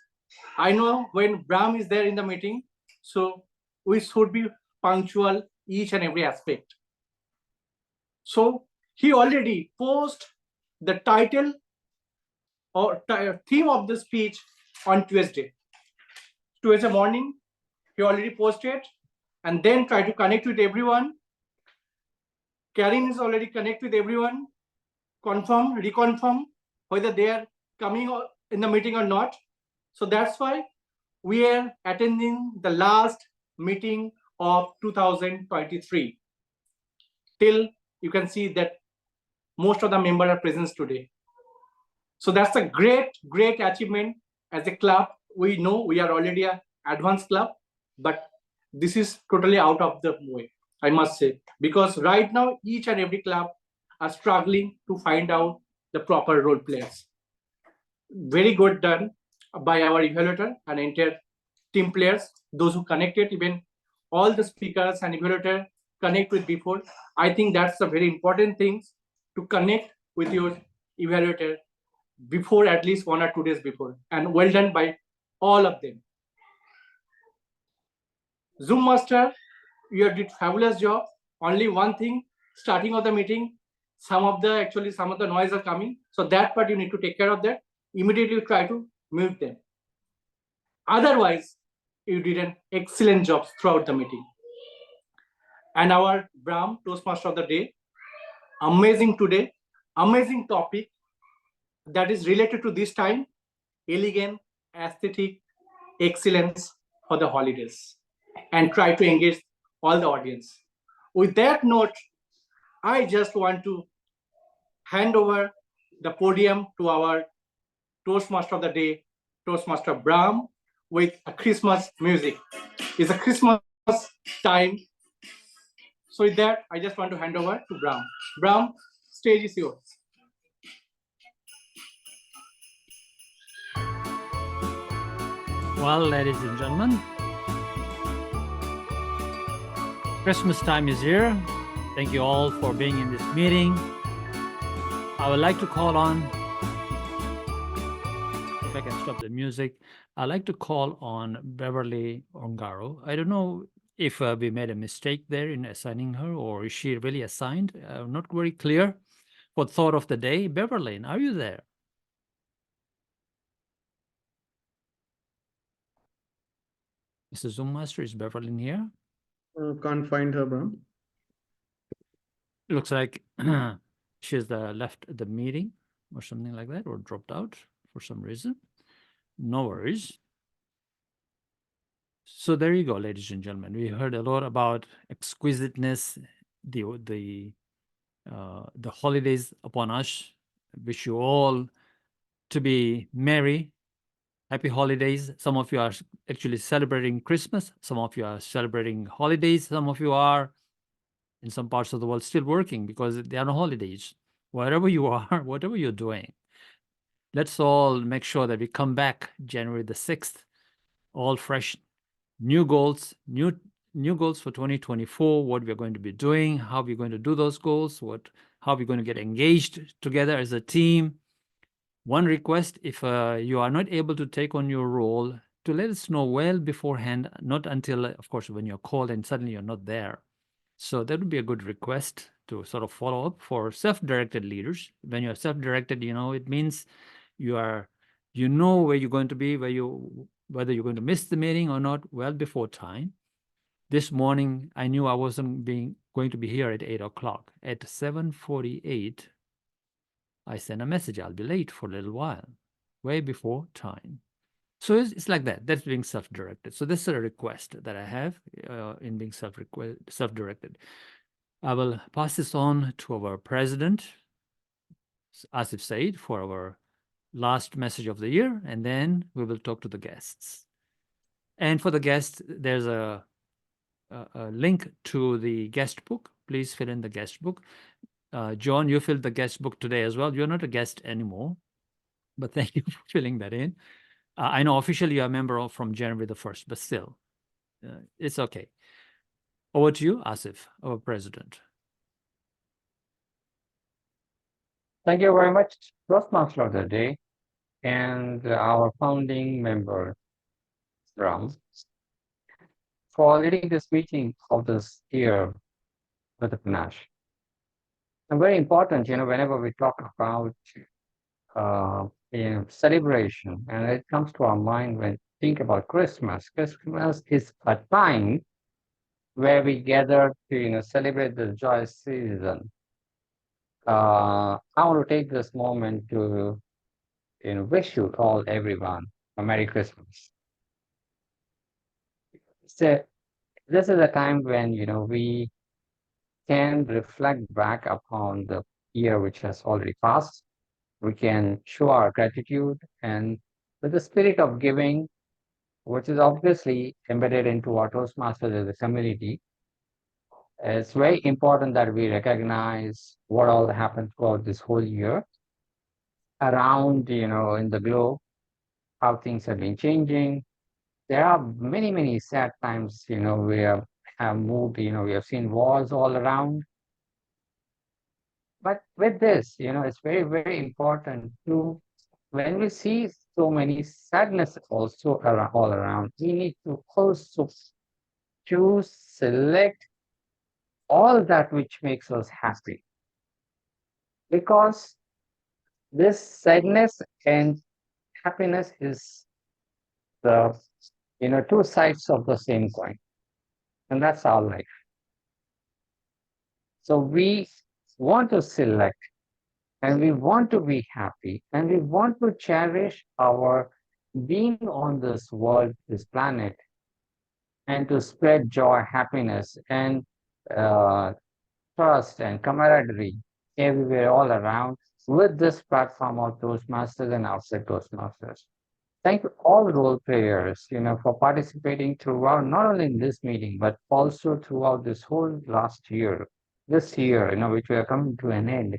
I know when Brahm is there in the meeting, so we should be punctual each and every aspect. So he already posted the title or theme of the speech on Tuesday. Tuesday morning, he already posted, and then try to connect with everyone. Karen is already connected with everyone, confirm, reconfirm whether they are coming in the meeting or not. So that's why we are attending the last meeting of 2023. Till you can see that most of the members are present today. So that's a great, great achievement as a club. We know we are already an advanced club, but this is totally out of the way, I must say, because right now each and every club are struggling to find out the proper role players. Very good done by our evaluator and entire team players, those who connected, even all the speakers and evaluator connect with before. I think that's a very important thing, to connect with your evaluator before, at least 1 or 2 days before, and well done by all of them. Zoom Master, you did fabulous job. Only one thing, starting of the meeting, some of the noise are coming. So that part you need to take care of that. Immediately try to mute them. Otherwise, you did an excellent job throughout the meeting. And our Brahm, Toastmaster of the day, amazing today, amazing topic that is related to this time, elegant, aesthetic, excellence for the holidays, and try to engage all the audience. With that note, I just want to hand over the podium to our Toastmaster of the day, Toastmaster Brahm, with a Christmas music. It's a Christmas time, So with that, I just want to hand over to Brahm. Brahm, stage is yours. Well, ladies and gentlemen, Christmas time is here. Thank you all for being in this meeting. I would like to call on, if I can stop the music, I'd like to call on Beverly Ongaro. I don't know if we made a mistake there in assigning her, or is she really assigned? Not very clear. What thought of the day? Beverly, are you there? Mr. Zoom Master, is Beverly here? Can't find her, Brahm. Looks like she's left the meeting or something like that, or dropped out for some reason. No worries. So there you go, ladies and gentlemen. We heard a lot about exquisiteness, the holidays upon us. Wish you all to be merry. Happy holidays. Some of you are actually celebrating Christmas. Some of you are celebrating holidays. Some of you are in some parts of the world still working because they are on holidays. Wherever you are, whatever you're doing, let's all make sure that we come back January the 6th, all fresh, new goals, new goals for 2024, what we're going to be doing, how we're going to do those goals, how we're going to get engaged together as a team. One request, if you are not able to take on your role, to let us know well beforehand, not until, of course, when you're called and suddenly you're not there. So that would be a good request to sort of follow up for self-directed leaders. When you're self-directed, it means you know where you're going to be, whether you're going to miss the meeting or not, well before time. This morning, I knew I wasn't going to be here at 8 o'clock. At 7:48, I sent a message, I'll be late for a little while, way before time. So it's like that. That's being self-directed. So this is a request that I have in being self-directed. I will pass this on to our president, Asif Saiyed, for our last message of the year, and then we will talk to the guests. And for the guests, there's a link to the guest book. Please fill in the guest book. John, you filled the guest book today as well. You're not a guest anymore, but thank you for filling that in. I know officially you're a member from January the 1st, but still, it's okay. Over to you, Asif, our president. Thank you very much, Toastmaster of the Day, and our founding member, Brahm, for leading this meeting of this year with a panache. And very important, whenever we talk about celebration, and it comes to our mind when we think about Christmas. Christmas is a time where we gather to celebrate the joyous season. I want to take this moment to wish you all, everyone, a Merry Christmas. So this is a time when we can reflect back upon the year which has already passed. We can show our gratitude, and with the spirit of giving, which is obviously embedded into our Toastmasters as a community, it's very important that we recognize what all happened throughout this whole year around, in the globe, how things have been changing. There are many, many sad times, we have moved, we have seen wars all around. But with this, it's very, very important to, when we see so many sadness also all around, we need to also choose, select all that which makes us happy. Because this sadness and happiness is the, two sides of the same coin. And that's our life. So we want to select, and we want to be happy, and we want to cherish our being on this world, this planet, and to spread joy, happiness, and trust and camaraderie everywhere, all around, with this platform of Toastmasters and outside Toastmasters. Thank you all role players, for participating throughout, not only in this meeting, but also throughout this whole last year, this year, which we are coming to an end.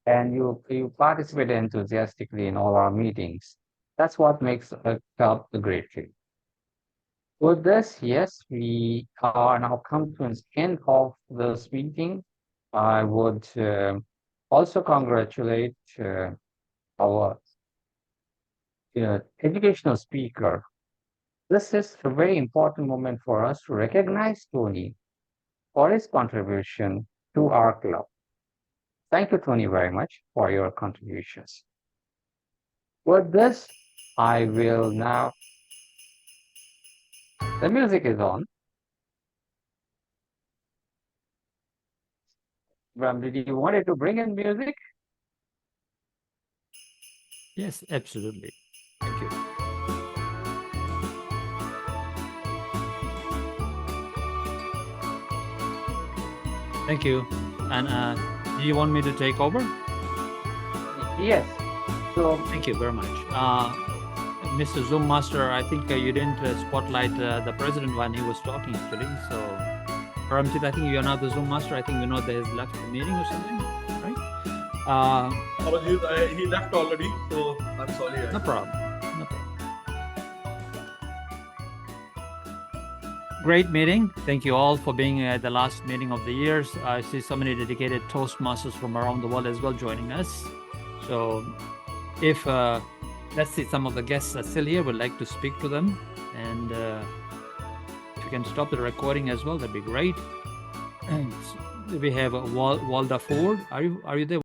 And you participate enthusiastically in all our meetings. That's what makes a club a great thing. With this, yes, we are now come to an end of this meeting. I would also congratulate our educational speaker. This is a very important moment for us to recognize Tony for his contribution to our club. Thank you, Tony, very much for your contributions. With this, I will now. The music is on. Brahm, did you wanted to bring in music? Yes, absolutely. Thank you. Thank you. And do you want me to take over? Yes. So thank you very much. Mr. Zoom Master, I think you didn't spotlight the president when he was talking actually. So, Ramjit, I think you're not the Zoom Master. I think we know that he's left the meeting or something, right? Apologies, he left already, so I'm sorry. No problem. No problem. Great meeting. Thank you all for being at the last meeting of the year. I see so many dedicated Toastmasters from around the world as well joining us. So if, let's see, some of the guests are still here, would like to speak to them. And if you can stop the recording as well, that'd be great. And we have Walda Ford. Are you there?